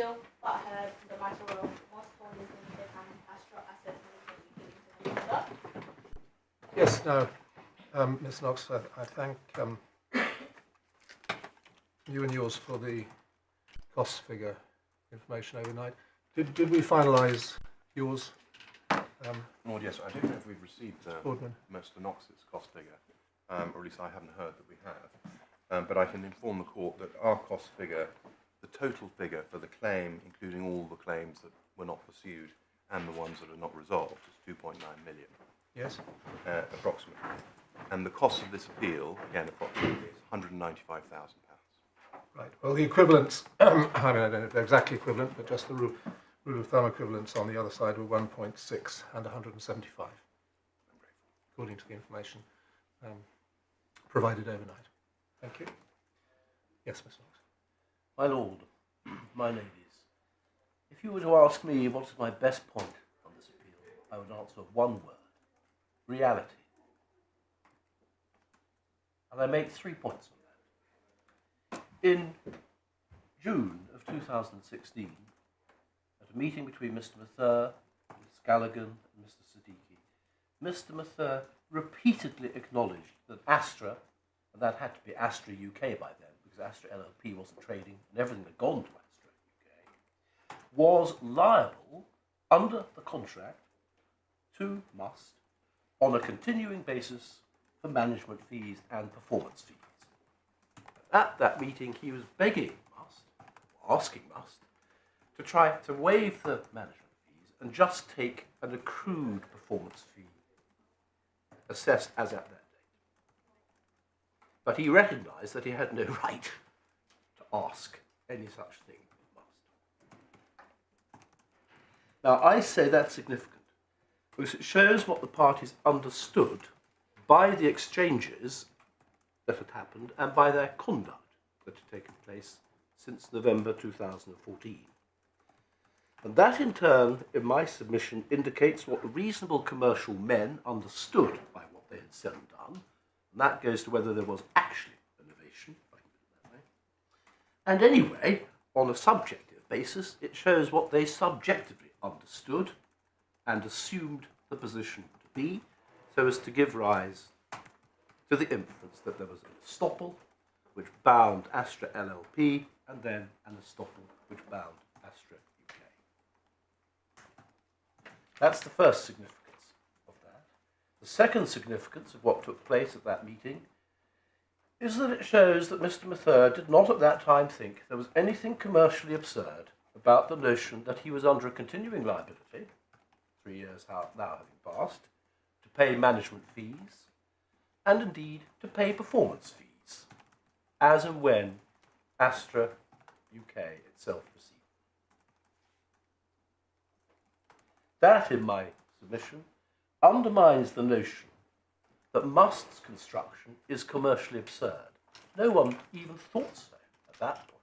appeal that heard the matter of Musst Holdings Ltd and Astra Asset Management Ltd. Yes, no, Ms. Knox, I thank you and yours for the cost figure information overnight. Did we finalise yours? Well, yes, I don't know if we've received Mr Knox's cost figure, or at least I haven't heard that we have. But I can inform the court that our cost figure, the total figure for the claim, including all the claims that were not pursued and the ones that are not resolved, is 2.9 million. Yes. Approximately. And the cost of this appeal, again, approximately, is £195,000. Right. Well, the equivalents, I mean, I don't know if they're exactly equivalent, but just the rule of thumb equivalents on the other side were 1.6 and 175, according to the information provided overnight. Thank you. Yes, Ms. Knox. My lord, my ladies, if you were to ask me what is my best point on this appeal, I would answer one word: reality. And I make 3 points on that. In June of 2016, at a meeting between Mr Mather, Ms Callaghan and Mr Siddiqui, Mr Mather repeatedly acknowledged that Astra, and that had to be Astra UK by then, because Astra LLP wasn't trading and everything had gone to Astra UK, was liable under the contract to Musst on a continuing basis for management fees and performance fees. At that meeting, he was begging Musst, or asking Musst, to try to waive the management fees and just take an accrued performance fee assessed as at that date. But he recognised that he had no right to ask any such thing of Musst. Now, I say that's significant because it shows what the parties understood by the exchanges that had happened and by their conduct that had taken place since November 2014. And that, in turn, in my submission, indicates what reasonable commercial men understood by what they had said and done, and that goes to whether there was actually a novation, if I can put it that way. And anyway, on a subjective basis, it shows what they subjectively understood and assumed the position to be, so as to give rise to the inference that there was an estoppel which bound Astra LLP and then an estoppel which bound Astra UK. That's the first significance of that. The second significance of what took place at that meeting is that it shows that Mr Mather did not at that time think there was anything commercially absurd about the notion that he was under a continuing liability, 3 years now having passed, to pay management fees, and indeed to pay performance fees, as and when Astra UK itself received. That, in my submission, undermines the notion that Must's construction is commercially absurd. No one even thought so at that point.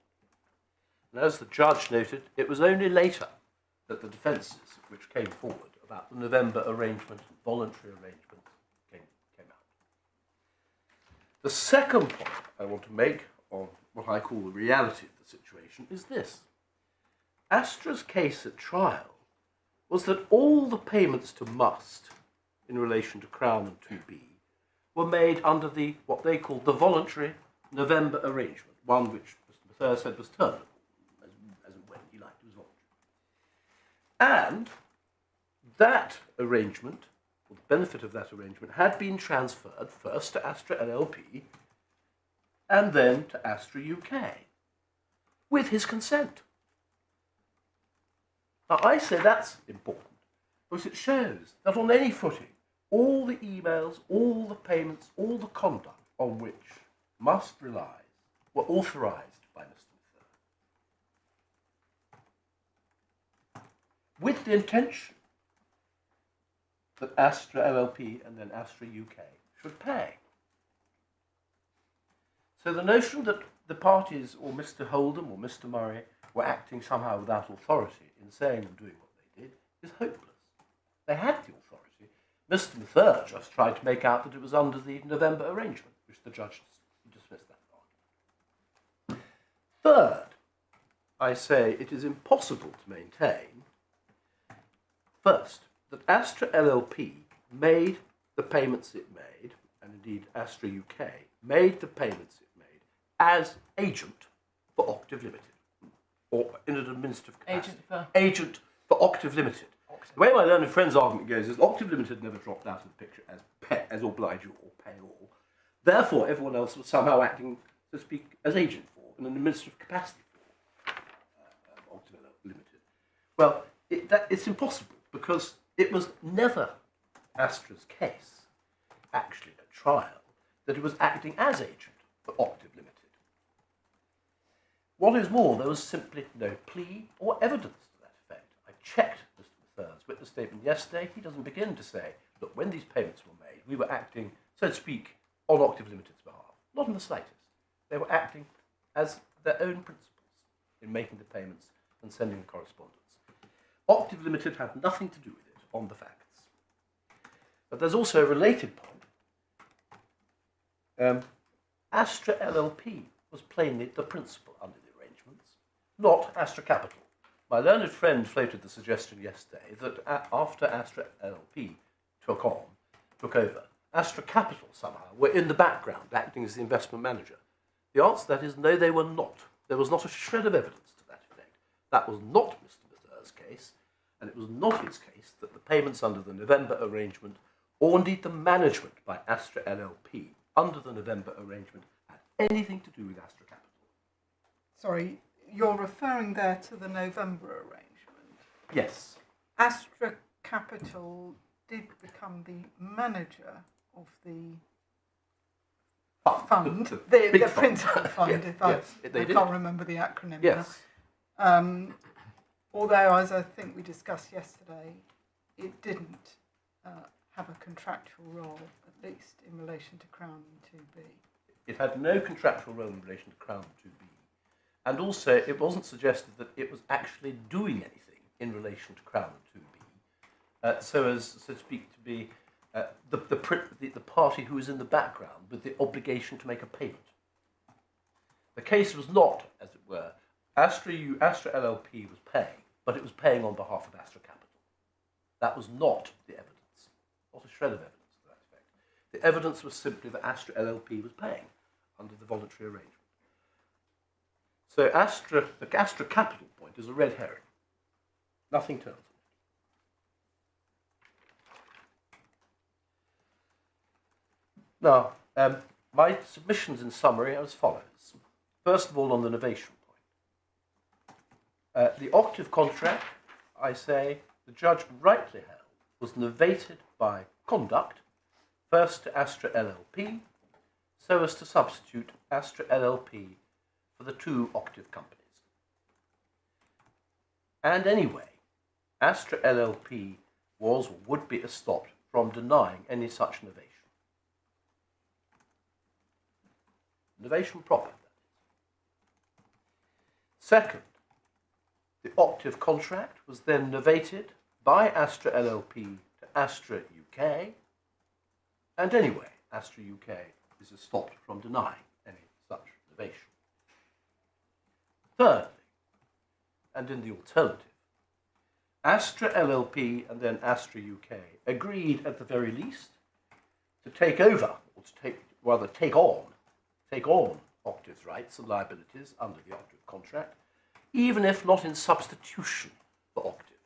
And as the judge noted, it was only later that the defences which came forward about the November arrangement and voluntary arrangement came out. The second point I want to make on what I call the reality of the situation is this. Astra's case at trial was that all the payments to Musst in relation to Crown and 2B were made under the what they called the voluntary November arrangement, one which Mr Mather said was terminable, as and when he liked it was voluntary. And that arrangement, or the benefit of that arrangement, had been transferred first to Astra LLP and then to Astra UK, with his consent. Now, I say that's important because it shows that on any footing, all the emails, all the payments, all the conduct on which Musst relies were authorised by Mr Mather, with the intention that Astra LLP and then Astra UK should pay. So the notion that the parties, or Mr Holdham or Mr Murray, were acting somehow without authority in saying and doing what they did is hopeless. They had the authority. Mr Mather just tried to make out that it was under the November arrangement, which the judge dismissed that argument. Third, I say it is impossible to maintain, first, that Astra LLP made the payments it made, and indeed Astra UK made the payments it made as agent for Octave Limited, or in an administrative capacity. Agent for Octave Limited. The way my learned friend's argument goes is Octave Limited never dropped out of the picture as oblige or pay all. Therefore, everyone else was somehow acting, so to speak, as agent for, in an administrative capacity for Octave Limited. Well, it's impossible because it was never Astra's case, actually at trial, that it was acting as agent for Octave Limited. What is more, there was simply no plea or evidence to that effect. I checked Mr. Mather's witness statement yesterday. He doesn't begin to say, look, when these payments were made, we were acting, so to speak, on Octave Limited's behalf. Not in the slightest. They were acting as their own principals in making the payments and sending the correspondence. Octave Limited had nothing to do with it on the facts. But there's also a related point. Astra LLP was plainly the principal under the arrangements, not Astra Capital. My learned friend floated the suggestion yesterday that after Astra LLP took over, Astra Capital somehow were in the background acting as the investment manager. The answer to that is no, they were not. There was not a shred of evidence to that effect. That was not Mr. Mather's case, and it was not his case that the payments under the November arrangement, or indeed the management by Astra LLP under the November arrangement, had anything to do with Astra Capital. Sorry, you're referring there to the November arrangement? Yes. Astra Capital did become the manager of the fund, the principal fund, yes, if I can't remember the acronym yes. now. Although, as I think we discussed yesterday, it didn't have a contractual role, at least in relation to Crown 2B. It had no contractual role in relation to Crown 2B. And also, it wasn't suggested that it was actually doing anything in relation to Crown 2B, so as, so to speak, to be the party who was in the background with the obligation to make a payment. The case was not, as it were, Astra LLP was paying, but it was paying on behalf of Astra Capital. That was not the evidence, not a shred of evidence to that effect. The evidence was simply that Astra LLP was paying under the voluntary arrangement. So the Astra Capital point is a red herring. Nothing turns on it. Now, my submissions in summary are as follows. First of all, on the novation point. The octave contract, I say, the judge rightly held, was novated by conduct, first to Astra LLP, so as to substitute Astra LLP for the two octave companies. And anyway, Astra LLP was or would be stopped from denying any such novation. Novation proper. Second, the octave contract was then novated by Astra LLP to Astra UK, and anyway, Astra UK is stopped from denying any such novation. Thirdly, and in the alternative, Astra LLP and then Astra UK agreed at the very least to take over, or to take on Octave's rights and liabilities under the octave contract, even if not in substitution for Octave.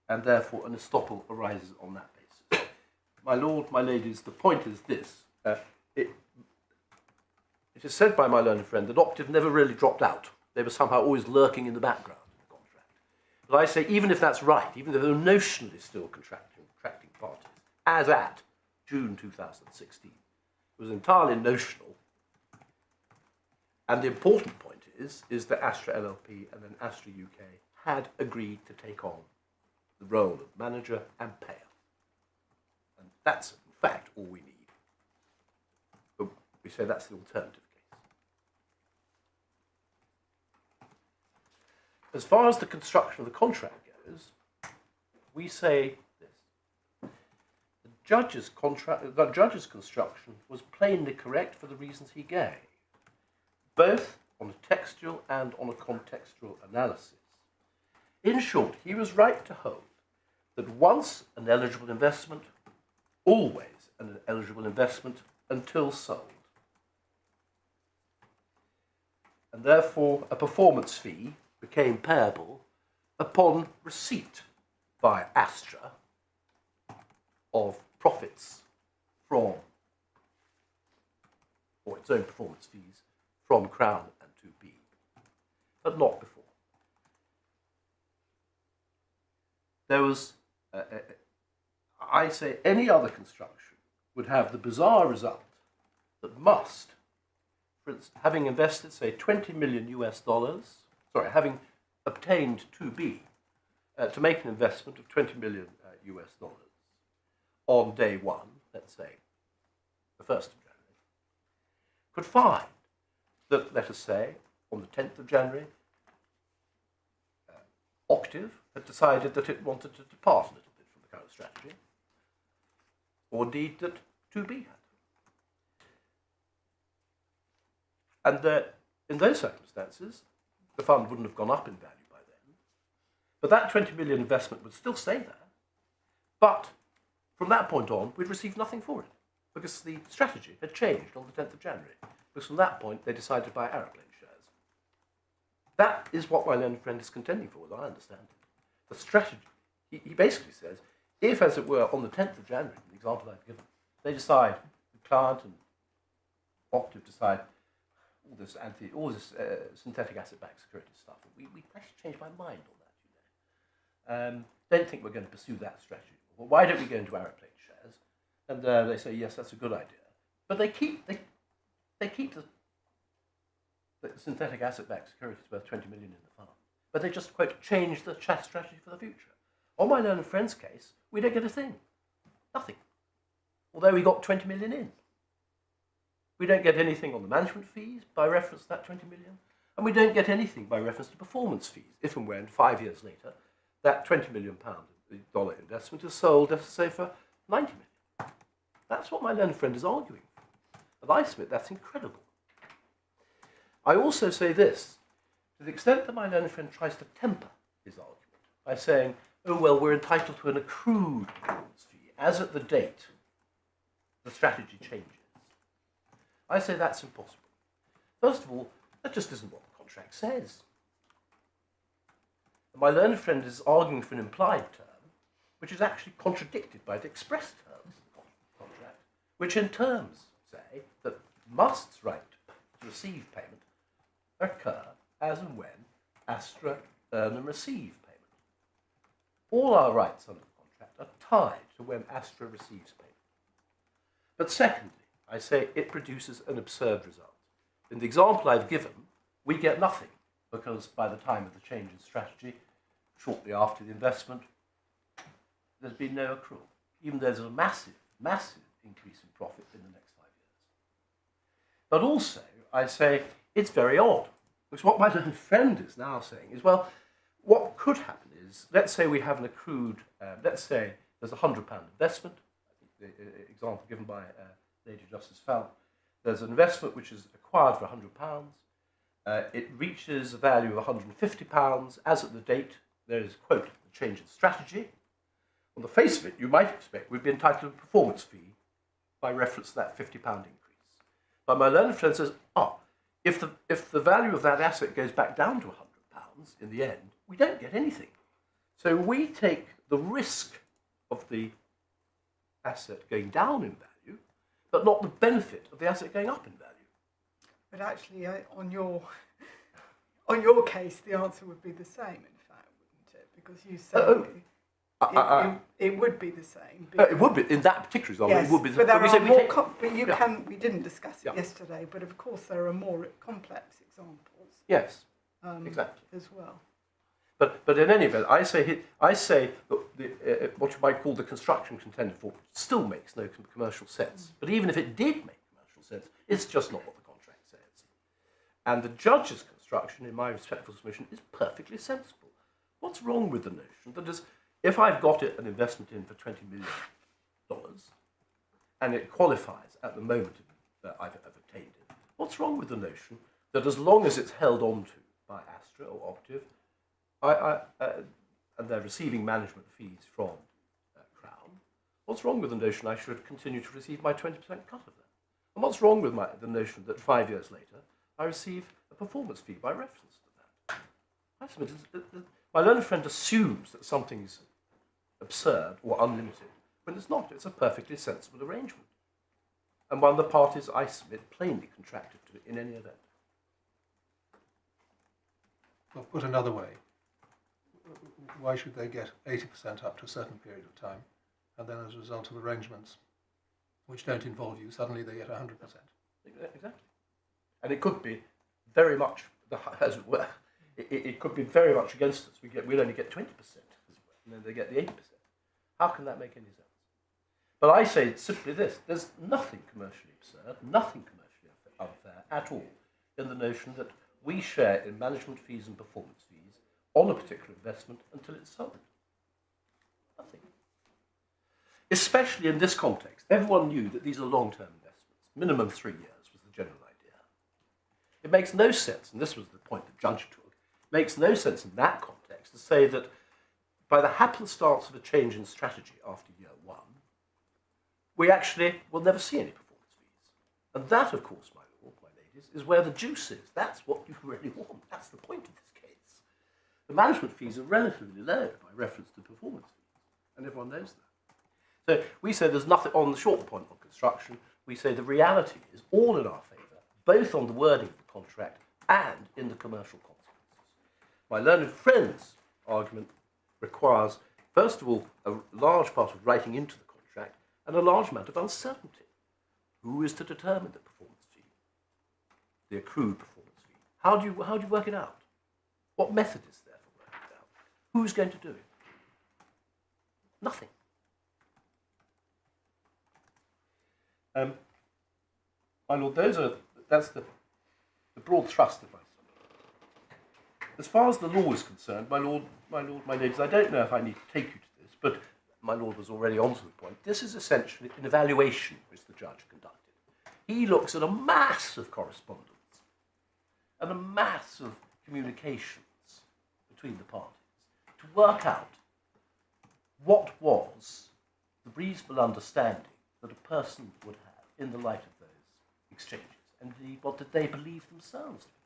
And therefore an estoppel arises on that basis. My lord, my ladies, the point is this. It is said by my learned friend that Octave never really dropped out. They were somehow always lurking in the background of the contract. But I say, even if that's right, even if they're notionally still contracting parties, as at June 2016, it was entirely notional. And the important point is that Astra LLP and then Astra UK had agreed to take on the role of manager and payer. And that's, in fact, all we need. But we say that's the alternative case. As far as the construction of the contract goes, we say this. The judge's construction was plainly correct for the reasons he gave. both on a textual and on a contextual analysis. In short, he was right to hold that once an eligible investment, always an eligible investment until sold. And therefore, a performance fee became payable upon receipt by Astra of profits from, or its own performance fees, from Crown and 2B, but not before. There was, I say, any other construction would have the bizarre result that must, for instance, having invested, say, 20 million US dollars, sorry, having obtained 2B to make an investment of 20 million US dollars on day one, let's say, the 1st of January, could find that, let us say, on the 10th of January, Octave had decided that it wanted to depart a little bit from the current strategy, or indeed that 2B had. And in those circumstances, the fund wouldn't have gone up in value by then, but that 20 million investment would still stay there. But from that point on, we'd received nothing for it, because the strategy had changed on the 10th of January. Because from that point, they decided to buy Appellant shares. That is what my learned friend is contending for, as I understand it. The strategy, he basically says, if, as it were, on the 10th of January, the example I've given, they decide, the client and Octave decide, all this synthetic asset-backed security stuff, we actually changed my mind on that, you know. Don't think we're going to pursue that strategy. Well, why don't we go into Appellant shares? And they say, yes, that's a good idea. But they keep the synthetic asset-backed securities worth 20 million in the fund. But they just, quote, change the strategy for the future. On my learned friend's case, we don't get a thing. Nothing. Although we got 20 million in. We don't get anything on the management fees by reference to that 20 million. And we don't get anything by reference to performance fees, if and when, 5 years later, that £20 million dollar investment is sold, let's say, for 90 million. That's what my learned friend is arguing. And I submit that's incredible. I also say this, to the extent that my learned friend tries to temper his argument by saying, oh, well, we're entitled to an accrued performance fee, as at the date the strategy changes. I say that's impossible. First of all, that just isn't what the contract says. And my learned friend is arguing for an implied term, which is actually contradicted by the express terms of the contract, which in terms say that Must's right to receive payment occur as and when Astra earn and receive payment. All our rights under the contract are tied to when Astra receives payment. But secondly, I say it produces an absurd result. In the example I've given, we get nothing, because by the time of the change in strategy, shortly after the investment, there's been no accrual, even though there's a massive, massive increase in profit in the next 5 years. But also, I say, it's very odd, because what my learned friend is now saying is, well, what could happen is, let's say we have an accrued, let's say there's a £100 investment, the example given by Lady Justice Falk, there's an investment which is acquired for £100, it reaches a value of £150, as at the date there is, quote, a change in strategy. On the face of it, you might expect we'd be entitled to a performance fee by reference to that £50 increase. But my learned friend says, if the value of that asset goes back down to £100 in the end, we don't get anything. So we take the risk of the asset going down in value, but not the benefit of the asset going up in value. But actually, on your case, the answer would be the same, in fact, wouldn't it? Because you say it would be the same. It would be, in that particular example, yes, it would be. But there are more. We didn't discuss it Yeah. yesterday, but of course there are more complex examples. Yes, exactly. As well. But in any event, I say that what you might call the construction contended for still makes no commercial sense. But even if it did make commercial sense, it's just not what the contract says. And the judge's construction, in my respectful submission, is perfectly sensible. What's wrong with the notion that is, if I've got an investment in for $20 million and it qualifies at the moment that I've obtained it, what's wrong with the notion that as long as it's held on to by Astra or Optive, and they're receiving management fees from Crown, what's wrong with the notion I should continue to receive my 20% cut of that? And what's wrong with the notion that 5 years later I receive a performance fee by reference to that? I submit my learned friend assumes that something's absurd or unlimited when it's not. It's a perfectly sensible arrangement. And one of the parties, I submit, plainly contracted to it in any event. Well, put another way, why should they get 80% up to a certain period of time, and then as a result of arrangements which don't involve you, suddenly they get 100%? Exactly. And it could be very much, as it were, it could be very much against us. We'll only get 20%, as it were, and then they get the 80%. How can that make any sense? But I say simply this: there's nothing commercially absurd, nothing commercially unfair at all in the notion that we share in management fees and performance fees on a particular investment until it's sold. Nothing. Especially in this context, everyone knew that these are long-term investments. Minimum 3 years was the general idea. It makes no sense, and this was the point the judge took, it makes no sense in that context to say that by the happenstance of a change in strategy after year 1, we actually will never see any performance fees. And that, of course, my lord, my ladies, is where the juice is. That's what you really want. That's the point of this case. The management fees are relatively low by reference to performance fees, and everyone knows that. So we say there's nothing on the short point on construction. We say the reality is all in our favour, both on the wording of the contract and in the commercial consequences. My learned friend's argument requires, first of all, a large part of writing into the contract and a large amount of uncertainty. Who is to determine the performance fee, the accrued performance fee? How do you work it out? What method is there for working it out? Who's going to do it? Nothing. My lord, that's the broad thrust of my subject. As far as the law is concerned, my lord, my ladies, I don't know if I need to take you to this, but my lord was already on to the point. This is essentially an evaluation which the judge conducted. He looks at a mass of correspondence and a mass of communications between the parties to work out what was the reasonable understanding that a person would have in the light of those exchanges, and indeed what did they believe themselves to be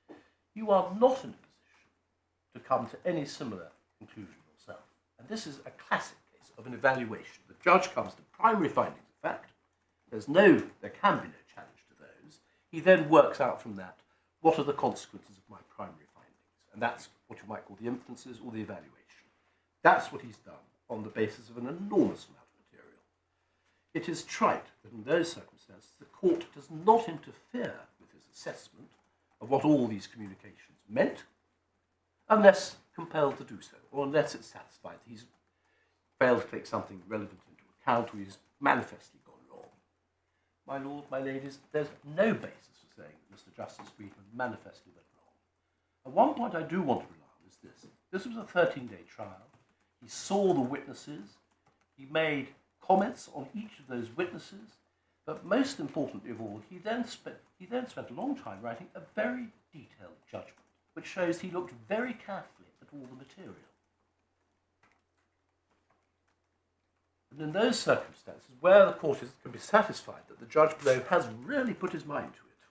the case. You are not in a position to come to any similar conclusion yourself. And this is a classic case of an evaluation. The judge comes to primary findings of fact. There can be no challenge to those. He then works out from that what are the consequences of my primary findings. And that's what you might call the inferences or the evaluation. That's what he's done on the basis of an enormous amount of material. It is trite that in those circumstances the court does not interfere with his assessment of what all these communications meant, unless compelled to do so, or unless it's satisfied that he's failed to take something relevant into account, or he's manifestly gone wrong. My lord, my ladies, there's no basis for saying that Mr Justice Freedman manifestly went wrong. And one point I do want to rely on is this. This was a 13-day trial. He saw the witnesses. He made comments on each of those witnesses. But most importantly of all, he then spent a long time writing a very detailed judgment, which shows he looked very carefully at all the material. And in those circumstances, where the court can be satisfied that the judge below has really put his mind to it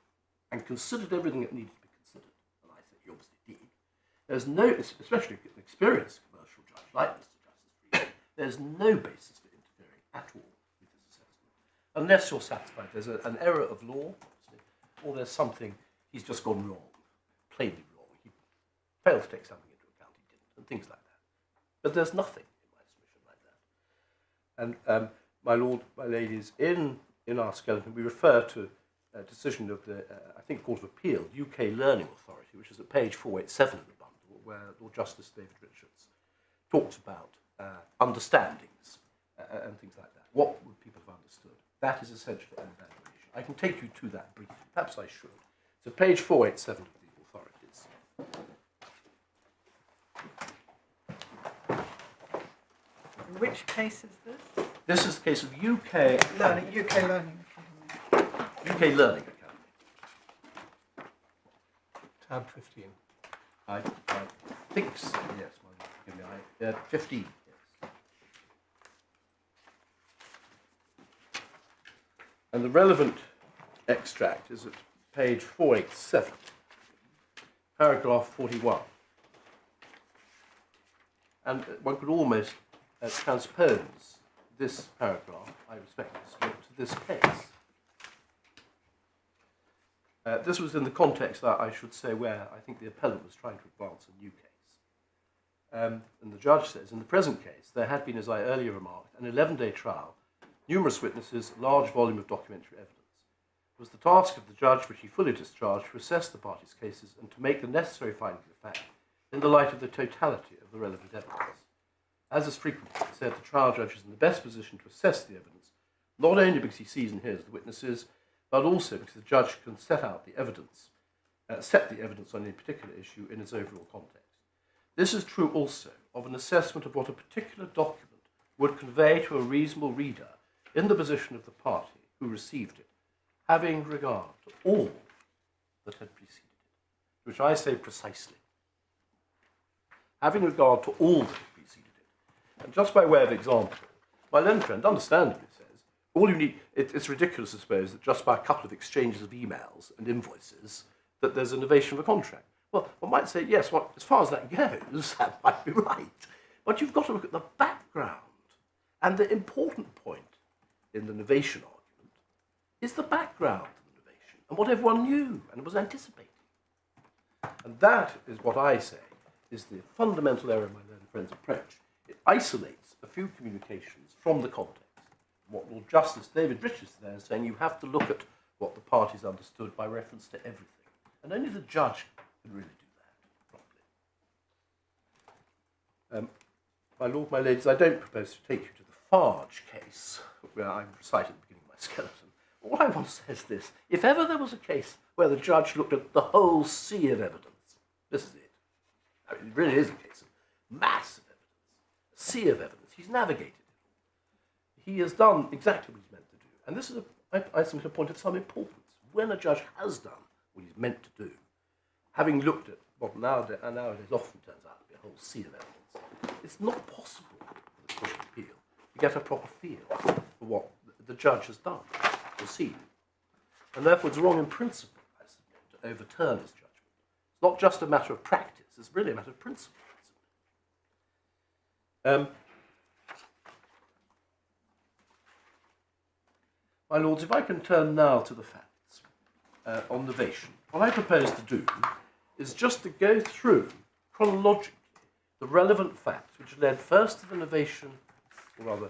and considered everything that needed to be considered, and I think he obviously did, there's no, especially an experienced commercial judge like Mr Justice Freedman, there's no basis for interfering at all with this assessment, unless you're satisfied there's an error of law, obviously, or there's something he's just gone wrong, plainly wrong. He failed to take something into account, he didn't, and things like that. But there's nothing in my submission like that. And my lord, my ladies, in our skeleton, we refer to a decision of the, I think, Court of Appeal, UK Learning Authority, which is at page 487 of the bundle, where Lord Justice David Richards talks about understandings and things like that. What would people have understood? That is essentially an evaluation. I can take you to that briefly. Perhaps I should. So page 487 of the authorities. Which case is this? This is the case of UK Learning Academy. UK Learning Academy. tab 15. I think so, yes. Give me 15, yes. And the relevant extract is at page 487, paragraph 41. And one could almost transpose this paragraph, I respect this, to this case. This was in the context, I should say, where I think the appellant was trying to advance a new case. And the judge says, in the present case, there had been, as I earlier remarked, an 11-day trial, numerous witnesses, large volume of documentary evidence. It was the task of the judge, which he fully discharged, to assess the parties' cases and to make the necessary findings of fact in the light of the totality of the relevant evidence. As is frequently said, the trial judge is in the best position to assess the evidence, not only because he sees and hears the witnesses, but also because the judge can set out the evidence, set the evidence on any particular issue in its overall context. This is true also of an assessment of what a particular document would convey to a reasonable reader in the position of the party who received it, having regard to all that had preceded it, which I say precisely. Having regard to all that had preceded it. And just by way of example, my learned friend understandably says, all you need, it's ridiculous to suppose that just by a couple of exchanges of emails and invoices that there's a novation of a contract. Well, one might say, yes, well, as far as that goes, that might be right. But you've got to look at the background. And the important point in the novation argument is the background of the novation and what everyone knew and was anticipating. And that is what I say is the fundamental error in my learned friend's approach. It isolates a few communications from the context. What Lord Justice David Rich is there saying, you have to look at what the parties understood by reference to everything. And only the judge can really do that properly. My lord, my ladies, I don't propose to take you to the Farge case, where I recited at the beginning of my skeleton. All I want to say is this. If ever there was a case where the judge looked at the whole sea of evidence, this is it. I mean, it really is a case of massive evidence, a sea of evidence. He's navigated it. He has done exactly what he's meant to do. And this is, I submit, a point of some importance. When a judge has done what he's meant to do, having looked at what nowadays often turns out to be a whole sea of evidence, it's not possible for the Court of Appeal to get a proper feel for what the judge has done or seen. And therefore it's wrong in principle, I submit, to overturn his judgment. It's not just a matter of practice, it's really a matter of principle. My lords, if I can turn now to the facts on novation, what I propose to do is just to go through chronologically the relevant facts which led first to the novation, or rather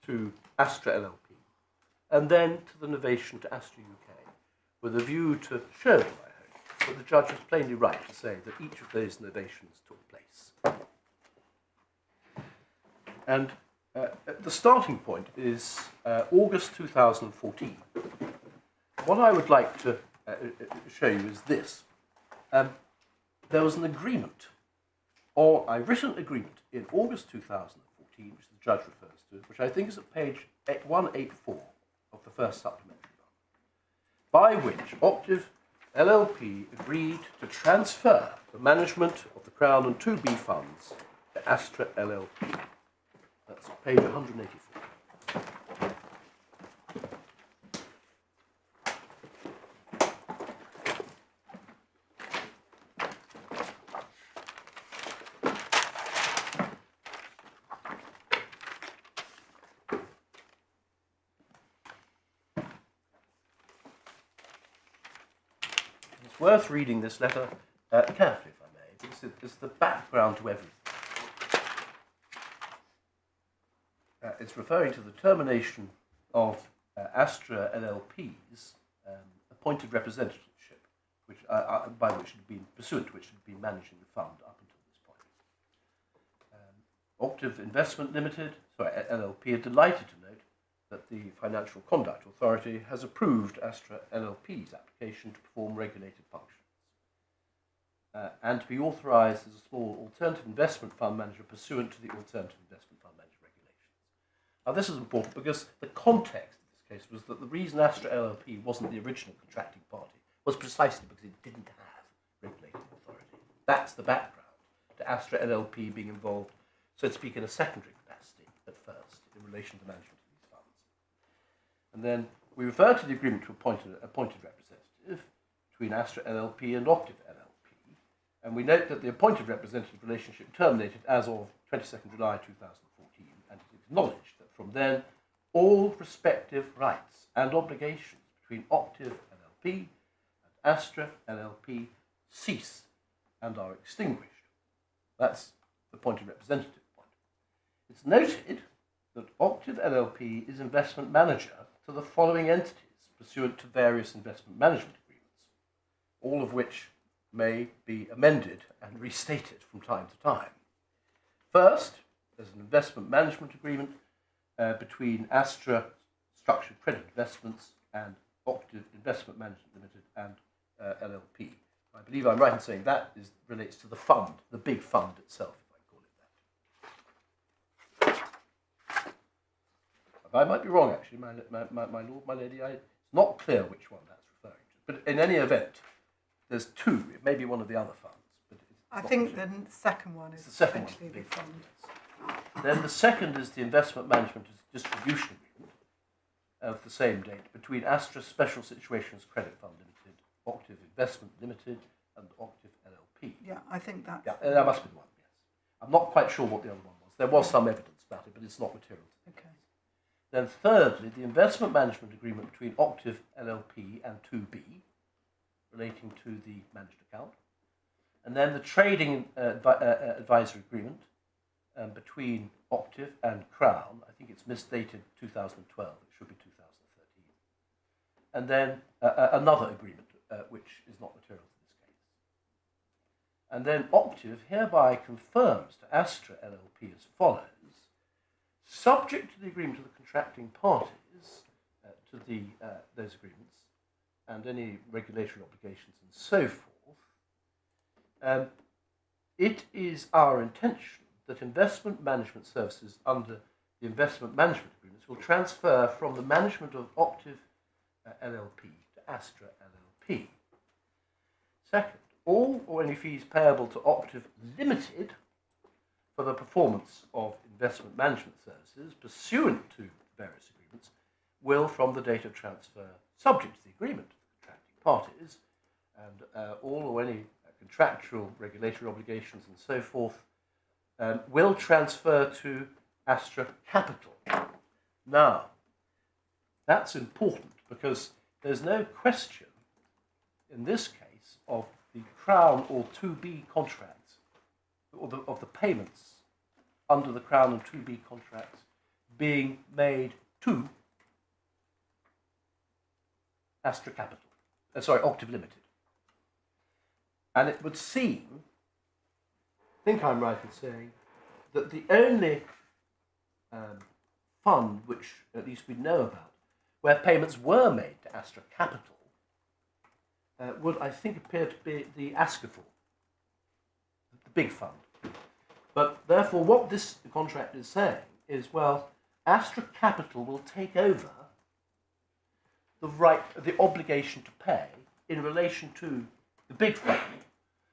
to Astra LLP, and then to the novation to Astra UK, with a view to show, I hope, that the judge was plainly right to say that each of those novations took place. And the starting point is August 2014. What I would like to show you is this. There was an agreement, or a written agreement, in August 2014, which the judge refers to, which I think is at page 184 of the first supplementary one, by which Octave LLP agreed to transfer the management of the Crown and 2B funds to Astra LLP. That's page 184. It's worth reading this letter carefully, if I may, because it's the background to everything. It's referring to the termination of Astra LLP's appointed representativeship, which, by which it had been pursuant to which it had been managing the fund up until this point. Octave Investment Limited, LLP, are delighted to note that the Financial Conduct Authority has approved Astra LLP's application to perform regulated functions and to be authorised as a small alternative investment fund manager pursuant to the Alternative Investment Fund Manager regulations. Now, this is important because the context of this case was that the reason Astra LLP wasn't the original contracting party was precisely because it didn't have regulating authority. That's the background to Astra LLP being involved, so to speak, in a secondary capacity at first in relation to the management of these funds. And then we refer to the agreement to appointed representative between Astra LLP and Octave LLP, and we note that the appointed representative relationship terminated as of 22nd July 2014, and it acknowledged that from then all respective rights and obligations between Octave LLP and Astra LLP cease and are extinguished. That's the appointed representative point. It's noted that Octave LLP is investment manager to the following entities pursuant to various investment management agreements, all of which may be amended and restated from time to time. First, there's an investment management agreement between Astra Structured Credit Investments and Octave Investment Management Limited and LLP. I believe I'm right in saying that relates to the fund, the big fund itself, if I call it that. I might be wrong, actually, my lord, my lady. It's not clear which one that's referring to. But in any event, there's two. It may be one of the other funds. But I think the second one is essentially the fund. Then the second is the investment management distribution agreement of the same date between Astra Special Situations Credit Fund Limited, Octave Investment Limited, and Octave LLP. Yeah, I think that's... Yeah, that must be the one, yes. I'm not quite sure what the other one was. There was some evidence about it, but it's not material. Okay. Then thirdly, the investment management agreement between Octave LLP and 2B, relating to the managed account. And then the trading advisory agreement between Octave and Crown. I think it's misdated 2012. It should be 2013. And then another agreement, which is not material to this case. And then Octave hereby confirms to Astra LLP as follows: subject to the agreement of the contracting parties to those agreements and any regulatory obligations and so forth, it is our intention that investment management services under the investment management agreements will transfer from the management of Octave LLP to Astra LLP. Second, all or any fees payable to Octave Limited for the performance of investment management services pursuant to various agreements will, from the date of transfer, subject to the agreement of the contracting parties, and all or any contractual regulatory obligations and so forth, will transfer to Astra Capital. Now, that's important because there's no question in this case of the Crown or 2B contracts, or of the payments under the Crown and 2B contracts being made to Astra Capital, Octave Limited. And it would seem, I think I'm right in saying, that the only fund which at least we know about where payments were made to Astra Capital would, I think, appear to be the Ascaful, the big fund. But therefore, what this contract is saying is, well, Astra Capital will take over the obligation to pay in relation to the big fund,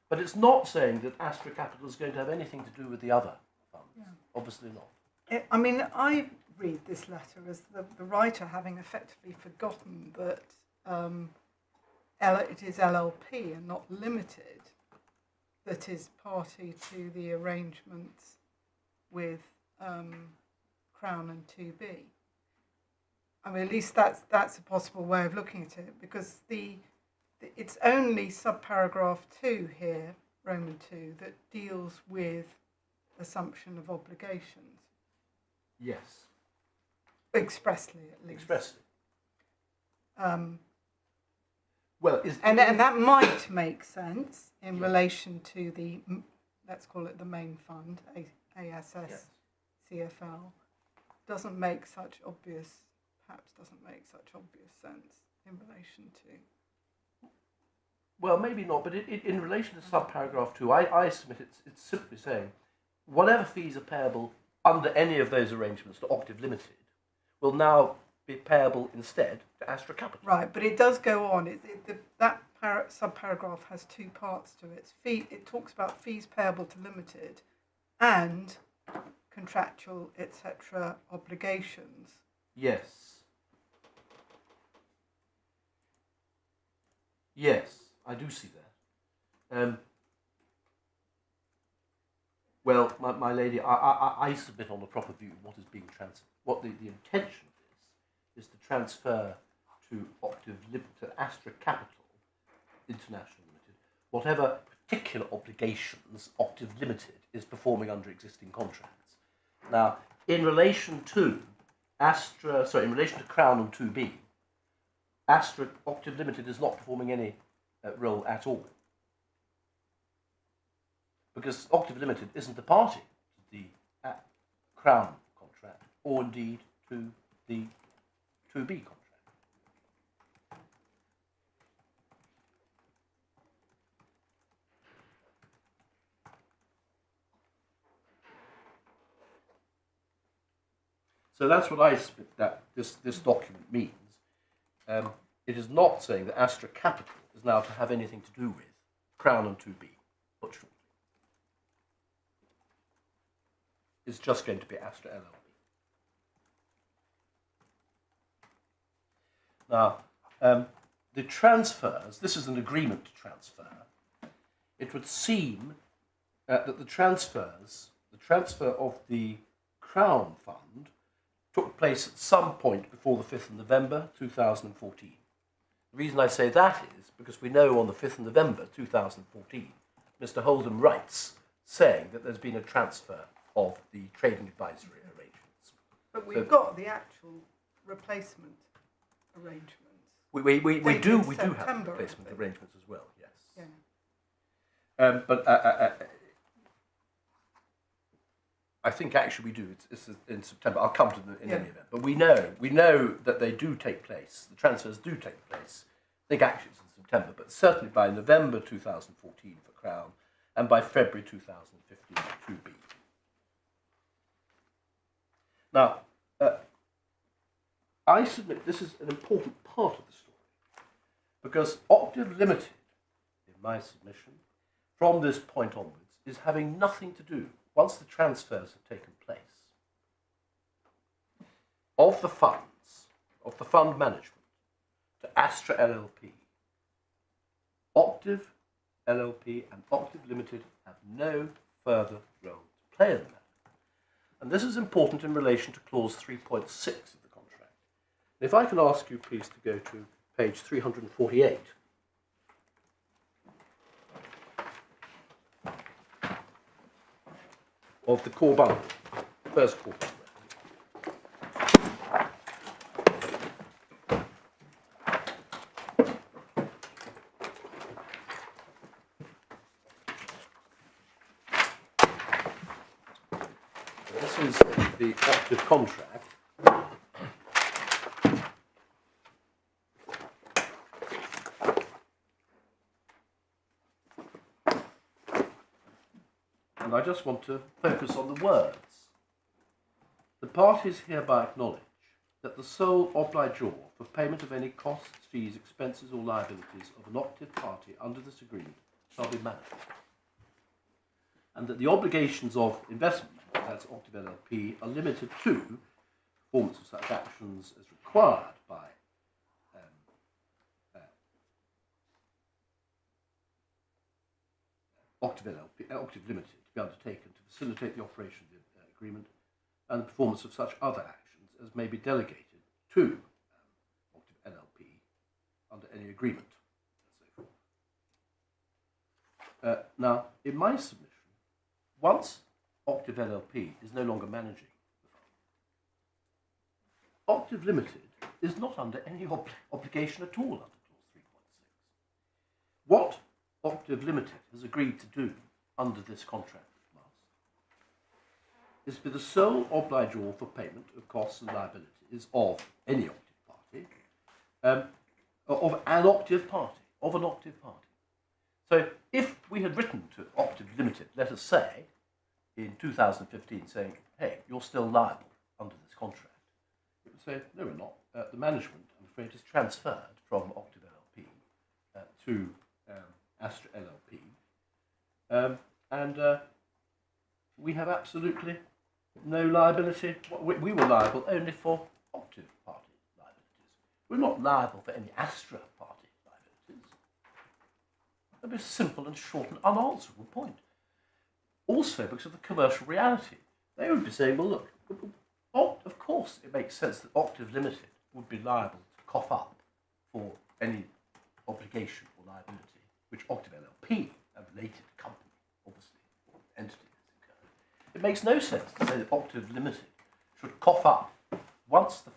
but it's not saying that Astra Capital is going to have anything to do with the other funds. Yeah. Obviously not. I mean, I read this letter as the writer having effectively forgotten that it is LLP and not Limited that is party to the arrangements with Crown and 2B. I mean, at least that's a possible way of looking at it, because it's only subparagraph 2 here, Roman 2, that deals with assumption of obligations. Yes. Expressly, at least. Expressly. And that might make sense in relation to the, let's call it the main fund, ASS, yes. CFL. Doesn't make such obvious sense in relation to. Well, maybe not, but in relation to subparagraph 2, I submit it's simply saying whatever fees are payable under any of those arrangements to Octave Limited will now be payable instead to Astra Capital. Right, but it does go on. That subparagraph has two parts to it. It talks about fees payable to limited and contractual, etc. obligations. Yes. Yes, I do see that. Well, my lady, I submit on the proper view what is being transferred. What the intention is to transfer to Astra Capital International Limited whatever particular obligations Octave Limited is performing under existing contracts. Now, in relation to Crown and 2B, Astra Octave Limited is not performing any role at all, because Octave Limited isn't a party to the Crown contract or indeed to the 2B contract. So that's what I submit that this document means. It is not saying that Astra Capital is now to have anything to do with Crown and 2B, but shortly. It's just going to be Astra LLP. Now, the transfers, this is an agreement to transfer. It would seem that the transfer of the Crown Fund took place at some point before the 5th of November 2014. The reason I say that is because we know on the 5th of November 2014, Mr. Holden writes saying that there's been a transfer of the trading advisory arrangements. But we've got the actual replacement arrangements. We do have September, replacement arrangements as well, yes. Yeah. But I think actually we do. It's in September. I'll come to them in any event. But we know that they do take place. The transfers do take place. I think actually it's in September, but certainly by November 2014 for Crown and by February 2015 for 2B. Now, I submit this is an important part of the story because Octave Limited, in my submission, from this point onwards, is having nothing to do, once the transfers have taken place, of the funds, of the fund management, to Astra LLP. Octave LLP and Octave Limited have no further role to play in that. And this is important in relation to clause 3.6 of the contract. If I can ask you please to go to page 348. Of the core bundle, first core bundle. This is the Octave contract. And I just want to focus on the words. The parties hereby acknowledge that the sole obligor for payment of any costs, fees, expenses or liabilities of an Octave party under this agreement shall be managed, and that the obligations of investment managers, that's Octave LLP, are limited to performance of such actions as required by Octave Limited to be undertaken to facilitate the operation of the agreement and the performance of such other actions as may be delegated to Octave LLP under any agreement, and so forth. Now, in my submission, once Octave LLP is no longer managing the fund, Octave Limited is not under any obligation at all under clause 3.6. What Octave Limited has agreed to do under this contract with Musst is to be the sole obligor for payment of costs and liabilities of any Octave party, of an Octave party. So if we had written to Octave Limited, let us say, in 2015, saying, hey, you're still liable under this contract, it would say, no, we're not. The management, I'm afraid, is transferred from Octave LLP to Astra LLP, and we have absolutely no liability. We were liable only for Octave party liabilities. We're not liable for any Astra party liabilities. That'd be a simple and short and unanswerable point. Also, because of the commercial reality, they would be saying, well, look, of course it makes sense that Octave Limited would be liable to cough up for any obligation or liability which Octave LLP, a related company, obviously, or entity, has incurred. It makes no sense to say that Octave Limited should cough up once the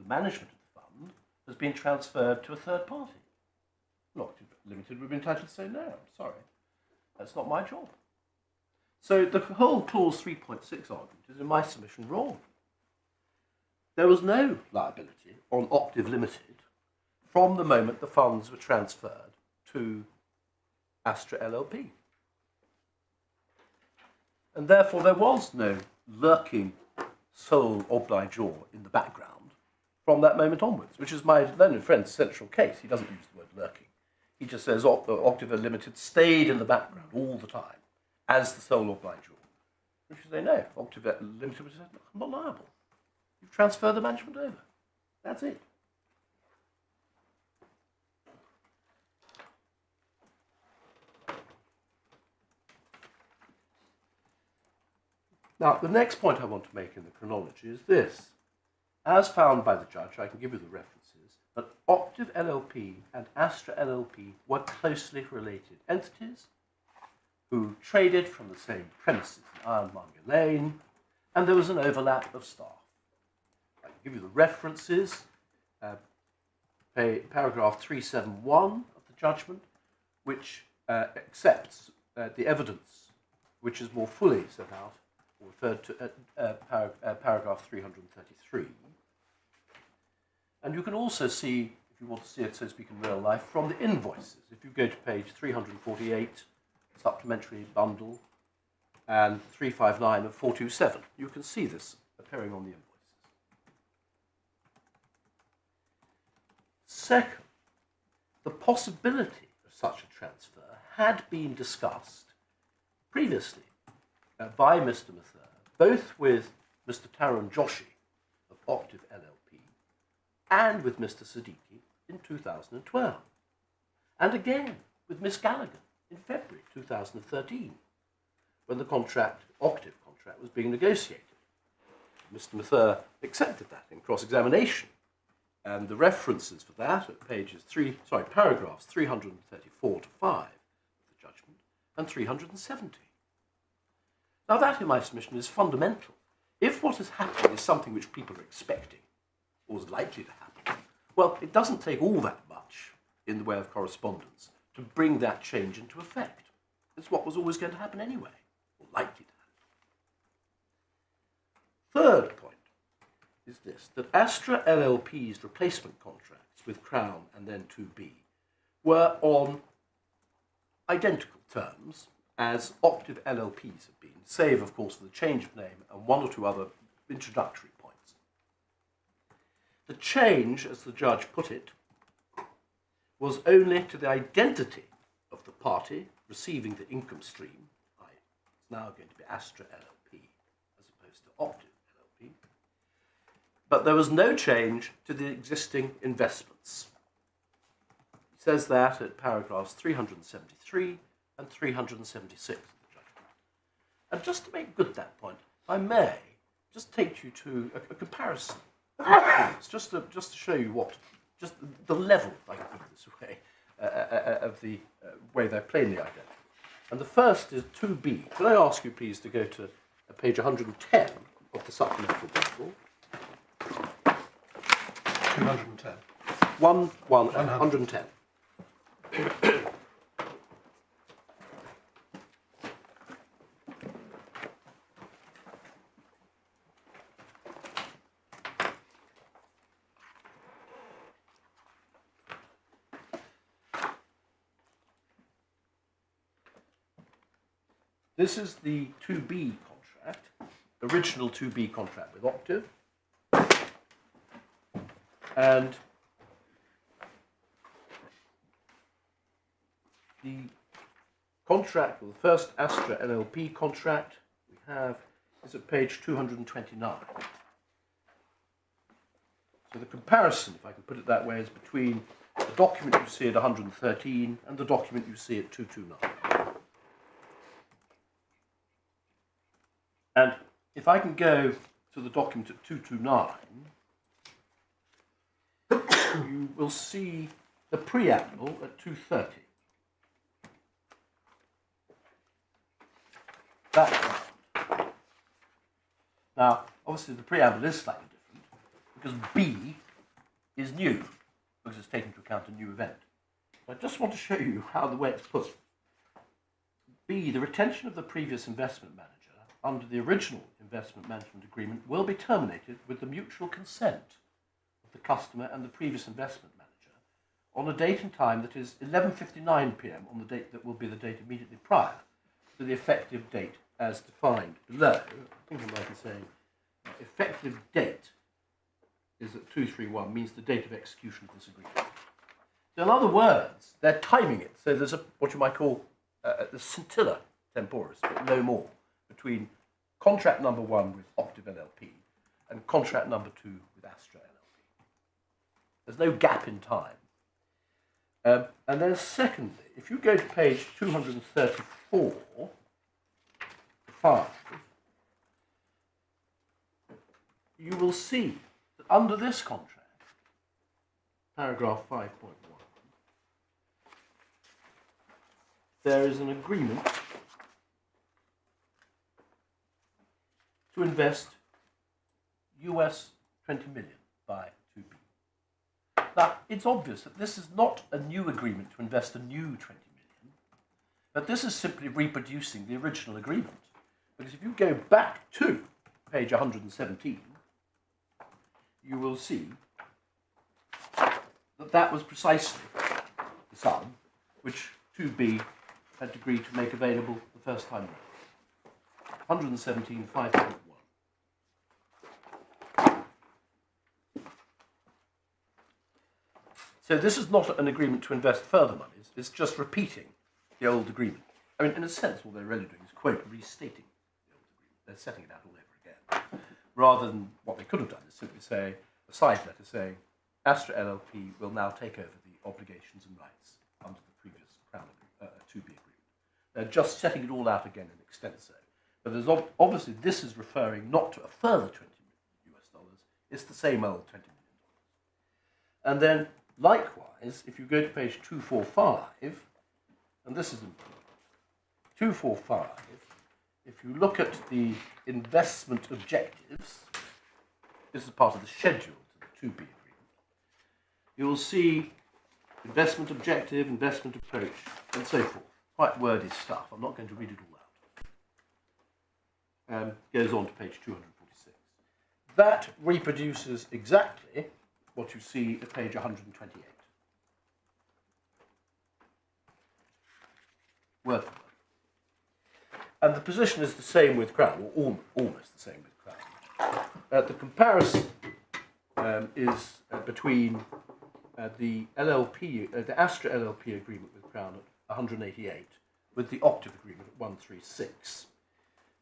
management of the fund has been transferred to a third party. Well, Octave Limited would be entitled to say, no, I'm sorry, that's not my job. So the whole clause 3.6 argument is, in my submission, wrong. There was no liability on Octave Limited from the moment the funds were transferred to Astra LLP. And therefore there was no lurking sole obligor in the background from that moment onwards, which is my learned friend's central case. He doesn't use the word lurking. He just says Octave Limited stayed in the background all the time as the sole obligor. Which is they know. Octave Limited would say, I'm not liable. You've transferred the management over. That's it. Now, the next point I want to make in the chronology is this. As found by the judge, I can give you the references, that Octave LLP and Astra LLP were closely related entities who traded from the same premises in Ironmonger Lane, and there was an overlap of staff. I can give you the references, paragraph 371 of the judgment, which accepts the evidence which is more fully set out, or referred to at paragraph 333. And you can also see, if you want to see it, so to speak, in real life, from the invoices. If you go to page 348, supplementary bundle, and 359 of 427, you can see this appearing on the invoices. Second, the possibility of such a transfer had been discussed previously by Mr. Mather, both with Mr. Taran Joshi of Octave LLP and with Mr. Siddiqui in 2012, and again with Miss Gallagher in February 2013, when the Octave contract, was being negotiated. Mr. Mather accepted that in cross-examination, and the references for that at paragraphs 334 to 5 of the judgment and 370. Now that, in my submission, is fundamental. If what is happening is something which people are expecting, or is likely to happen, well, it doesn't take all that much in the way of correspondence to bring that change into effect. It's what was always going to happen anyway, or likely to happen. Third point is this, that Astra LLP's replacement contracts with Crown and then 2B were on identical terms as Octave LLP's have been, save, of course, for the change of name and one or two other introductory points. The change, as the judge put it, was only to the identity of the party receiving the income stream. It's now going to be Astra LLP as opposed to Octave LLP. But there was no change to the existing investments. He says that at paragraphs 373 and 376 of the judgment. And just to make good that point, if I may just take you to a comparison, just to show you just the level, if I can put it this way, of the way they're plainly identical. And the first is 2B. Could I ask you, please, to go to page 110 of the supplemental bundle? 210. 110. This is the 2B contract, original 2B contract with Octave. And the contract, or the first Astra LLP contract we have is at page 229. So the comparison, if I can put it that way, is between the document you see at 113 and the document you see at 229. And if I can go to the document at 229, you will see the preamble at 230. Background. Now, obviously the preamble is slightly different because B is new, because it's taken into account a new event. I just want to show you how the way it's put. B, the retention of the previous investment manager under the original investment management agreement will be terminated with the mutual consent of the customer and the previous investment manager on a date and time that is 11:59 p.m. on the date that will be the date immediately prior to the effective date as defined below. I think I might be saying effective date is at 231, means the date of execution of this agreement. So in other words, they're timing it. So there's a what you might call a scintilla temporis, but no more, between contract number 1 with Octave LLP and contract number 2 with Astra LLP. There's no gap in time. And then secondly, if you go to page 234, 5, you will see that under this contract, paragraph 5.1, there is an agreement to invest US 20 million by 2B. Now, it's obvious that this is not a new agreement to invest a new 20 million, but this is simply reproducing the original agreement. Because if you go back to page 117, you will see that that was precisely the sum which 2B had agreed to make available the first time round. 117.5.1. So this is not an agreement to invest further monies, it's just repeating the old agreement. I mean, in a sense, what they're really doing is, quote, restating the old agreement. They're setting it out all over again. Rather than what they could have done is simply say, a side letter saying, Astra LLP will now take over the obligations and rights under the previous Crown 2B agreement. They're just setting it all out again in extenso. But there's obviously this is referring not to a further 20 million US dollars, it's the same old $20 million. And then, likewise, if you go to page 245, and this is important, 245, if you look at the investment objectives, this is part of the schedule to the 2B agreement, you will see investment objective, investment approach, and so forth. Quite wordy stuff. I'm not going to read it all out. Goes on to page 246. That reproduces exactly what you see at page 128. Word for word. And the position is the same with Crown, or almost the same with Crown. The comparison is between the LLP, the Astra LLP agreement with Crown at 188, with the Octave agreement at 136.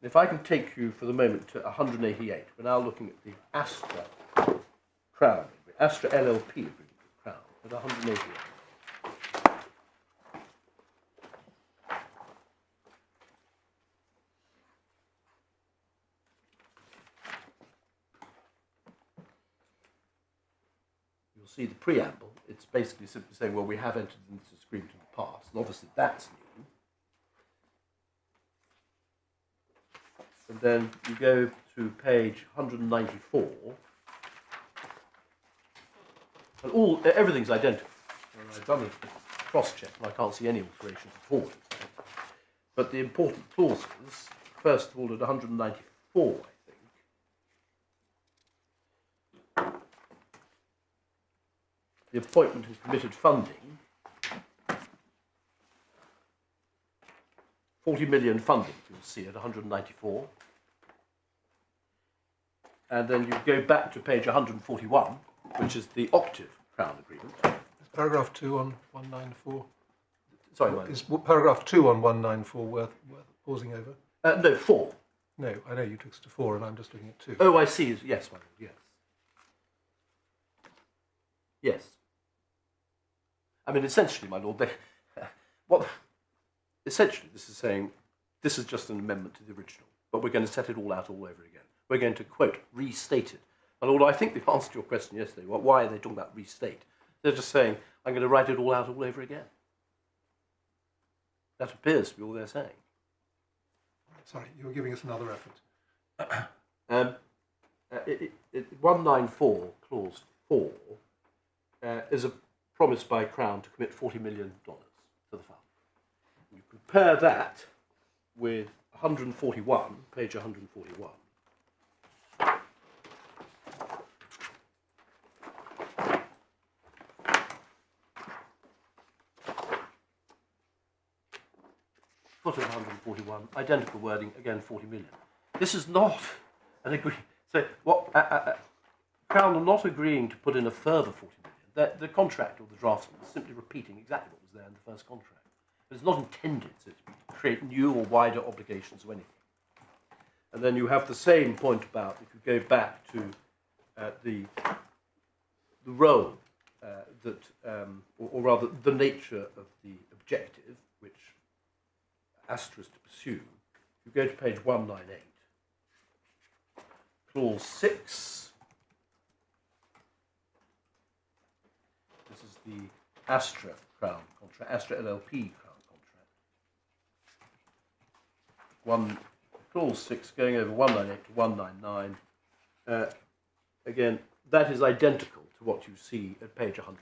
And if I can take you for the moment to 188, we're now looking at the Astra Crown, Astra LLP agreement with Crown at 188. You'll see the preamble. It's basically simply saying, well, we have entered into this agreement in the past, and obviously that's new. And then you go to page 194, and everything's identical. And I've done a cross-check, and I can't see any alterations at all. But the important clauses, first of all, at 194, I think, the appointment and committed funding, 40 million funding, you'll see at 194. And then you go back to page 141, which is the Octave Crown agreement. Paragraph 2 on 194. Sorry, my Is paragraph 2 on 194 worth pausing over? no, 4. No, I know you took us to 4 and I'm just looking at 2. Oh, I see. Yes, my lord, yes. Yes. I mean, essentially, my lord, essentially, this is saying this is just an amendment to the original, but we're going to set it all out all over again. We're going to, quote, restate it. My lord, I think the answer to your question yesterday, why are they talking about restate? They're just saying, I'm going to write it all out all over again. That appears to be all they're saying. Sorry, you were giving us another reference. 194, clause 4, is a promise by Crown to commit $40 million to the fund. You compare that with 141, page 141. Footer 141, identical wording, again 40 million. This is not an agreement. So what Crown are not agreeing to put in a further 40 million. The contract or the draftsman is simply repeating exactly what was there in the first contract. But it's not intended to create new or wider obligations or anything. And then you have the same point about, if you go back to the role or rather the nature of the objective, which Astra is to pursue. You go to page 198, clause 6. This is the Astra Crown contract, Astra LLP Crown contract. Clause 6, going over 198 to 199. Again, that is identical to what you see at page 145.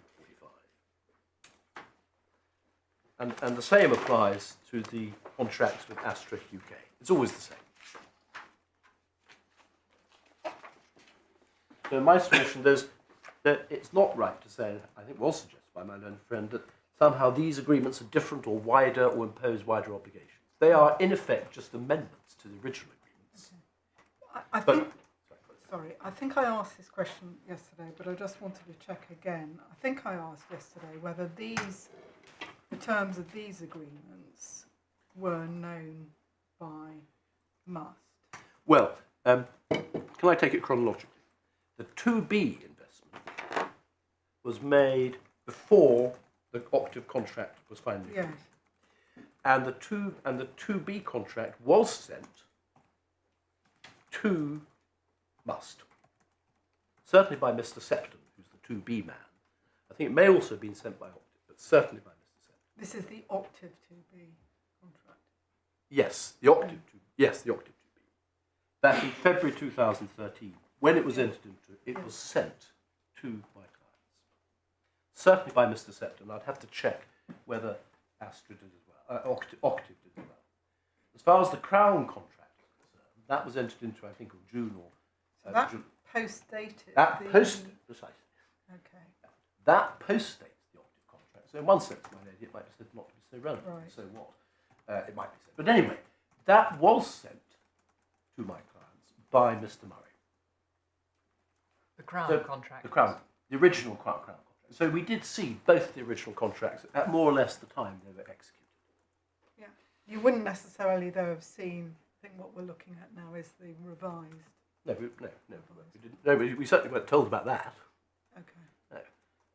And the same applies to the contracts with Astra UK. It's always the same. So in my submission, it's not right to say, I think was suggested by my learned friend, that somehow these agreements are different or wider or impose wider obligations. They are, in effect, just amendments to the original agreements. Okay. I think I asked this question yesterday, but I just wanted to check again. I think I asked yesterday whether the terms of these agreements were known by Musst. Well, can I take it chronologically? The 2B investment was made before the Octave contract was finally agreed. Yes. And the 2B contract was sent to Musst, certainly by Mr Septon, who's the 2B man. I think it may also have been sent by Octave, but certainly by Mr Septon. This is the Octave 2B contract. Yes, the Octave 2B. Yes, the Octave 2B. Back in February 2013, when it was entered into, it was sent to my clients. Certainly by Mr Septon. I'd have to check whether Astra did as well, Octave did as well. As far as the Crown contract is concerned, that was entered into, I think, in June or... So that post-dated... Precisely. Okay. That post-dates the Octave contract. So in one sense, my lady, it might be said not to be so relevant. Right. So what? It might be said. But anyway, that was sent to my clients by Mr Murray. The Crown contract. The original Crown contract. So we did see both the original contracts at more or less the time they were executed. Yeah. You wouldn't necessarily, though, have seen... I think what we're looking at now is the revised... No, we didn't. No, we certainly weren't told about that. Okay.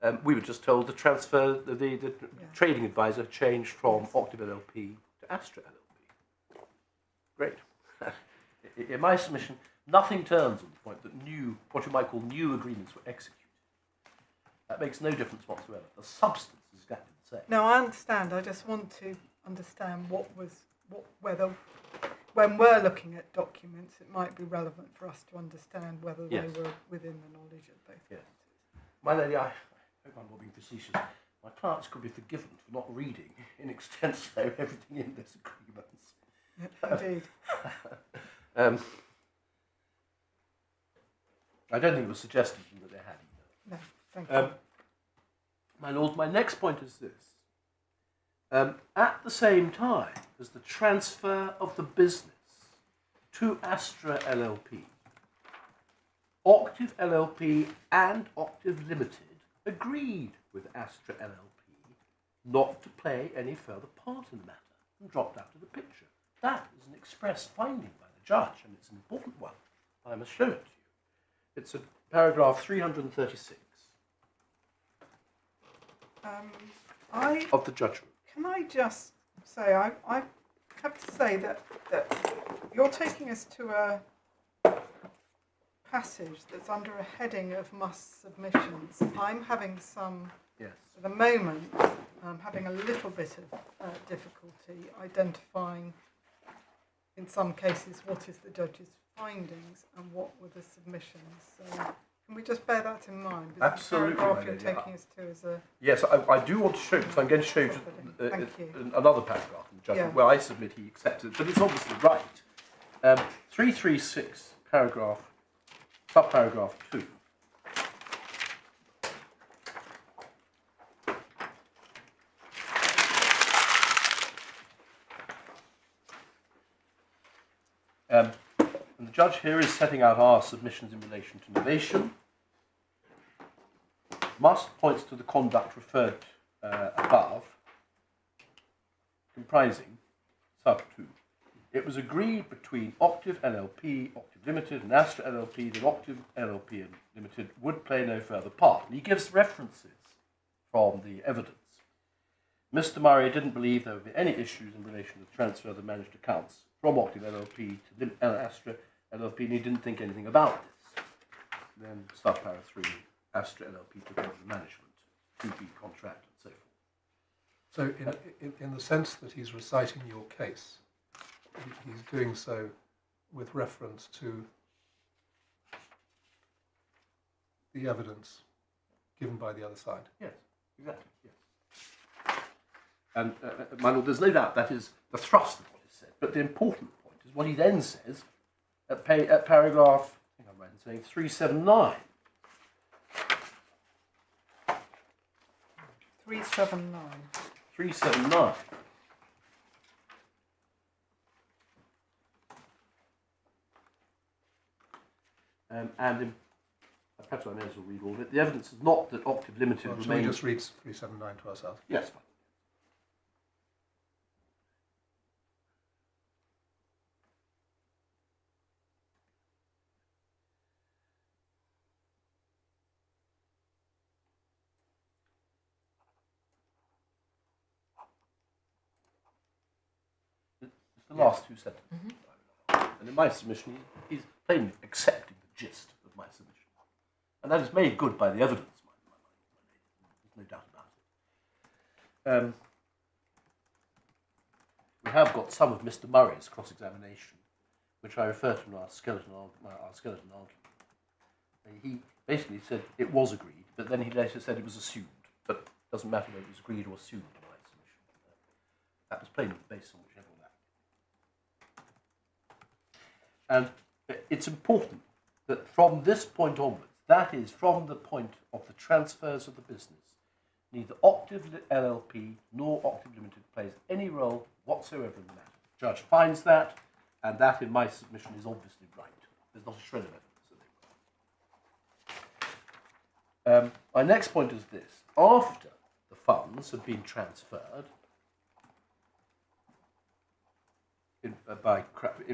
No. We were just told the transfer, the trading advisor changed from Octave LLP to Astra LLP. Great. In my submission, nothing turns on the point that what you might call new agreements were executed. That makes no difference whatsoever. The substance is exactly the same. No, I understand. I just want to understand whether, when we're looking at documents, it might be relevant for us to understand whether they were within the knowledge of both parties. My lady, I hope I'm not being facetious. My clients could be forgiven for not reading in extenso everything in this agreement. Indeed. I don't think it was suggested that they had either. No, thank you. My lord, my next point is this. At the same time as the transfer of the business to Astra LLP, Octave LLP and Octave Limited agreed with Astra LLP not to play any further part in the matter and dropped out of the picture. That is an express finding by the judge, and it's an important one. I must show it to you. It's a paragraph 336 of the judgment. Can I just say, I have to say that you're taking us to a passage that's under a heading of must submissions. I'm having some, Yes. at the moment, I'm having a little bit of difficulty identifying, in some cases, what is the judge's findings and what were the submissions. So can we just bear that in mind? Because Absolutely, the paragraph my you're lady. taking us to is a... Yes, I do want to show you, because I'm going to show you Thank you. another paragraph in the judgment Yeah. where I submit he accepted it, but it's obviously right. 336, subparagraph 2. And the judge here is setting out our submissions in relation to novation. Must points to the conduct referred above, comprising sub 2. It was agreed between Octave LLP, Octave Limited, and Astra LLP that Octave LLP and Limited would play no further part. And he gives references from the evidence. Mr. Murray didn't believe there would be any issues in relation to the transfer of the managed accounts from Octave LLP to Astra LLP, and he didn't think anything about this. Then subparagraph 3, Astra LLP took over the management, 2B contract, and so forth. So in the sense that he's reciting your case, he's doing so with reference to the evidence given by the other side. Yes, exactly, yes. And, my lord, there's no doubt that is the thrust of what is said, but the important point is what he then says at paragraph, I think I'm right in saying, 379. 379. 379. Perhaps I may as well read all of it. The evidence is not that Octave Limited Well, shall we remains... just read 379 to ourselves? Yes, fine. It's the last two sentences. And in my submission, he's plainly accepting the gist of my submission. And that is made good by the evidence, there's no doubt about it. We have got some of Mr. Murray's cross-examination, which I refer to in our skeleton argument. He basically said it was agreed, but then he later said it was assumed. But it doesn't matter whether it was agreed or assumed in my submission. That was plainly the basis on which everyone acted. And it's important that from this point onwards, that is, from the point of the transfers of the business, neither Octave LLP nor Octave Limited plays any role whatsoever in the matter. The judge finds that, and that in my submission is obviously right. There's not a shred of evidence. My next point is this. After the funds have been transferred, in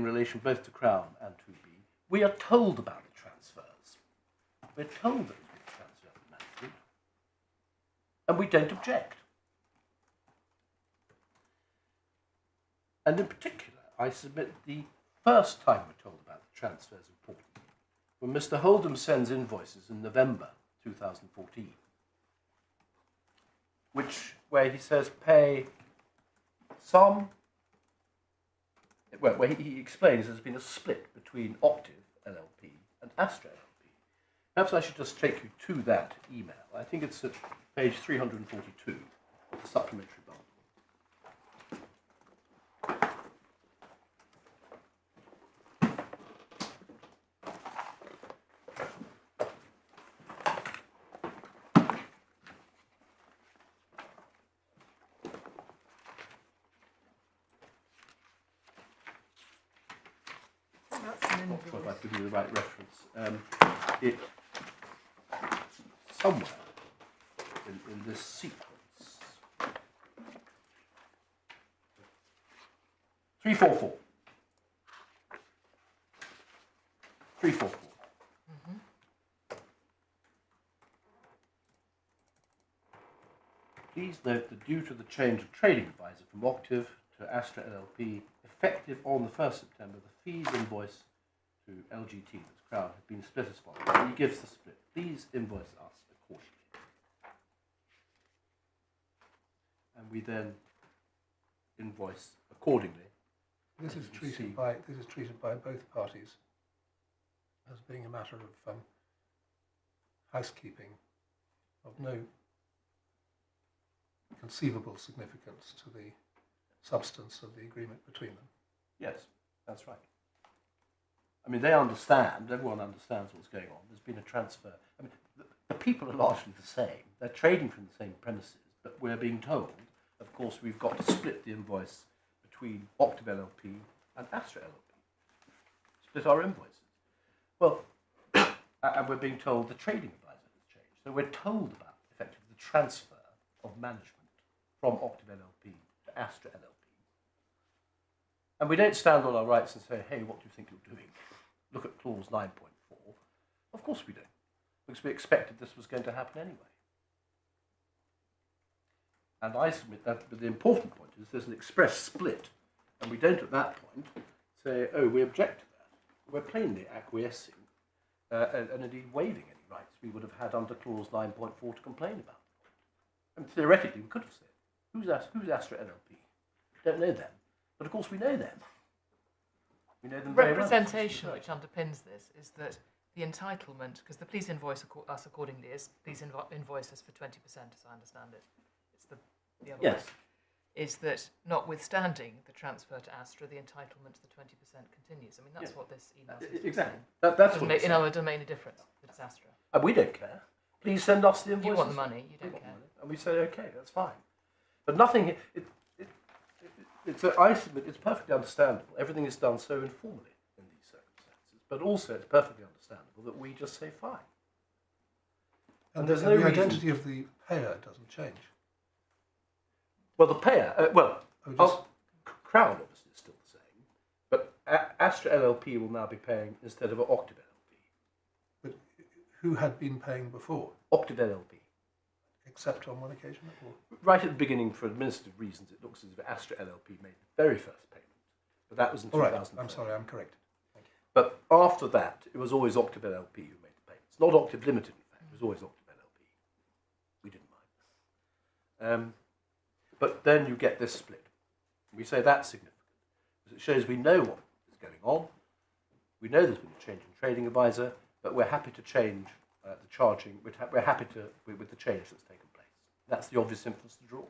relation both to Crown and to B, we are told about the transfers. We're told that it's been transferred to management, and we don't object. And in particular, I submit the first time we're told about the transfer is important. When Mr. Holdham sends invoices in November 2014, where he says pay some, where he explains there's been a split between Octave LLP and Astra LLP. Perhaps I should just take you to that email. I think it's at page 342 of the supplementary bundle. I'm not sure if I've given you the right reference. It somewhere in this sequence 344. 344. Please note that due to the change of trading advisor from Octave to Astra LLP, effective on the 1st September, the fees invoice to LGT, that's Crown, have been split as follows. He gives the split. Please invoice us accordingly. And we then invoice accordingly. This is treated by both parties as being a matter of housekeeping of no conceivable significance to the substance of the agreement between them. Yes, that's right. I mean, they understand, everyone understands what's going on. There's been a transfer. I mean, the people are largely the same. They're trading from the same premises, but we're being told, of course, we've got to split the invoice between Octave LLP and Astra LLP. Split our invoices. Well, and we're being told the trading advisor has changed. So we're told about, effectively, the transfer of management from Octave LLP to Astra LLP. And we don't stand on our rights and say, hey, what do you think you're doing? Look at clause 9.4. Of course we don't, because we expected this was going to happen anyway. And I submit that the important point is there's an express split, and we don't at that point say, oh, we object to that. We're plainly acquiescing and indeed waiving any rights we would have had under clause 9.4 to complain about. And theoretically, we could have said, who's Astra LLP? Don't know them. But of course we know them. We know them very well. Representation which underpins this is that the entitlement, because the please invoice us accordingly is please invoice us for 20%, as I understand it. It's the other yes. way. Is that notwithstanding the transfer to Astra, the entitlement to the 20% continues. I mean, that's what this email says. Exactly. That's what in other domain a difference that it's Astra. And we don't care. Please send us the invoices. You want the money, you don't care. And we say, okay, that's fine. But nothing, I submit it's perfectly understandable. Everything is done so informally in these circumstances. But also it's perfectly understandable that we just say fine. And there's no the reason. identity of the payer doesn't change. Well, the payer, Crown obviously is still the same, but Astra LLP will now be paying instead of Octave LLP. But who had been paying before? Octave LLP. Except on one occasion? Or? Right at the beginning, for administrative reasons, it looks as if Astra LLP made the very first payment, but that was in 2000. I'm sorry, I'm corrected. Thank you. But after that, it was always Octave LLP who made the payments. Not Octave Limited, in fact. It was always Octave LLP. We didn't mind. But then you get this split. We say that's significant, because it shows we know what is going on. We know there's been a change in trading advisor, but we're happy to change the charging. We're happy with the change that's taken place. That's the obvious inference to draw.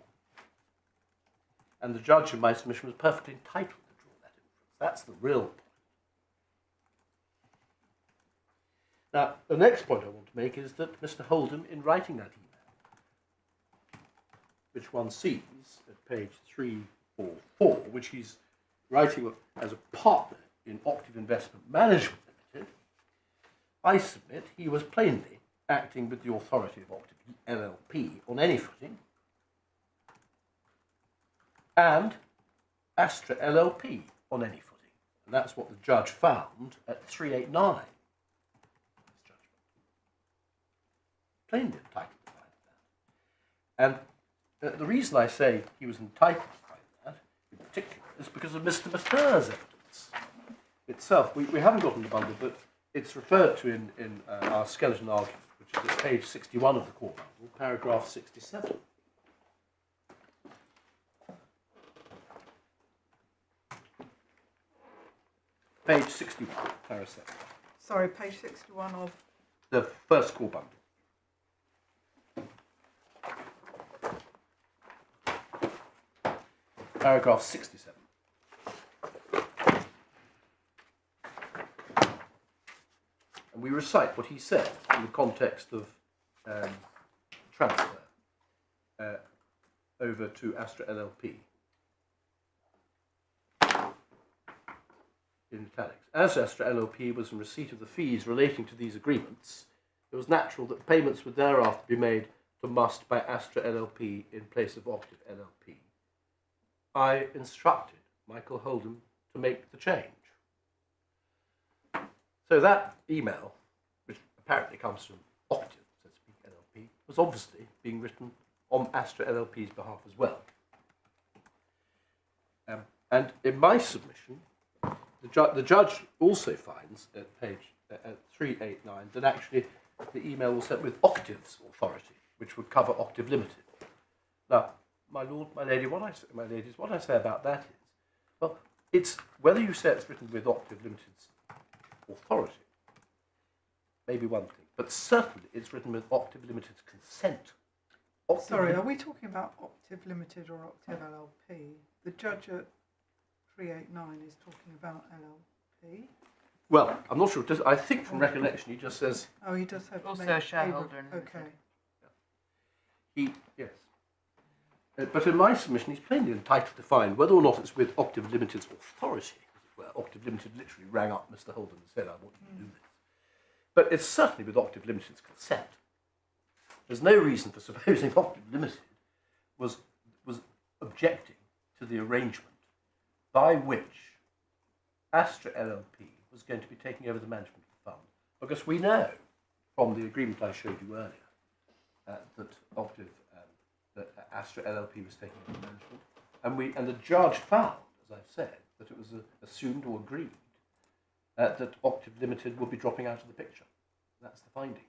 And the judge in my submission was perfectly entitled to draw that inference. That's the real point. Now, the next point I want to make is that Mr. Holdham, in writing that email, which one sees at page 344, which he's writing as a partner in Octave Investment Management Limited, I submit he was plainly acting with the authority of Octave LLP on any footing, and Astra LLP on any footing. And that's what the judge found at 389. His judgment. Plainly entitled to find that. And the reason I say he was entitled to find that, in particular, is because of Mr. Mathur's evidence itself. We haven't gotten the bundle, but it's referred to in our skeleton argument, which is at page 61 of the court bundle, paragraph 67. Page 61, paragraph 7. Sorry, page 61 of... The first court bundle. Paragraph 67. And we recite what he said in the context of transfer over to Astra LLP. In italics. As Astra LLP was in receipt of the fees relating to these agreements, it was natural that payments would thereafter be made to Musst by Astra LLP in place of Octave LLP. I instructed Michael Holdham to make the change. So that email, which apparently comes from Octave, so to speak, LLP, was obviously being written on Astra LLP's behalf as well. And in my submission, the judge also finds at page 389 that actually the email was sent with Octave's authority, which would cover Octave Limited. Now, my lord, my lady, what I say about that is, well, it's whether you say it's written with Octave Limited's authority, maybe one thing, but certainly it's written with Octave Limited's consent. Sorry, are we talking about Octave Limited or Octave LLP? The judge at 389 is talking about LLP. Well, I'm not sure. I think from recollection he just says... Oh, he does have... Also a shareholder. Okay. Yes. But in my submission, he's plainly entitled to find whether or not it's with Octave Limited's authority, where Octave Limited literally rang up Mr. Holdham and said, I want you to do this. But it's certainly with Octave Limited's consent. There's no reason for supposing Octave Limited was objecting to the arrangement by which Astra LLP was going to be taking over the management of the fund. Because we know from the agreement I showed you earlier that Astra LLP was taking over management, and the judge found, as I've said, that it was assumed or agreed that Octave Limited would be dropping out of the picture. That's the finding.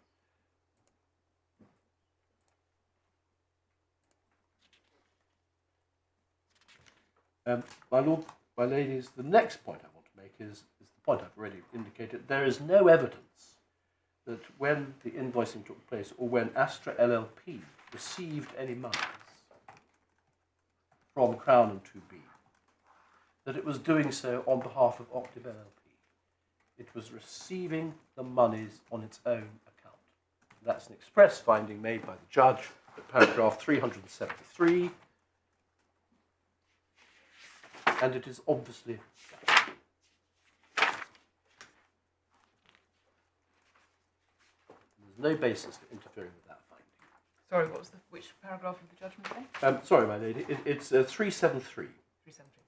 My lord, my ladies, the next point I want to make is the point I've already indicated. There is no evidence that when the invoicing took place or when Astra LLP received any monies from Crown and 2B, that it was doing so on behalf of Octave LLP. It was receiving the monies on its own account. That's an express finding made by the judge at paragraph 373, and it is obviously there's no basis for interfering with that finding. Sorry, what was which paragraph of the judgment again? Sorry, my lady, it's 373. 373, thank you.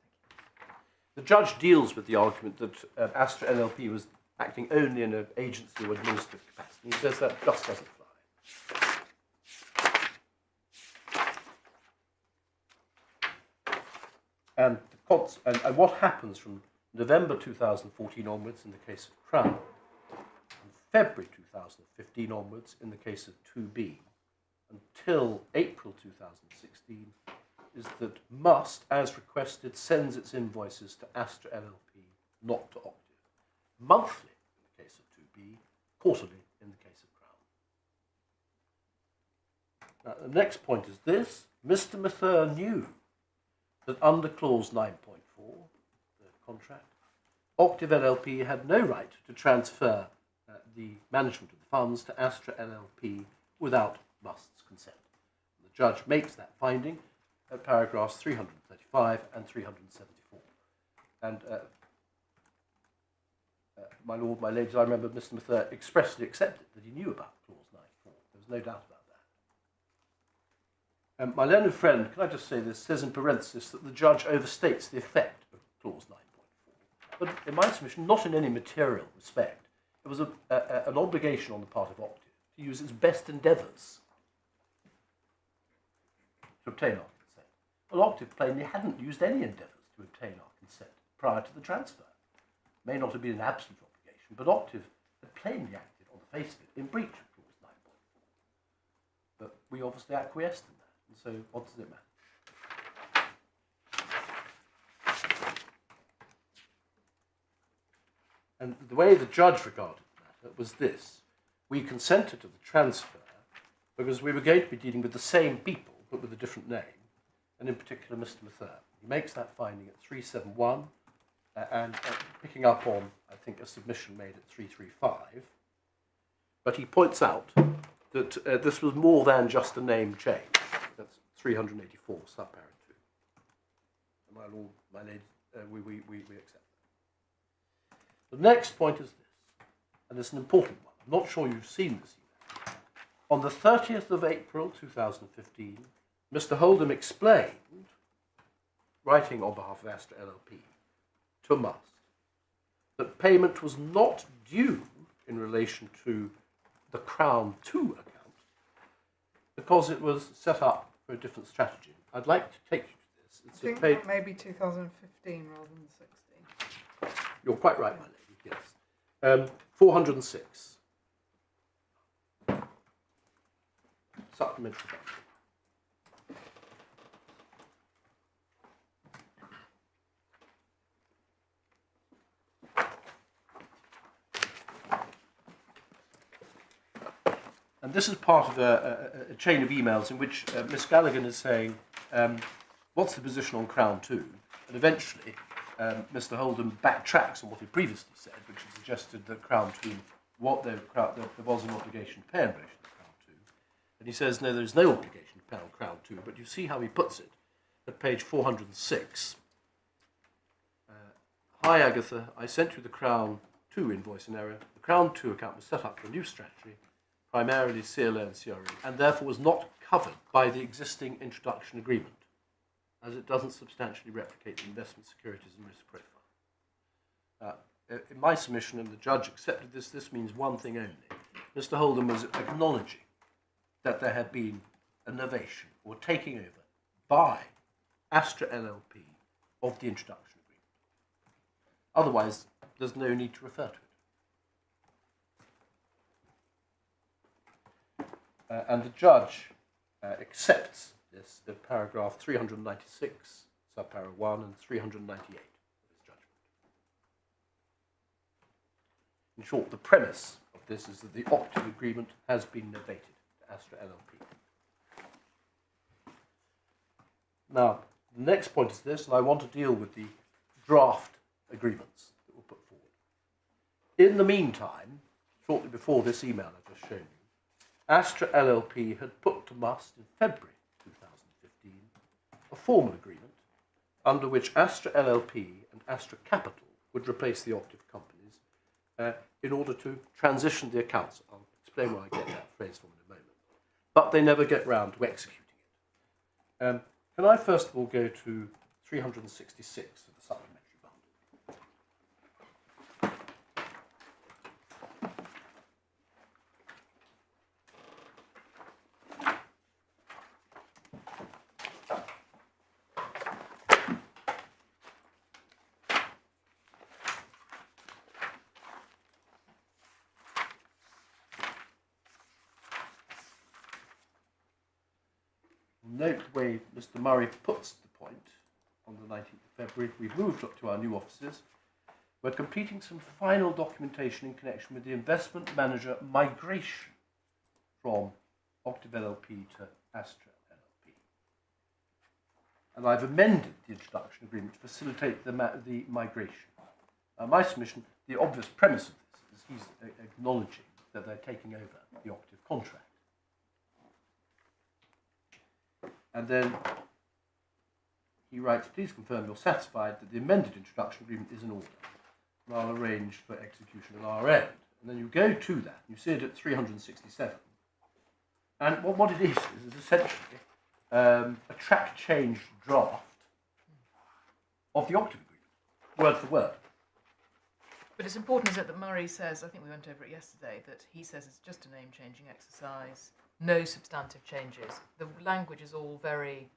The judge deals with the argument that Astra LLP was acting only in an agency or administrative capacity. He says that just doesn't fly. And what happens from November 2014 onwards in the case of Crown, and February 2015 onwards in the case of 2B, until April 2016, is that Musst, as requested, sends its invoices to Astra LLP, not to Octave. Monthly in the case of 2B, quarterly in the case of Crown. Now, the next point is this. Mr. Mather knew that under clause 9.4, the contract, Octave LLP had no right to transfer the management of the funds to Astra LLP without Must's consent. The judge makes that finding at paragraphs 335 and 374. And my lord, my ladies, I remember Mr. Mather expressly accepted that he knew about clause 9.4. There was no doubt about that. My learned friend, can I just say this, says in parenthesis that the judge overstates the effect of clause 9.4. But in my submission, not in any material respect. It was an obligation on the part of Octave to use its best endeavours to obtain our consent. Well, Octave plainly hadn't used any endeavours to obtain our consent prior to the transfer. It may not have been an absolute obligation, but Octave had plainly acted on the face of it in breach of clause 9.4. But we obviously acquiesced in that, and so what does it matter? And the way the judge regarded the matter was this. We consented to the transfer because we were going to be dealing with the same people, but with a different name, and in particular Mr. Mather. He makes that finding at 371, and picking up on, I think, a submission made at 335. But he points out that this was more than just a name change. That's 384, subparagraph 2. And my lord, my lady, we accept that. The next point is this, and it's an important one. I'm not sure you've seen this email. On the 30th of April 2015, Mr. Holdham explained writing on behalf of Astra LLP to Musst that payment was not due in relation to the Crown 2 account because it was set up for a different strategy. I'd like to take you to this. I It's think a page. that may be 2015 rather than 16. You're quite right, my lady, yes. 406. Supplementary document. And this is part of a chain of emails in which Miss Gallagher is saying, what's the position on Crown 2? And eventually, Mr. Holden backtracks on what he previously said, which suggested that Crown 2, there was an obligation to pay in relation to Crown 2. And he says, no, there is no obligation to pay on Crown 2, but you see how he puts it at page 406. Hi, Agatha, I sent you the Crown 2 invoice in error. The Crown 2 account was set up for a new strategy, primarily CLO and CRE, and therefore was not covered by the existing introduction agreement, as it doesn't substantially replicate the investment securities and risk profile. In my submission, and the judge accepted this, this means one thing only. Mr. Holden was acknowledging that there had been a novation or taking over by Astra LLP of the introduction agreement. Otherwise, there's no need to refer to it. And the judge accepts this in paragraph 396, subpara 1, and 398 of his judgment. In short, the premise of this is that the optive agreement has been novated to Astra LLP. Now, the next point is this, and I want to deal with the draft agreements that were put forward. In the meantime, shortly before this email I've just shown you, Astra LLP had put to Musst in February 2015 a formal agreement under which Astra LLP and Astra Capital would replace the optive companies in order to transition the accounts. I'll explain where I get that phrase from in a moment. But they never get round to executing it. Can I first of all go to 366 of the supplementary bundle? Note the way Mr. Murray puts the point on the 19th of February. We've moved up to our new offices. We're completing some final documentation in connection with the investment manager migration from Octave LLP to Astra LLP. And I've amended the introduction agreement to facilitate the migration. My submission, the obvious premise of this is he's acknowledging that they're taking over the Octave contract. And then he writes, please confirm you're satisfied that the amended introduction agreement is in order. And I'll arrange for execution at our end. And then you go to that, you see it at 367. And what it is essentially a track change draft of the Octave agreement, word for word. But it's important, is it, that Murray says, I think we went over it yesterday, that he says it's just a name-changing exercise, no substantive changes. The language is all very,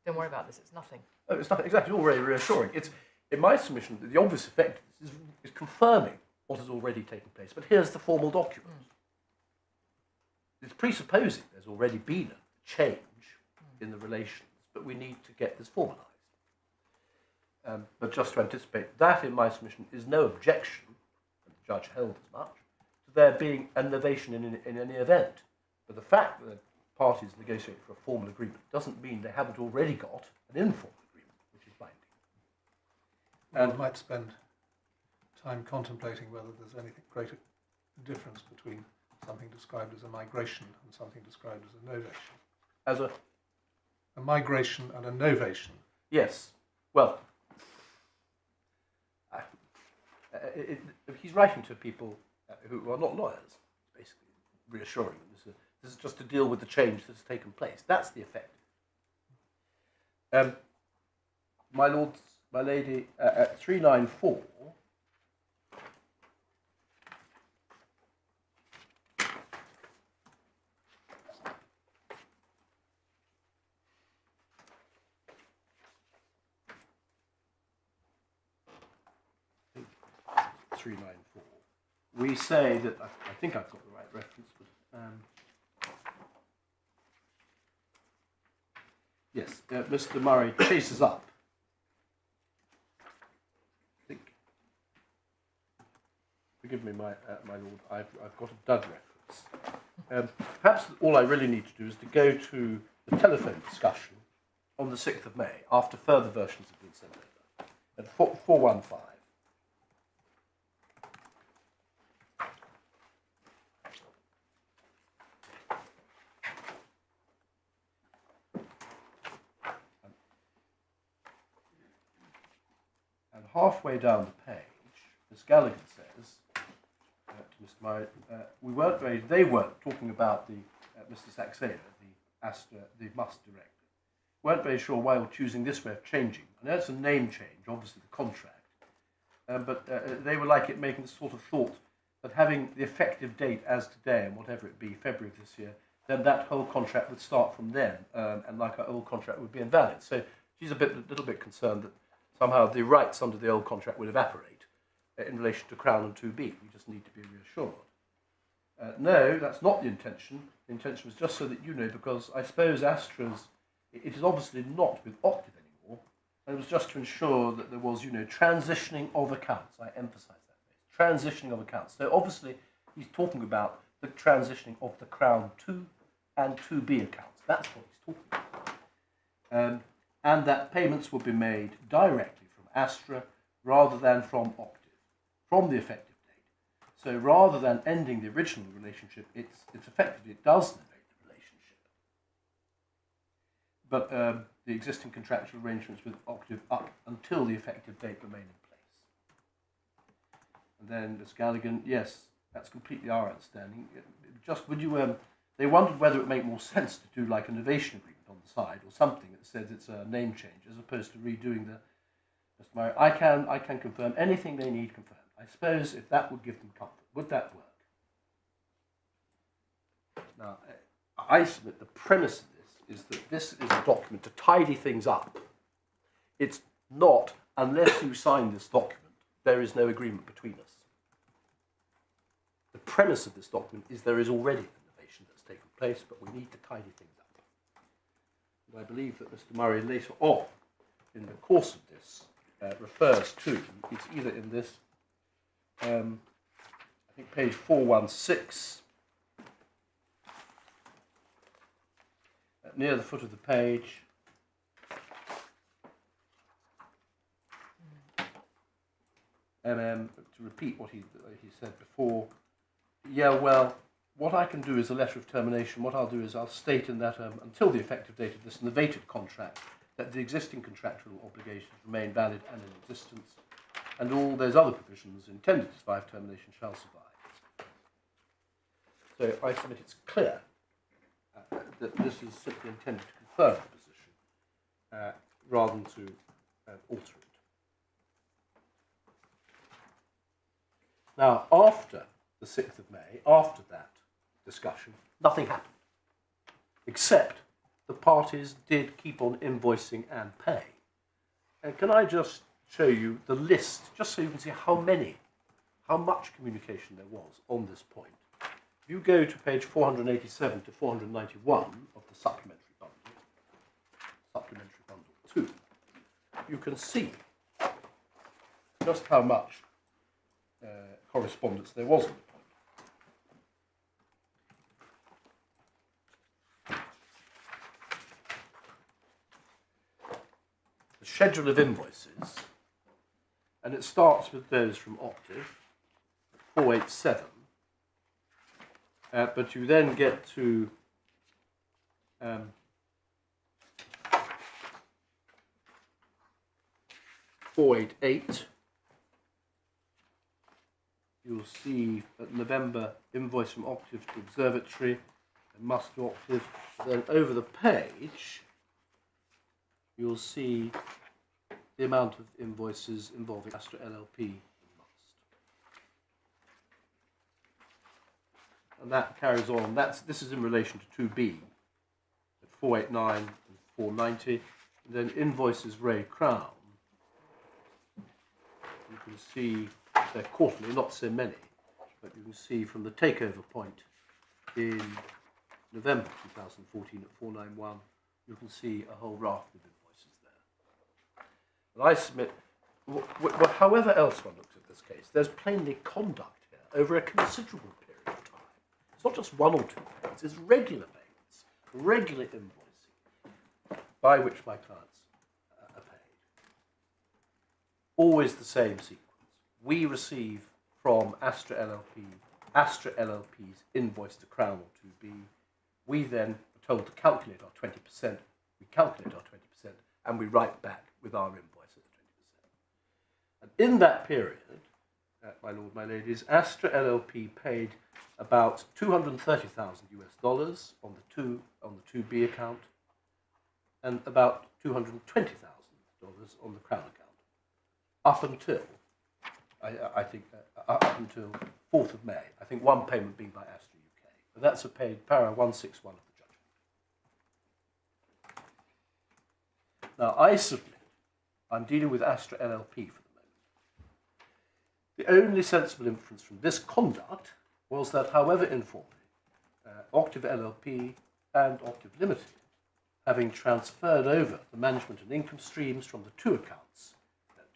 don't worry about this, it's nothing. Oh, it's nothing, exactly, all very reassuring. It's, in my submission, the obvious effect is confirming what has already taken place. But here's the formal document. It's presupposing there's already been a change in the relations, but we need to get this formalised. But just to anticipate, that in my submission is no objection, and the judge held as much, to there being a novation in any event. But the fact that parties negotiate for a formal agreement doesn't mean they haven't already got an informal agreement, which is binding. And we might spend time contemplating whether there's any greater difference between something described as a migration and something described as a novation. As a migration and a novation. Yes. Well, he's writing to people who are not lawyers, basically reassuring them. This is just to deal with the change that's taken place. That's the effect. my lords, my lady, at 394. We say that, I think I've got the right reference, but yes, Mr. Murray chases up. I think, forgive me, my lord, I've got a dud reference. Perhaps all I really need to do is to go to the telephone discussion on the 6th of May, after further versions have been sent over, at 415. Halfway down the page, Miss Gallagher says to Mr. Murray, they weren't talking about the Mr. Saxena, the Astra, the Musst director, weren't very sure why we're choosing this way of changing. I know it's a name change, obviously the contract, but they were like it making the sort of thought that having the effective date as today, and whatever it be, February of this year, then that whole contract would start from then, and like our old contract would be invalid. So she's a little bit concerned that somehow the rights under the old contract will evaporate in relation to Crown and 2B. We just need to be reassured. No, that's not the intention. The intention was just so that you know, because I suppose Astra's, it is obviously not with Octave anymore, and it was just to ensure that there was, transitioning of accounts. I emphasise that phrase, transitioning of accounts. So obviously he's talking about the transitioning of the Crown 2 and 2B accounts. That's what he's talking about. And that payments will be made directly from Astra rather than from Octave, from the effective date. So rather than ending the original relationship, it's effectively, it does novate the relationship. But the existing contractual arrangements with Octave up until the effective date remain in place. And then Ms. Galligan, yes, that's completely our understanding. Just would you, they wondered whether it would make more sense to do like a novation agreement on the side or something that says it's a name change as opposed to redoing the Mr. Murray. I can confirm anything they need confirmed. I suppose if that would give them comfort, would that work? Now, I submit the premise of this is that this is a document to tidy things up. It's not, unless you sign this document, there is no agreement between us. The premise of this document is there is already an innovation that's taken place, but we need to tidy things up. And I believe that Mr. Murray later on, in the course of this, refers to, it's either in this, I think page 416, near the foot of the page, to repeat what he said before. Yeah, well, what I can do is a letter of termination. What I'll do is I'll state in that until the effective date of this novated contract that the existing contractual obligations remain valid and in existence, and all those other provisions intended to survive termination shall survive. So I submit it's clear that this is simply intended to confirm the position rather than to alter it. Now, after the 6th of May, after that discussion, nothing happened, except the parties did keep on invoicing and paying. And can I just show you the list, just so you can see how much communication there was on this point. If you go to page 487 to 491 of the supplementary bundle 2, you can see just how much correspondence there was on the point. The schedule of invoices, and it starts with those from Octave, 487, but you then get to 488. You'll see November invoice from Octave to Observatory, and Musst to Octave. Then over the page, you'll see the amount of invoices involving Astra LLP and Must. And that carries on. This is in relation to 2B at 489 and 490. And then invoices Ray Crown. You can see they're quarterly, not so many, but you can see from the takeover point in November 2014 at 491, you can see a whole raft of invoices there. And I submit, however else one looks at this case, there's plainly conduct here over a considerable period of time. It's not just one or two payments, it's regular payments, regular invoicing by which my clients are paid. Always the same sequence. We receive from Astra LLP's invoice to Crown or 2B. We then are told to calculate our 20%. We calculate our 20%, and we write back with our invoice at the 20%. And in that period, my lord, my ladies, Astra LLP paid about $230,000 US on the 2B account, and about $220,000 on the Crown account, up until up until 4th of May. I think one payment being by Astra UK. But that's a paid para 161 of the judgment. Now, I submit, I'm dealing with Astra LLP for the moment. The only sensible inference from this conduct was that, however informally, Octave LLP and Octave Limited, having transferred over the management and income streams from the two accounts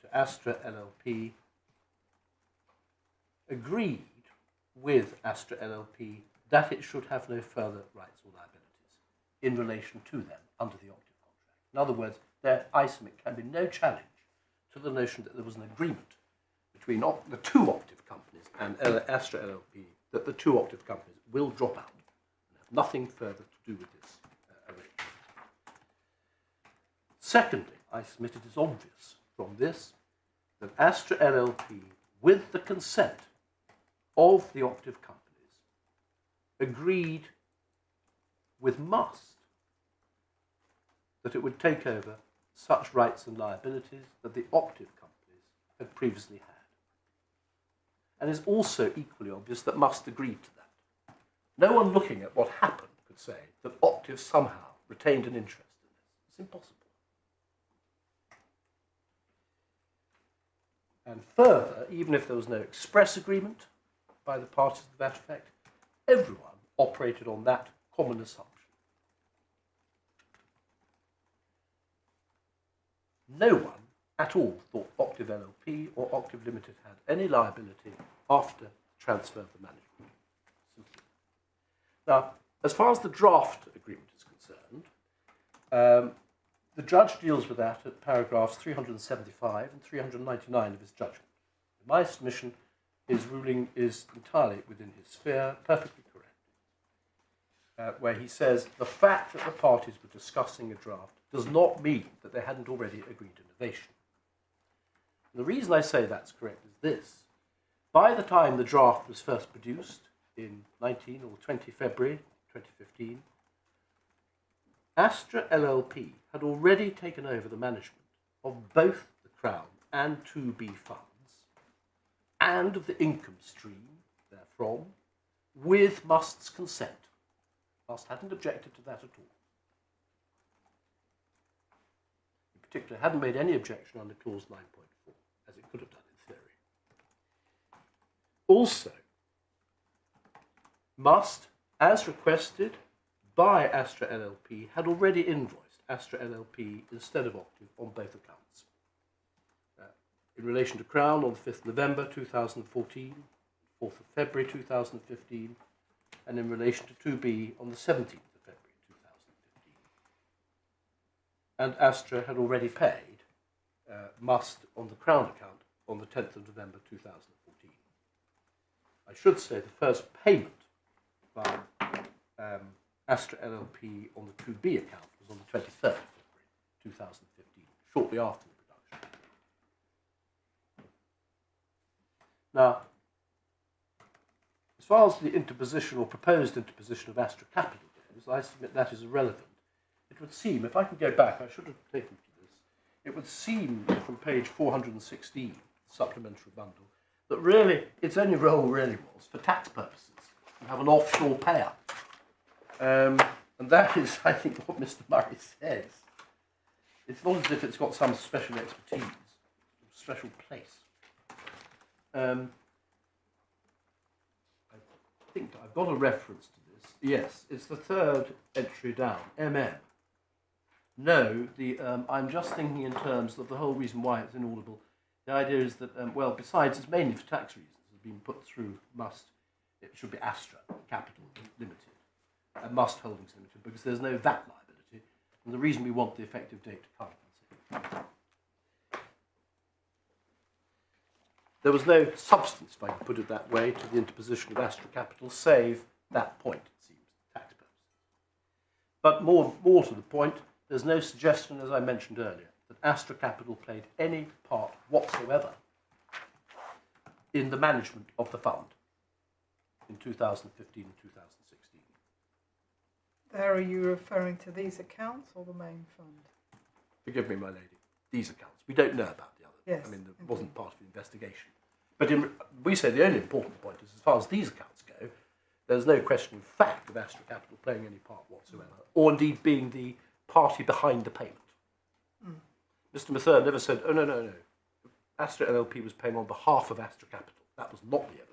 to Astra LLP, agreed with Astra LLP that it should have no further rights or liabilities in relation to them under the Octave contract. In other words, I submit can be no challenge to the notion that there was an agreement between the two Octave companies and Astra LLP that the two Octave companies will drop out and have nothing further to do with this arrangement. Secondly, I submit it is obvious from this that Astra LLP, with the consent of the Octave companies, agreed with Must that it would take over such rights and liabilities that the Octave companies had previously had. And it's also equally obvious that Must agreed to that. No one looking at what happened could say that Octave somehow retained an interest in this. It's impossible. And further, even if there was no express agreement by the parties to that effect, everyone operated on that common assumption. No one at all thought Octave LLP or Octave Limited had any liability after transfer of the management. Simply. Now, as far as the draft agreement is concerned, the judge deals with that at paragraphs 375 and 399 of his judgment. In my submission, his ruling is entirely within his sphere, perfectly correct, where he says the fact that the parties were discussing a draft does not mean that they hadn't already agreed to novation. And the reason I say that's correct is this. By the time the draft was first produced in 19 or 20 February 2015, Astra LLP had already taken over the management of both the Crown and 2B funds and of the income stream therefrom with Must's consent. Must hadn't objected to that at all. In particular, hadn't made any objection under clause 9.4, as it could have done in theory. Also, Must, as requested by Astra LLP, had already invoiced Astra LLP instead of Octave on both accounts. In relation to Crown on the 5th November 2014, 4th of February 2015, and in relation to 2B on the 17th of February 2015. And Astra had already paid Must on the Crown account on the 10th of November 2014. I should say the first payment by Astra LLP on the 2B account was on the 23rd of February 2015, shortly after the production. Now, as far as the interposition or proposed interposition of Astra Capital goes, I submit that is irrelevant. It would seem, if I can go back, I should have taken to this, it would seem from page 416, supplementary bundle, that really its only role really was for tax purposes. You have an offshore payer. And that is, I think, what Mr Murray says. It's not as if it's got some special expertise, special place. I think I've got a reference to this. Yes, it's the third entry down, MM. No, I'm just thinking in terms of the whole reason why it's inaudible. The idea is that, well, besides, it's mainly for tax reasons. It's been put through it should be Astra Capital Limited, and Musst Holdings Ltd, because there's no VAT liability, and the reason we want the effective date to come. There was no substance, if I can put it that way, to the interposition of Astra Capital, save that point, it seems, tax purposes. But more to the point, there's no suggestion, as I mentioned earlier, that Astra Capital played any part whatsoever in the management of the fund in 2015 and 2016. There, are you referring to these accounts or the main fund? Forgive me, my lady, these accounts. We don't know about the other. Yes, I mean, it wasn't part of the investigation. But we say the only important point is, as far as these accounts go, there's no question in fact of Astra Capital playing any part whatsoever, or indeed being the party behind the payment. Mr Mather never said, oh, no. Astra LLP was paying on behalf of Astra Capital. That was not the evidence.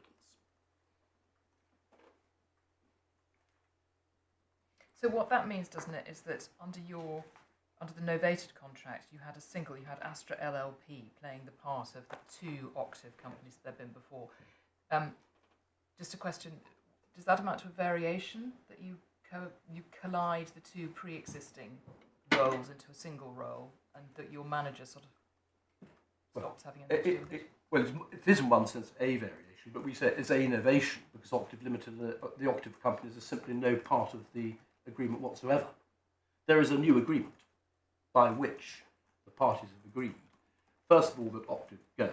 So what that means, doesn't it, is that under the novated contract, you had Astra LLP playing the part of the two octave companies that there have been before. Just a question, does that amount to a variation, that you collide the two pre-existing roles into a single role, and that your manager sort of stops having anything to do with it? Well, it is in one sense a variation, but we say it's a novation, because Octave Limited, the Octave companies, are simply no part of the agreement whatsoever. There is a new agreement by which the parties have agreed, first of all, that Octave goes,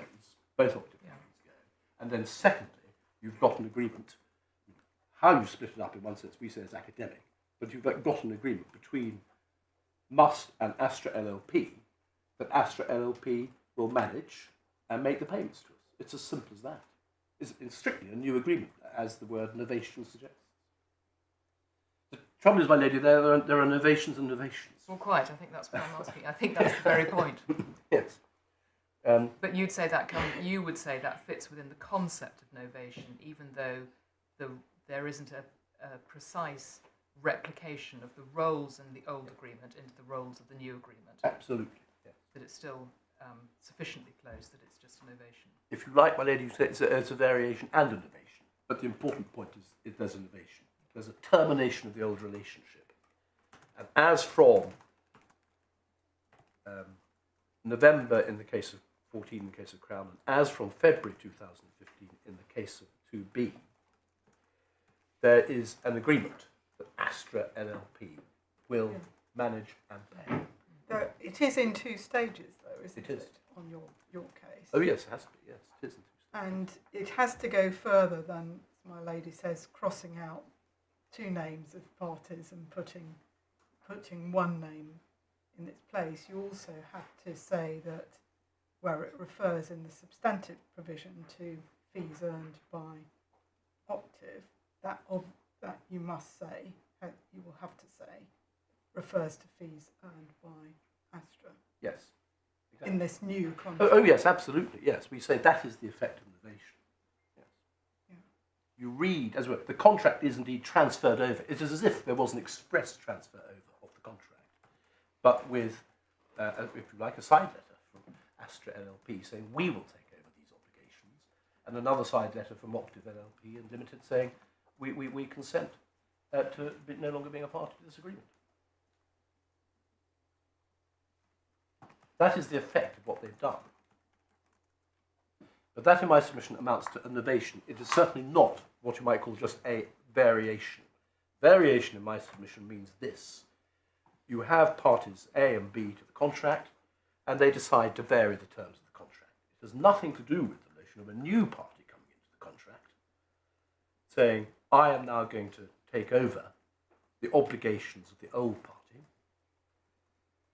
both Octave companies go, and then secondly, you've got an agreement. How you split it up in one sense, we say is academic, but you've got an agreement between Musst and Astra LLP that Astra LLP will manage and make the payments to us. It's as simple as that. It's strictly a new agreement, as the word novation suggests. The trouble is, my lady, there are novations and novations. Well, quite. I think that's what I'm asking. I think that's the very point. Yes. But you would say that fits within the concept of novation, even though there isn't a precise replication of the roles in the old agreement into the roles of the new agreement. Absolutely. Yes. That it's still sufficiently close that it's just a novation. If you like, my lady, you say it's a variation and a novation. But the important point is there's a novation. There's a termination of the old relationship. And as from November in the case of 14 in the case of Crown, and as from February 2015 in the case of 2B, there is an agreement that Astra LLP will manage and pay. It is in two stages, though, isn't it? It is. On your case. Oh, yes, it has to be. Yes, it is in 2 stages. And it has to go further than, as my lady says, crossing out two names of parties and putting one name in its place. You also have to say that where it refers in the substantive provision to fees earned by Octave, that you must say, you will have to say, refers to fees earned by Astra. Yes. Exactly. In this new contract. Oh, yes, absolutely. Yes, we say that is the effect of novation. Yes. Yeah. You read, as well, the contract is indeed transferred over. It is as if there was an express transfer over of the contract, but with, if you like, a side letter from Astra LLP saying we will take over these obligations, and another side letter from Octave LLP and Limited saying we consent to no longer being a party to this agreement. That is the effect of what they've done. But that, in my submission, amounts to a novation. It is certainly not what you might call just a variation. Variation, in my submission, means this. You have parties A and B to the contract, and they decide to vary the terms of the contract. It has nothing to do with the notion of a new party coming into the contract, saying, I am now going to take over the obligations of the old party.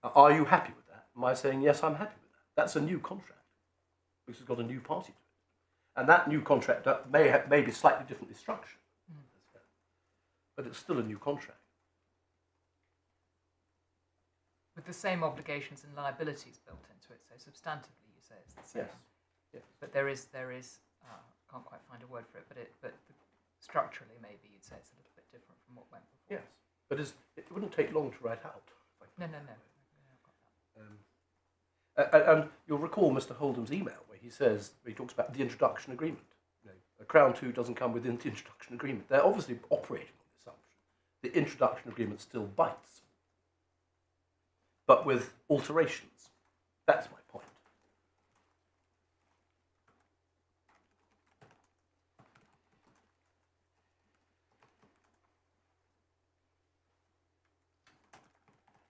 Are you happy with that? Am I saying, yes, I'm happy with that? That's a new contract, because it's got a new party to it. And that new contract may be slightly differently structured, but it's still a new contract. With the same obligations and liabilities built into it, so substantively you say it's the same. Yes. Yes. But there is. I can't quite find a word for it, but structurally maybe you'd say it's a little bit different from what went before. Yes, but it wouldn't take long to write out. No. And you'll recall Mr. Holdham's email where he talks about the introduction agreement. You know, a Crown 2 doesn't come within the introduction agreement. They're obviously operating on the assumption the introduction agreement still bites, but with alterations. That's my point.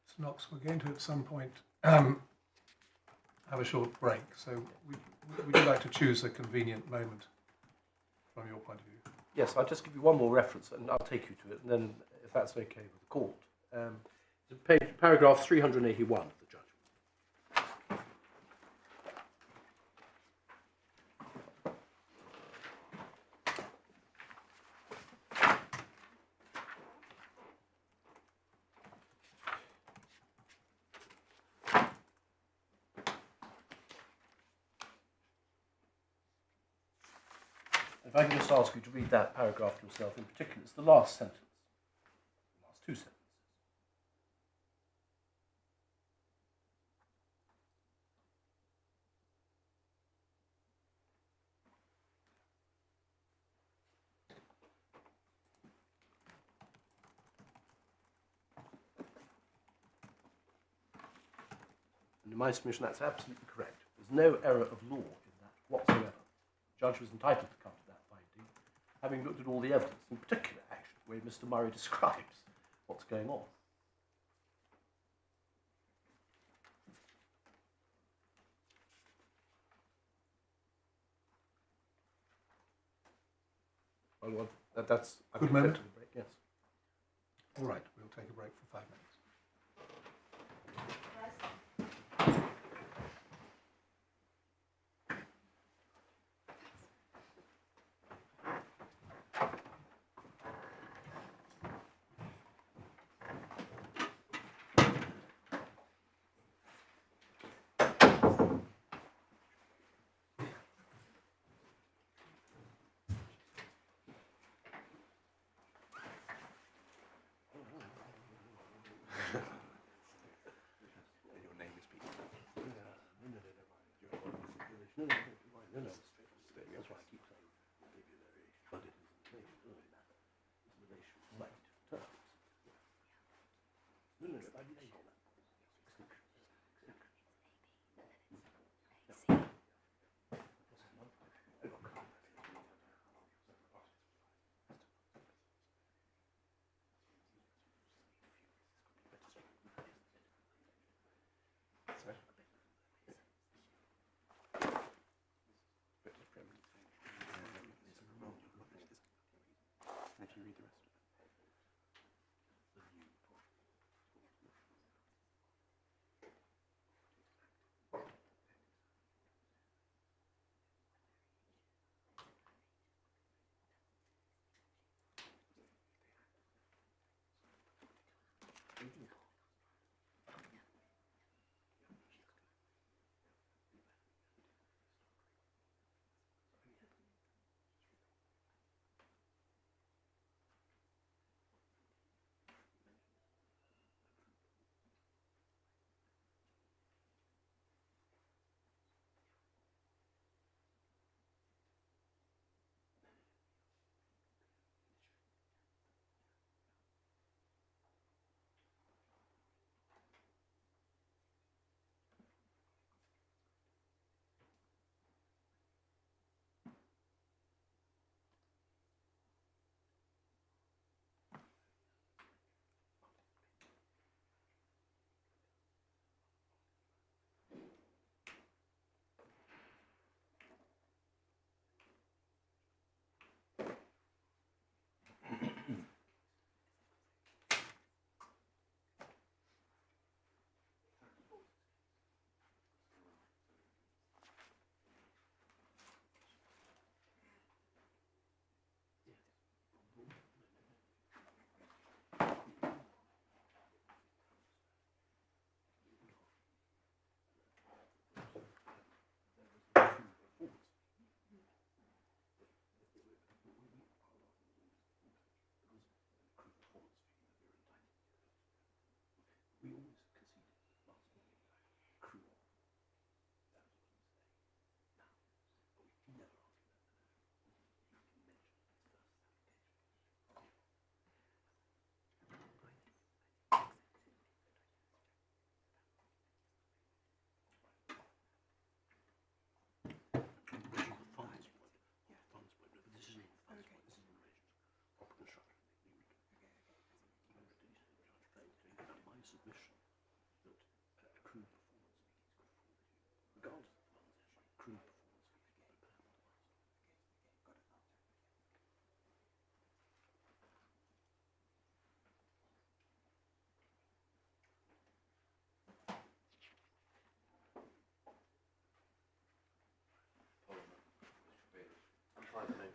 Mr. Knox, we're going to at some point have a short break, so would you like to choose a convenient moment from your point of view? Yes, I'll just give you one more reference and I'll take you to it, and then, if that's okay with the court. Paragraph 381 of the judgment. If I can just ask you to read that paragraph yourself, in particular, it's the last sentence, the last two sentences. And in my submission, that's absolutely correct. There's no error of law in that whatsoever. The judge was entitled to come to that finding, having looked at all the evidence, in particular, actually, the way Mr. Murray describes what's going on. Well, that's a good moment. Break, yes. All right, we'll take a break for 5 minutes. No, that's why I keep saying maybe a variation, but it isn't a variation, it doesn't really matter. It's a variation of slightly different terms. No, I didn't call that. If you read the rest of it. submission that accrued performance fee is good for you, regardless of the funds actually accrued performance fee to get a permanent master. I'm trying to make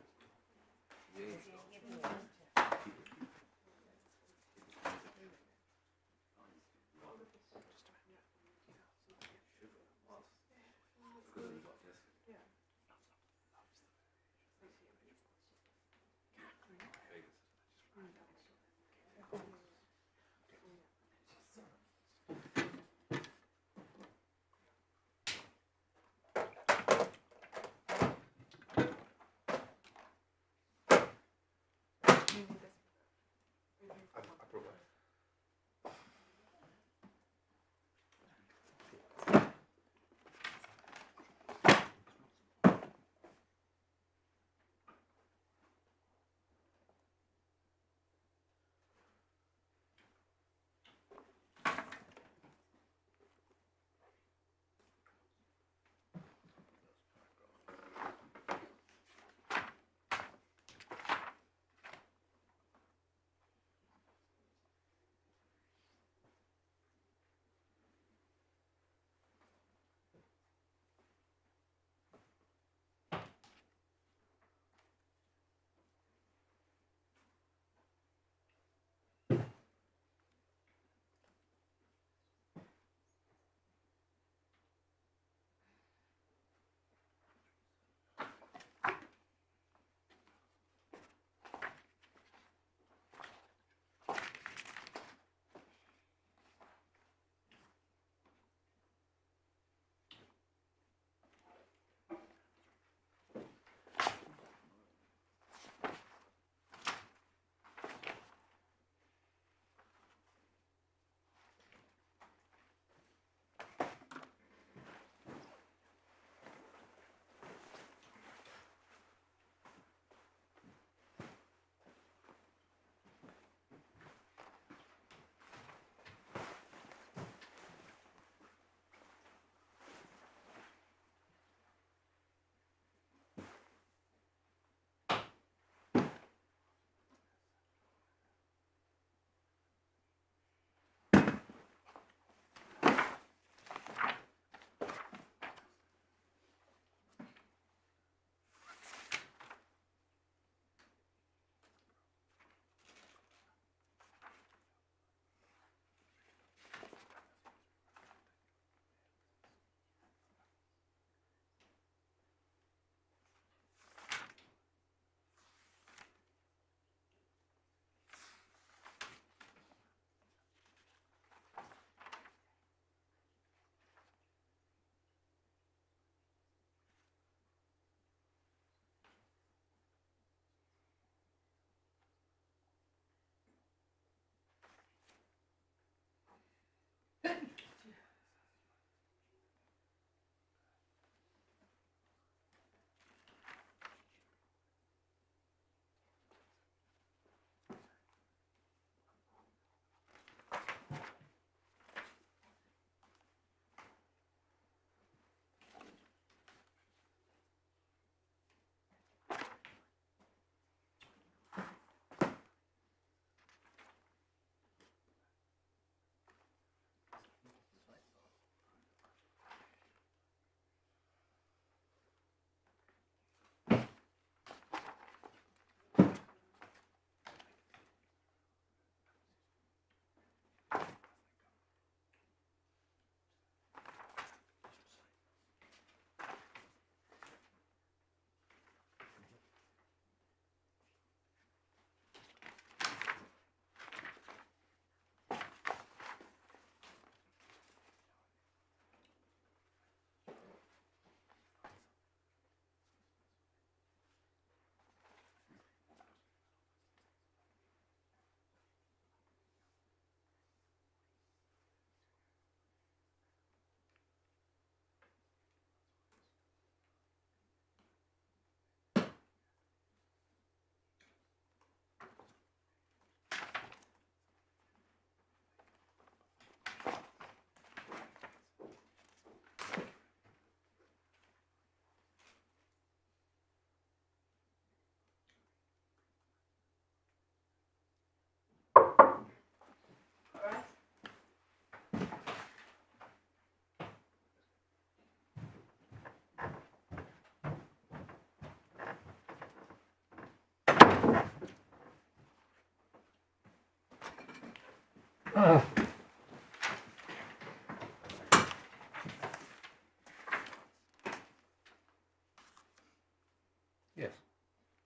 Yes.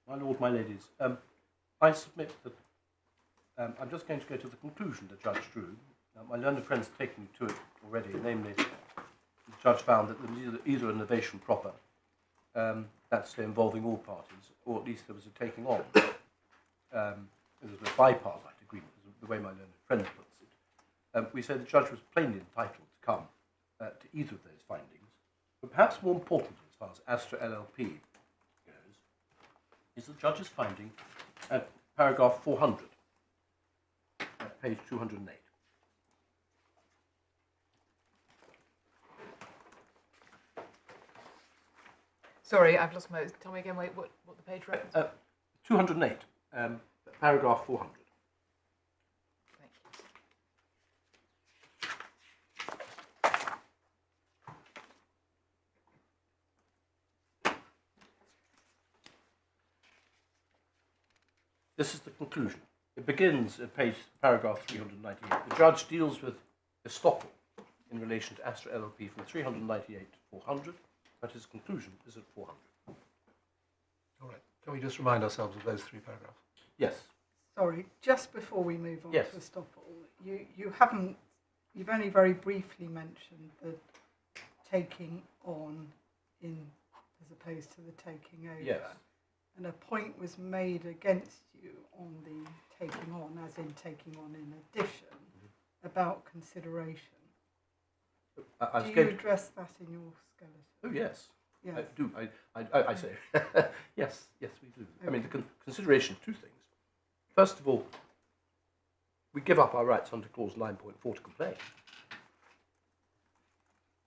My lord, my ladies, I submit that I'm just going to go to the conclusion the judge drew. My learned friend's taken you to it already, namely, the judge found that there was either a novation proper, that's involving all parties, or at least there was a taking on. There was a bipartite agreement, is the way my learned friend puts it. We say the judge was plainly entitled to come to either of those findings, but perhaps more importantly, as far as Astra LLP goes, is the judge's finding at paragraph 400, at page 208. Sorry, I've lost my. Tell me again what the page reference. 208, paragraph 400. Thank you. This is the conclusion. It begins at paragraph 398. The judge deals with estoppel in relation to Astra LLP from 398 to 400, but his conclusion is at 400. All right. Can we just remind ourselves of those three paragraphs? Yes. Sorry, just before we move on Yes. to estoppel, you've only very briefly mentioned the taking on as opposed to the taking over. Yes. And a point was made against you on the taking on, as in taking on in addition, about consideration. I was Do you going to- address that in your skeleton? Oh, yes. Yes. I do. I say. Yes, we do. I mean, the consideration of two things. First of all, we give up our rights under clause 9.4 to complain.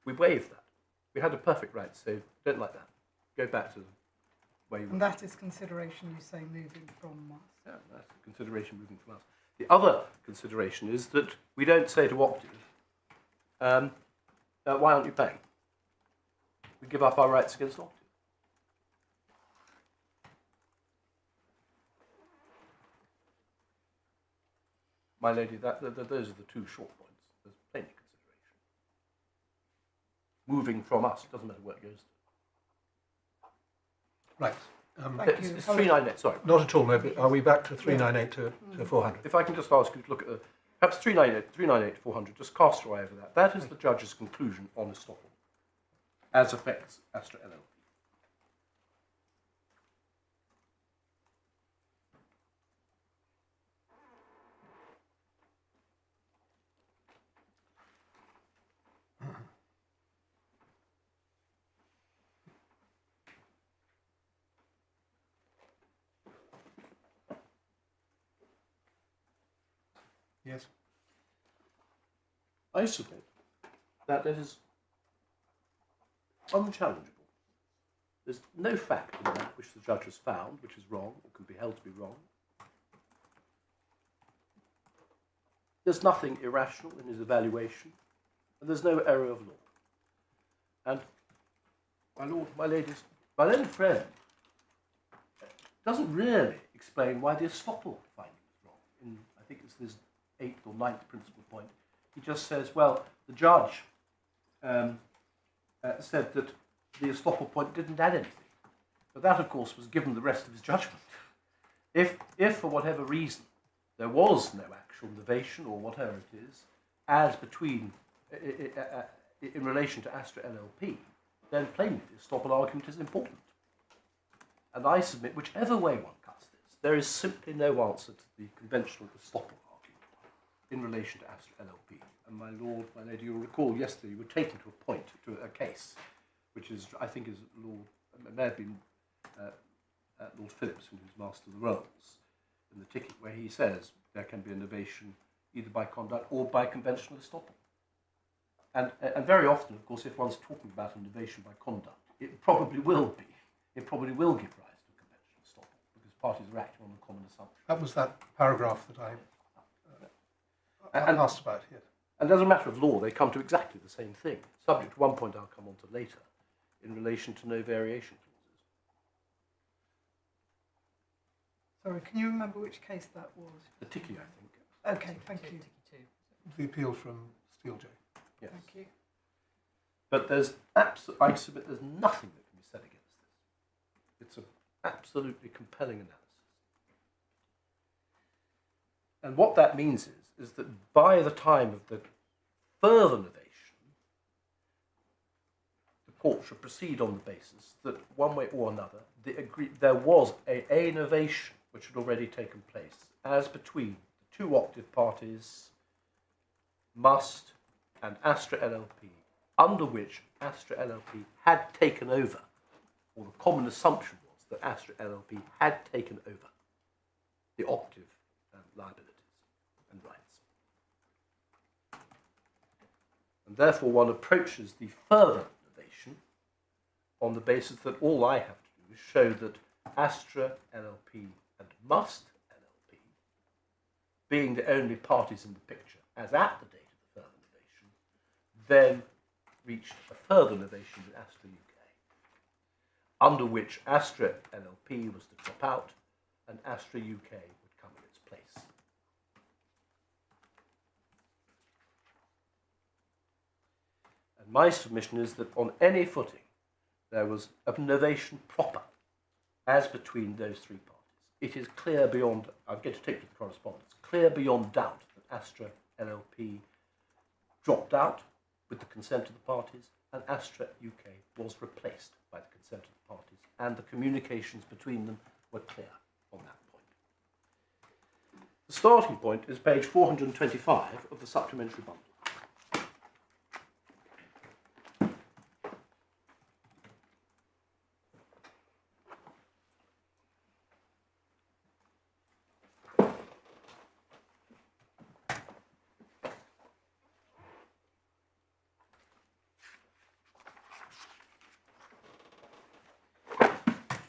We waive that. We had a perfect right to say, don't like that. Go back to the way you were. And that is consideration, you say, moving from us. Yeah, that's the consideration moving from us. The other consideration is that we don't say to Optive, why aren't you paying? We give up our rights against Optive. My lady, those are the two short points. There's plenty of consideration. Moving from us, doesn't matter where it goes to. Right. Thank you. It's 398, sorry. Not at all, no, but are we back to 398 to 400? If I can just ask you to look at perhaps 398 to 400, just cast your eye over that. That is the judge's conclusion on estoppel, as affects Astra LLP. Yes. I submit that it is unchallengeable. There's no fact in that which the judge has found, which is wrong, or can be held to be wrong. There's nothing irrational in his evaluation, and there's no error of law. And, my lord, my ladies, my learned friend doesn't really explain why the estoppel finding is wrong. I think it's this 8th or 9th principal point. He just says, well, the judge said that the estoppel point didn't add anything. But that, of course, was given the rest of his judgment. If for whatever reason, there was no actual novation or whatever it is, as between, in relation to Astra LLP, then plainly the estoppel argument is important. And I submit, whichever way one cuts this, there is simply no answer to the conventional estoppel argument in relation to Astra LLP. And my lord, my lady, you'll recall yesterday you were taken to a point, to a case, which is, I think, may have been Lord Phillips, who was Master of the Rolls, in the ticket, where he says there can be a novation either by conduct or by conventional estoppel. And very often, of course, if one's talking about a novation by conduct, it probably will be. It probably will give rise to a conventional estoppel, because parties are acting on the common assumption. That was that paragraph that I asked about, yes. And as a matter of law, they come to exactly the same thing, subject to one point I'll come on to later, in relation to no variation clauses. Sorry, can you remember which case that was? The Ticky, I think. Okay, thank you. The appeal from Steel J. Yes. Thank you. But I submit there's nothing that can be said against this. It's an absolutely compelling analysis. And what that means is that by the time of the further novation, the court should proceed on the basis that one way or another, there was a novation which had already taken place as between the two opted parties, Musst and Astra LLP, under which Astra LLP had taken over, or the common assumption was that Astra LLP had taken over the optive liabilities and rights. And therefore one approaches the further novation on the basis that all I have to do is show that Astra LLP and Musst LLP, being the only parties in the picture as at the date of the further novation, then reached a further novation with Astra UK, under which Astra LLP was to drop out and Astra UK would come in its place. And my submission is that on any footing there was a novation proper as between those three parties. It is clear beyond, I'm going to take you to the correspondence, clear beyond doubt that Astra LLP dropped out with the consent of the parties and Astra UK was replaced by the consent of the parties, and the communications between them were clear on that point. The starting point is page 425 of the supplementary bundle.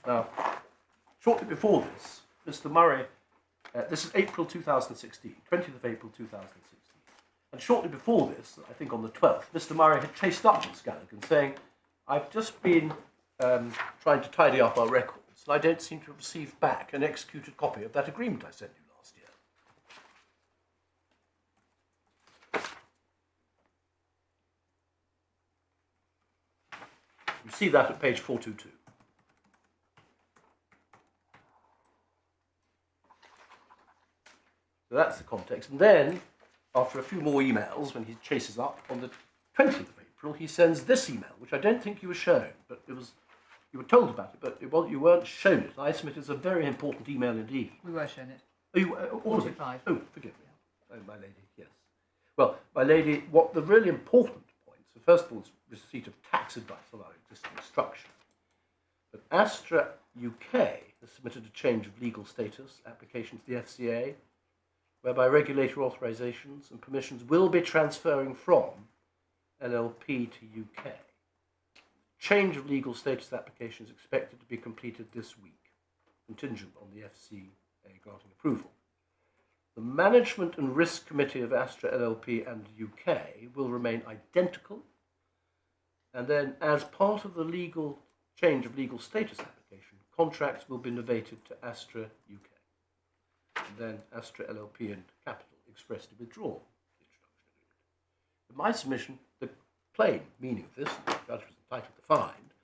Now, shortly before this, Mr. Murray, this is April 2016, 20th of April 2016, and shortly before this, I think on the 12th, Mr. Murray had chased up Ms. Gallagher saying, I've just been trying to tidy up our records, and I don't seem to have received back an executed copy of that agreement I sent you last year. You see that at page 422. So that's the context. And then, after a few more emails, when he chases up, on the 20th of April, he sends this email, which I don't think you were shown, but it was, you were told about it, but you weren't shown it. I submit it's a very important email indeed. We were shown it. Oh, you, all of it? 45. Oh, forgive me. Oh, my lady, yes. Well, my lady, what the really important points, so first of all, is receipt of tax advice on our existing structure. But Astra UK has submitted a change of legal status application to the FCA, whereby regulatory authorisations and permissions will be transferring from LLP to UK. Change of legal status application is expected to be completed this week, contingent on the FCA granting approval. The Management and Risk Committee of Astra LLP and UK will remain identical, and then as part of the change of legal status application, contracts will be novated to Astra UK. And then Astra LLP and Capital expressly withdraw the introduction agreement. In my submission, the plain meaning of this, the judge was entitled to find,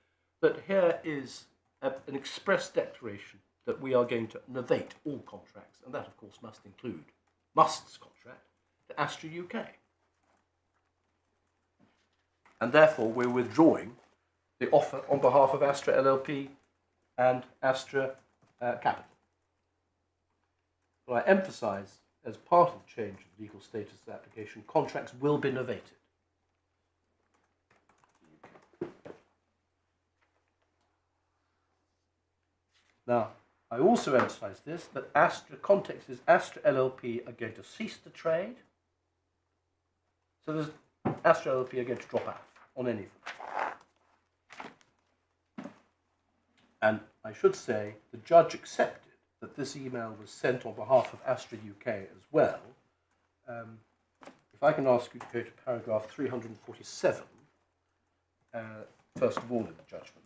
that here is an express declaration that we are going to novate all contracts, and that, of course, must include Must's contract to Astra UK. And therefore, we're withdrawing the offer on behalf of Astra LLP and Astra Capital. But I emphasise, as part of the change of legal status application, contracts will be novated. Now, I also emphasise this, that Astra context is Astra LLP are going to cease to trade. So there's Astra LLP are going to drop out on any footing. And I should say the judge accepted that this email was sent on behalf of Astra UK as well. If I can ask you to go to paragraph 347, first of all in the judgment.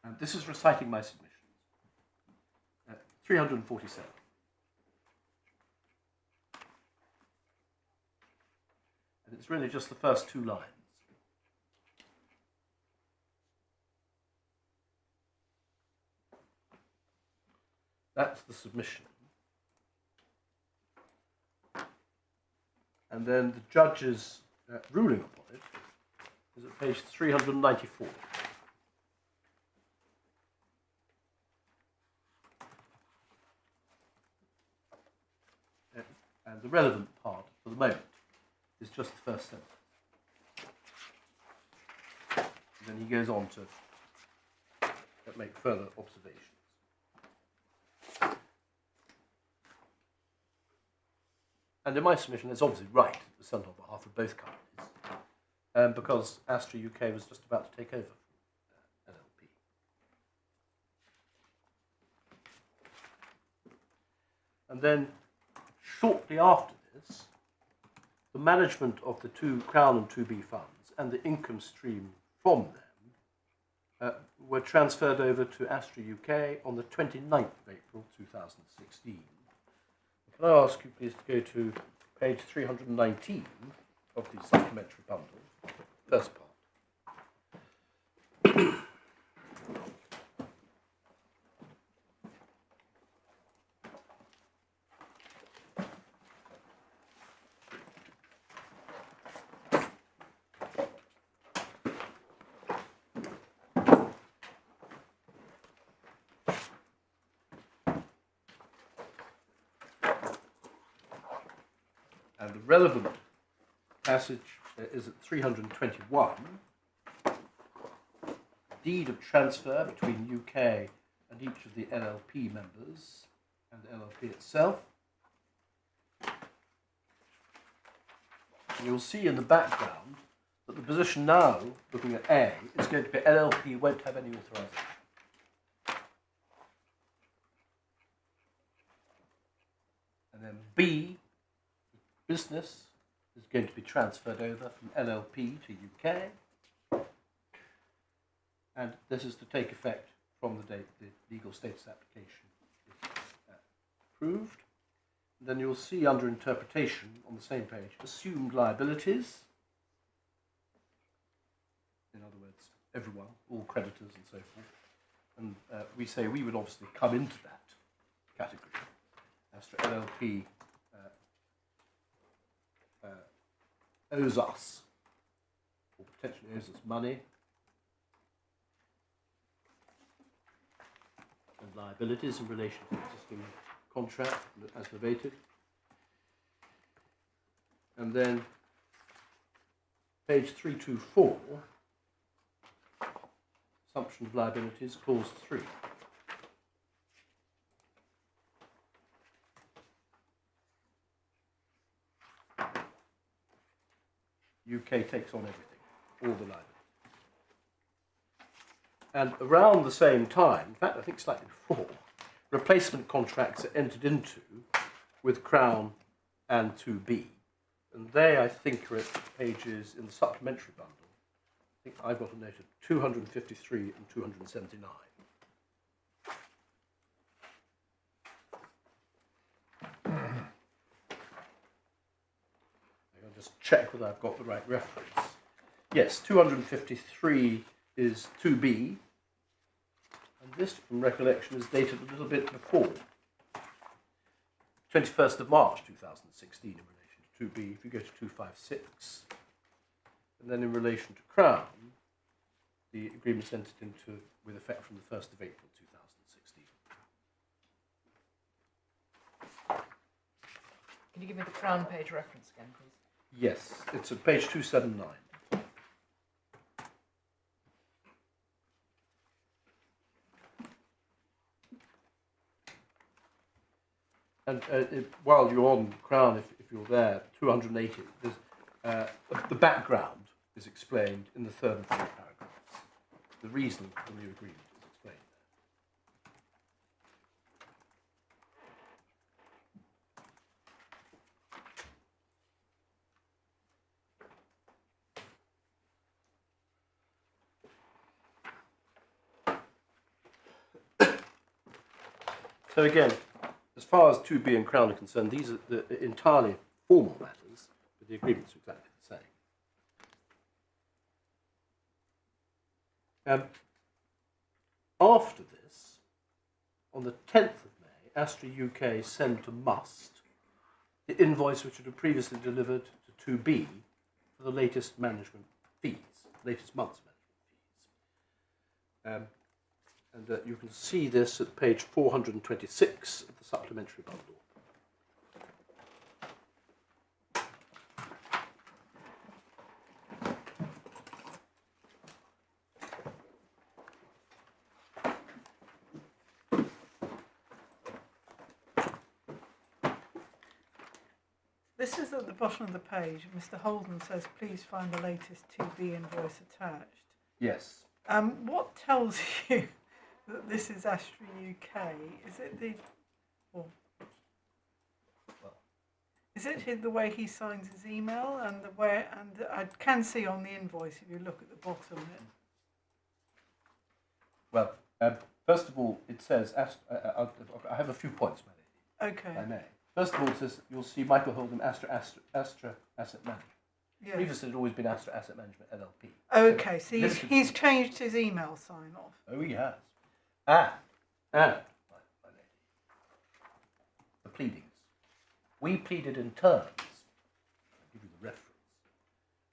And this is reciting my submissions. 347. And it's really just the first 2 lines. That's the submission. And then the judge's ruling upon it is at page 394. And the relevant part for the moment is just the first sentence. And then he goes on to make further observations. And in my submission, it's obviously right to send on behalf of both companies, because Astra UK was just about to take over from LLP. And then, shortly after this, the management of the 2 Crown and 2B funds and the income stream from them were transferred over to Astra UK on the 29th of April 2016. Can I ask you please to go to page 319 of the supplementary bundle, first part. And the relevant passage is at 321. Deed of transfer between UK and each of the LLP members and the LLP itself. And you'll see in the background that the position now, looking at A, is going to be LLP won't have any authorization. And then B, business is going to be transferred over from LLP to UK, and this is to take effect from the date the legal status application is approved. And then you'll see under interpretation on the same page assumed liabilities, in other words everyone, all creditors and so forth, and we say we would obviously come into that category. Astra LLP owes us, or potentially owes us money and liabilities in relation to the existing contract as novated. And then page 324, assumption of liabilities, clause 3. UK takes on everything, all the liability. And around the same time, in fact I think slightly before, replacement contracts are entered into with Crown and 2B. And they, I think, are at pages in the supplementary bundle. I think I've got a note of 253 and 279. Just check whether I've got the right reference. Yes, 253 is 2B, and this, from recollection, is dated a little bit before 21st of March 2016 in relation to 2B. If you go to 256, and then in relation to Crown, the agreement's entered into with effect from the 1st of April 2016. Can you give me the Crown page reference again, please? Yes, it's at page 279. And while you're on Crown, if you're there, 280, the background is explained in the 3rd and 4th paragraphs. The reason for the new agreement is explained there. So again, as far as 2B and Crown are concerned, these are the entirely formal matters, but the agreements are exactly the same. After this, on the 10th of May, Astra UK sent to Musst the invoice which it had previously delivered to 2B for the latest management fees, latest month's management fees. And you can see this at page 426 of the supplementary bundle. This is at the bottom of the page. Mr. Holden says, please find the latest 2B invoice attached. Yes. What tells you that this is Astra UK? Is it the... Well, is it the way he signs his email and the way... And I can see on the invoice, if you look at the bottom, Well, first of all, it says... I have a few points, my lady. okay. If I may. First of all, it says you'll see Michael Holden, Astra Asset Management. Yes. Previously, it had always been Astra Asset Management LLP. Okay, so he's changed his email sign-off. Oh, he has. My lady, the pleadings. We pleaded in terms. I'll give you the reference.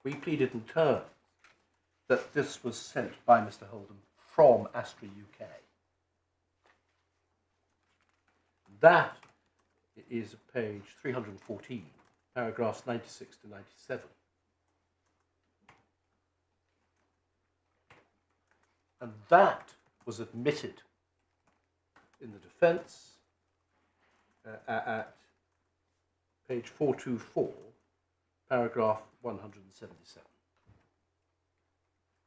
We pleaded in terms that this was sent by Mr. Holden from Astra UK. That is page 314, paragraphs 96 to 97. And that was admitted in the defence at page 424, paragraph 177.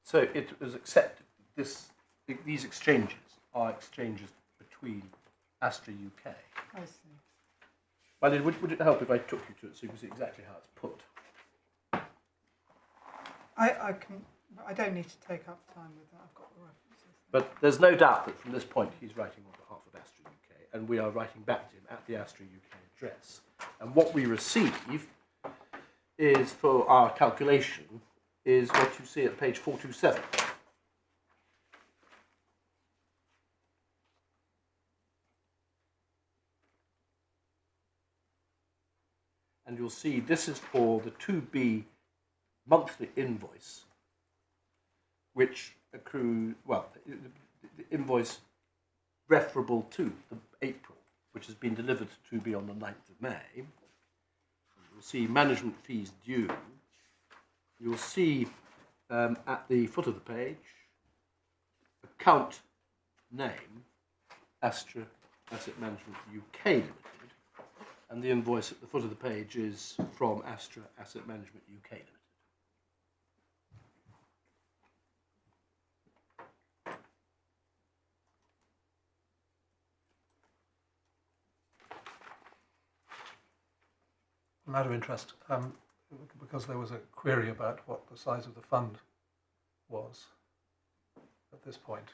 So it was accepted. These exchanges are exchanges between Astra UK. I see. Well, would it help if I took you to it so you can see exactly how it's put? I don't need to take up time with that. I've got the references. But there's no doubt that from this point he's writing on behalf of Astra UK, and we are writing back to him at the Astra UK address. And what we receive is, for our calculation, is what you see at page 427. And you'll see this is for the 2B monthly invoice, which accrued, well, the invoice referable to the April, which has been delivered to 2B on the 9th of May. You'll see management fees due. You'll see at the foot of the page, account name, Astra Asset Management UK Limited. And the invoice at the foot of the page is from Astra Asset Management UK Limited. A matter of interest, because there was a query about what the size of the fund was at this point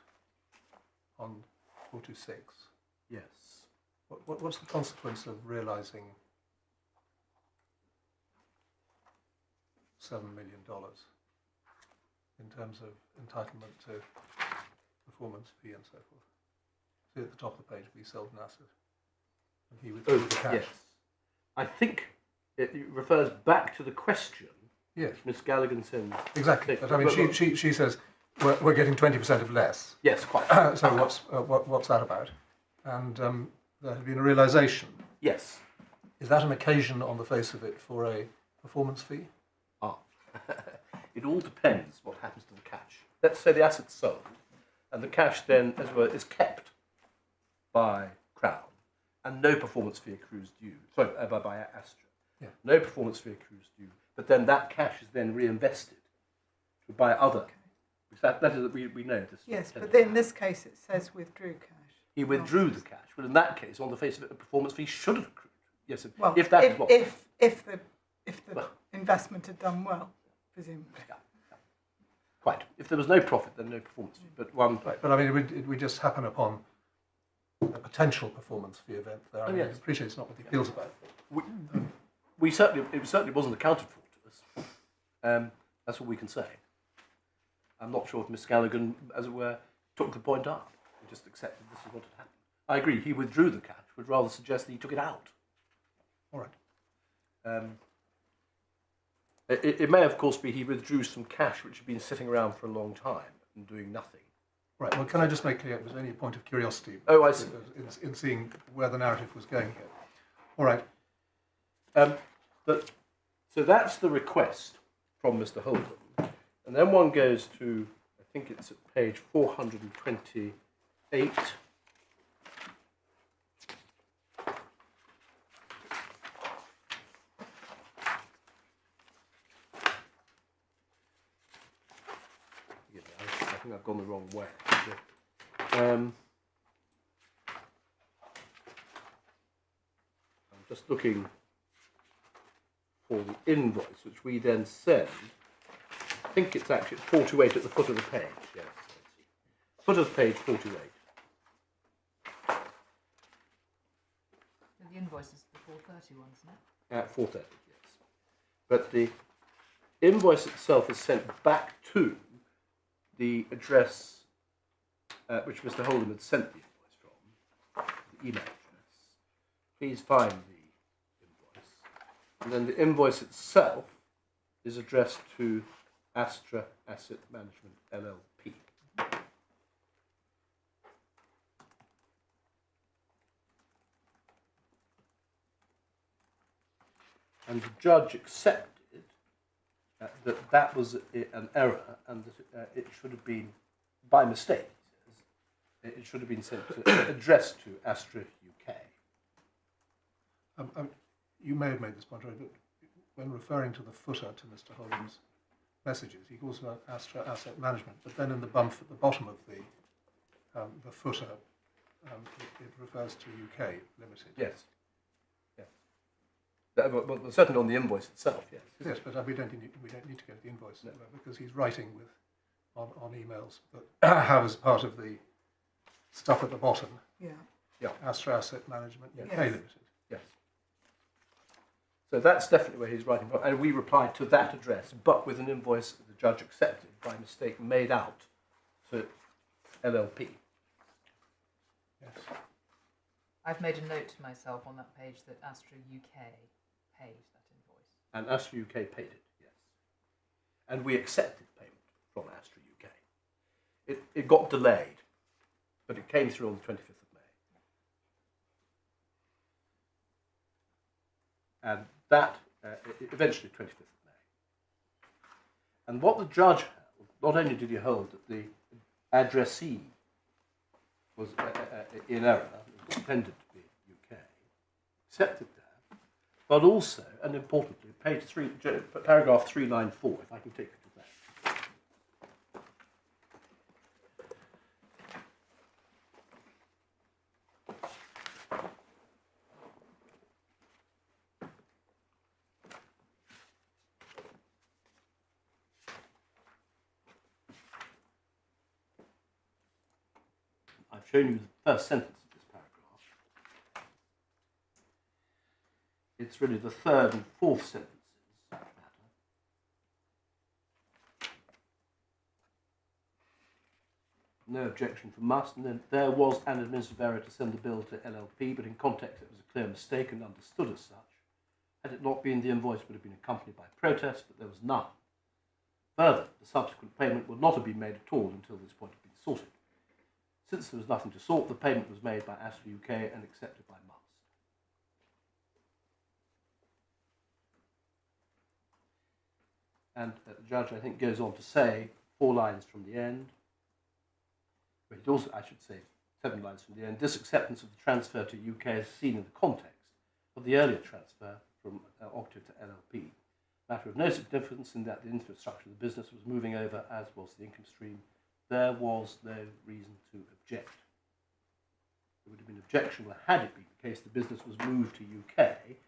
on 426. Yes. What's the consequence of realising $7 million in terms of entitlement to performance fee and so forth? See at the top of the page, we sold an asset and he withdrew the cash. Yes. I think it refers back to the question Yes, Miss Gallagher sends. exactly. But I mean, she says we're getting 20% of less. Yes, quite. So what's that about? And there had been a realisation. Yes. Is that an occasion on the face of it for a performance fee? It all depends what happens to the cash. Let's say the asset's sold, and the cash then, as well, is kept by Crown, and no performance fee accrues due. Sorry, by Astra. Yeah. No performance fee accrues due, but then that cash is then reinvested by other. Okay. That is, we know this. Yes, but in this case it says withdrew cash. He withdrew the cash. Well, in that case, on the face of it, a performance fee should have accrued. Yes, Well, if that is what. if the investment had done well, presumably. Yeah. Quite. If there was no profit, then no performance fee. But one. Right, but I mean, we just happen upon a potential performance fee event there. I Oh, mean, I yes. appreciate it's not what the appeal's about. It certainly wasn't accounted for to us. That's all we can say. I'm not sure if Miss Callaghan, as it were, took the point up and just accepted this is what had happened. I agree, he withdrew the cash, would rather suggest that he took it out. All right. It may, of course, be he withdrew some cash which had been sitting around for a long time and doing nothing. Right. Well, can I just make clear, it was only a point of curiosity. Oh, I see. In seeing where the narrative was going here. All right. So that's the request from Mr. Holden. And then one goes to, I think it's at page 428. I think I've gone the wrong way. I'm just looking for the invoice, which we then send. I think it's actually 428 at the foot of the page. Yes, foot of page 428. The invoice is the 430 one, isn't it? At 430, yes. But the invoice itself is sent back to the address which Mr. Holden had sent the invoice from, the email address. Please find the invoice. And then the invoice itself is addressed to Astra Asset Management LLP. And the judge accepted that was an error and that it should have been, by mistake, he says, it should have been sent to, addressed to Astra UK. You may have made this point, right, but when referring to the footer to Mr. Holden's messages, he calls it Astra Asset Management, but then in the bump at the bottom of the footer, it refers to UK Limited. Yes. Well, certainly on the invoice itself, yes. Yes, but we don't need to go to the invoice because he's writing with on emails that have as part of the stuff at the bottom. Yeah. Astra Asset Management UK Yes. Limited. Yes. So that's definitely where he's writing from, and we replied to that address, but with an invoice that the judge accepted by mistake made out to LLP. Yes. I've made a note to myself on that page that Astra UK paid that invoice. And Astra UK paid it, yes. And we accepted payment from Astra UK. It got delayed, but it came through on the 25th of May. And that, eventually 25th of May. And what the judge held, not only did he hold that the addressee was in error, intended to be UK, accepted that, but also, and importantly, page 3, paragraph 394, if I can take you to that. I've shown you the first sentence of this paragraph. It's really the third and fourth sentences that matter. No objection from Musst, and then there was an administrative error to send the bill to LLP, but in context it was a clear mistake and understood as such. Had it not been, the invoice would have been accompanied by protest, but there was none. Further, the subsequent payment would not have been made at all until this point had been sorted. Since there was nothing to sort, the payment was made by Astra UK and accepted by Musst. And the judge, I think, goes on to say, 4 lines from the end, but it also, I should say, 7 lines from the end, this acceptance of the transfer to UK is seen in the context of the earlier transfer from Octave to LLP. Matter of no significance in that the infrastructure of the business was moving over, as was the income stream. There was no reason to object. There would have been objectionable had it been the case the business was moved to UK.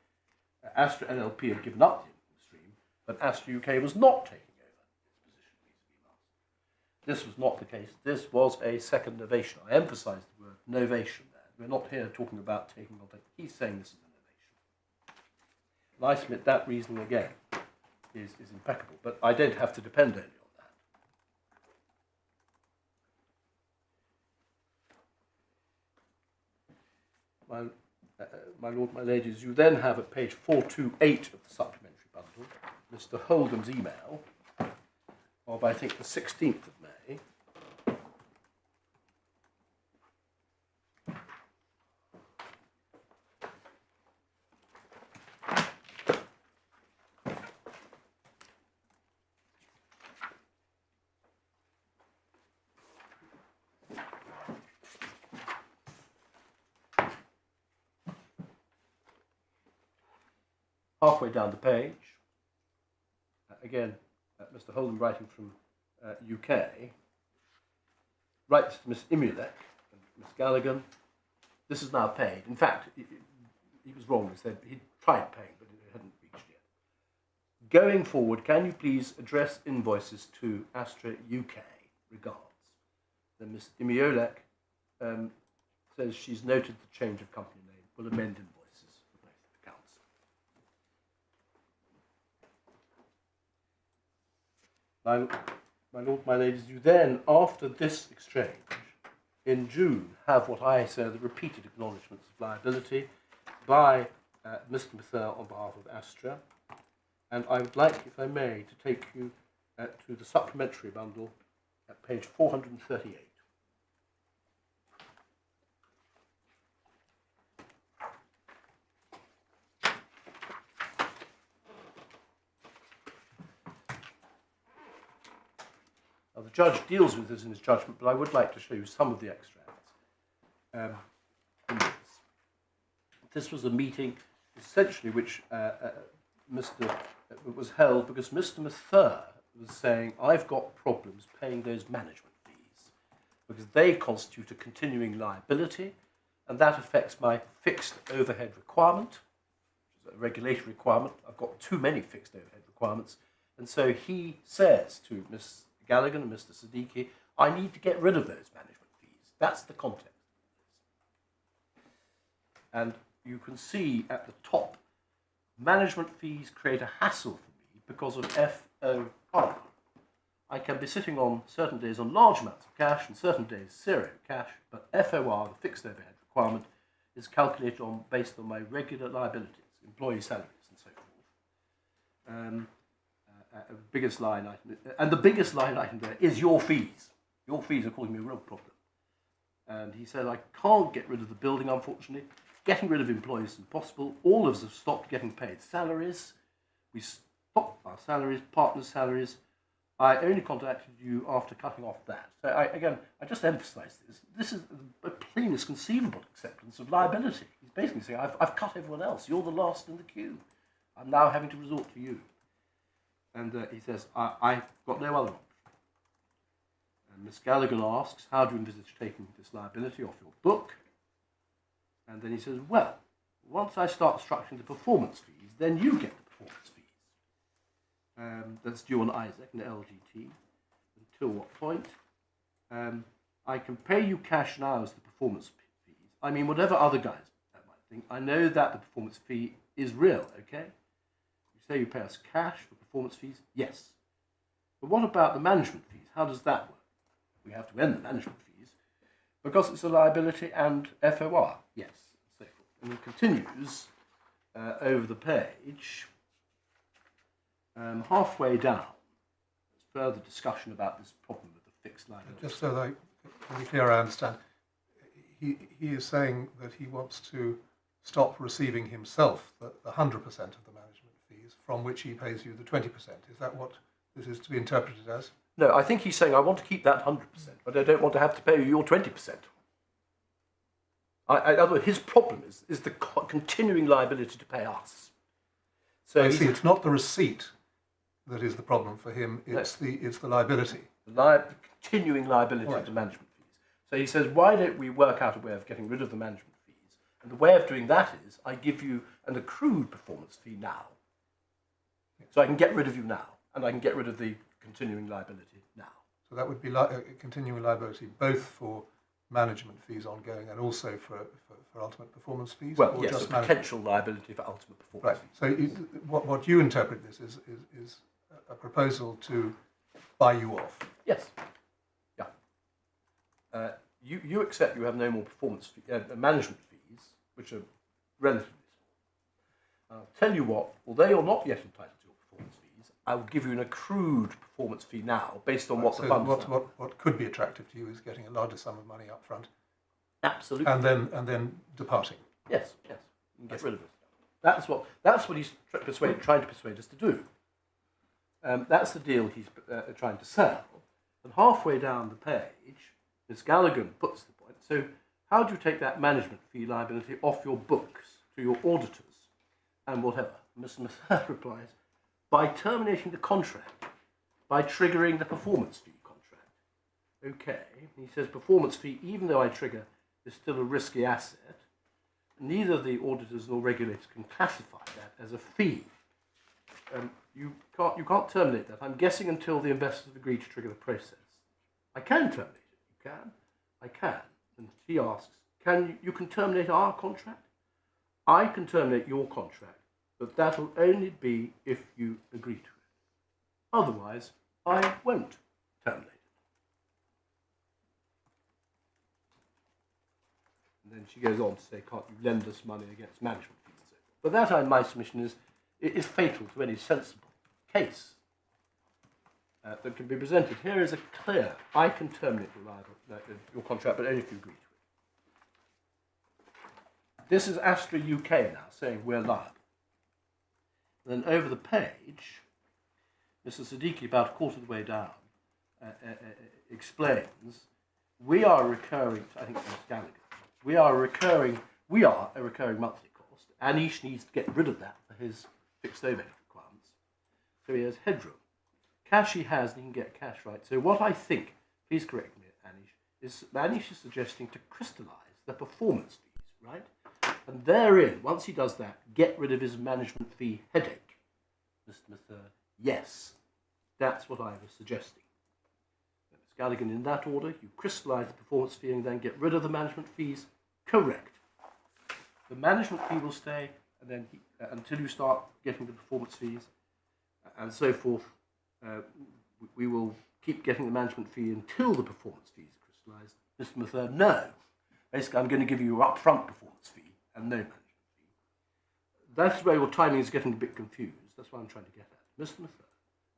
Astra LLP had given up the income stream, but Astra UK was not taking over its position vis-à-vis Musst. This was not the case. This was a second novation. I emphasise the word novation there, we're not here talking about taking on. He's saying this is a novation. And I submit that reasoning again is impeccable, but I don't have to depend only on that. My lord, my ladies, you then have at page 428 of the supplementary bundle Mr. Holdham's email of, I think, the 16th of May. Halfway down the page, again, Mr. Holdham writing from UK, writes to Miss Imulek and Miss Gallagher. This is now paid. In fact, he was wrong. He said he tried paying, but it hadn't reached yet. Going forward, can you please address invoices to Astra UK? Regards. Then Miss Imulek says she's noted the change of company name. Will amend invoices for both accounts. My lord, my ladies, you then, after this exchange, in June, have what I say are the repeated acknowledgements of liability by Mr. Mather on behalf of Astra. And I would like, if I may, to take you to the supplementary bundle at page 438. Now, the judge deals with this in his judgment, but I would like to show you some of the extracts. In this. This was a meeting, essentially, which was held because Mr. Mather was saying, I've got problems paying those management fees because they constitute a continuing liability, and that affects my fixed overhead requirement, which is a regulatory requirement. I've got too many fixed overhead requirements, and so he says to Ms. Gallagher and Mr. Siddiqui, I need to get rid of those management fees. That's the context. And you can see at the top, management fees create a hassle for me because of FOR. I can be sitting on certain days on large amounts of cash and certain days zero cash, but FOR, the fixed overhead requirement, is calculated based on my regular liabilities, employee salaries and so forth. Biggest line item, and the biggest line item there is your fees. Your fees are causing me a real problem. And he said, I can't get rid of the building, unfortunately. Getting rid of employees is impossible. All of us have stopped getting paid salaries. We stopped our salaries, partners' salaries. I only contacted you after cutting off that. So I just emphasise this. This is the plainest conceivable acceptance of liability. He's basically saying, I've cut everyone else. You're the last in the queue. I'm now having to resort to you. And he says, I've got no other option. And Miss Gallagher asks, how do you envisage taking this liability off your book? And then he says, well, once I start structuring the performance fees, then you get the performance fees. That's due on Isaac and LGT. Until what point? I can pay you cash now as the performance fees. I mean, whatever other guys might think, I know that the performance fee is real, okay? You say you pay us cash for performance fees? Yes. But what about the management fees? How does that work? We have to end the management fees because it's a liability and FOR. Yes. And so forth. And he continues over the page, halfway down. There's further discussion about this problem with the fixed liability. Just so that I can be clear, I understand. He is saying that he wants to stop receiving himself the 100% of the management fees, from which he pays you the 20%. Is that what this is to be interpreted as? No, I think he's saying, I want to keep that 100%, but I don't want to have to pay you your 20%. In other words, his problem is the continuing liability to pay us. So I see, it's not the receipt that is the problem for him, it's the liability. The continuing liability of the management fees. So he says, why don't we work out a way of getting rid of the management fees? And the way of doing that is, I give you an accrued performance fee now. So I can get rid of you now, and I can get rid of the continuing liability now. So that would be a continuing liability both for management fees ongoing and also for ultimate performance fees? Well, or yes, just a management? potential liability for ultimate performance Right. fees. So what you interpret this is a proposal to buy you off. Yes. Yeah. You accept you have no more management fees, which are relatively small. I'll tell you what, although you're not yet entitled to your performance fees, I will give you an accrued performance fee now, based on what So the fund is. what could be attractive to you is getting a larger sum of money up front Absolutely. and then departing. Yes. You can get rid of it. That's what he's trying to persuade us to do. That's the deal he's trying to sell. And halfway down the page, Ms. Gallagher puts the point. So, how do you take that management fee liability off your books to your auditors and whatever? Mr. Mather replies, by terminating the contract, by triggering the performance fee contract. Okay, he says performance fee, even though I trigger, is still a risky asset. Neither the auditors nor regulators can classify that as a fee. You can't terminate that. I'm guessing until the investors agree to trigger the process. I can terminate it. You can? I can. And he asks, you can terminate our contract? I can terminate your contract, but that will only be if you agree to it. Otherwise, I won't terminate it. And then she goes on to say, can't you lend us money against management fees? But that, my submission is fatal to any sensible case that can be presented. Here is a clear, I can terminate your contract, but only if you agree to it. This is Astra UK now, saying we're liable. And then over the page, Mr. Siddiqui, about a quarter of the way down, explains, we are a recurring monthly cost. Anish needs to get rid of that for his fixed overhead requirements. So he has headroom. Cash he has, and he can get cash, right? So what I think, please correct me, Anish is suggesting to crystallise the performance fees, right? And therein, once he does that, get rid of his management fee headache. Mr. Mather, yes, that's what I was suggesting. Ms. Gallagher, in that order, you crystallise the performance fee and then get rid of the management fees. Correct. The management fee will stay, and then until you start getting the performance fees, and so forth. We will keep getting the management fee until the performance fees are crystallised. Mr. Mather, no. Basically, I'm going to give you your upfront performance fee and no management fee. That's where your timing is getting a bit confused. That's what I'm trying to get at. Mr. Mather,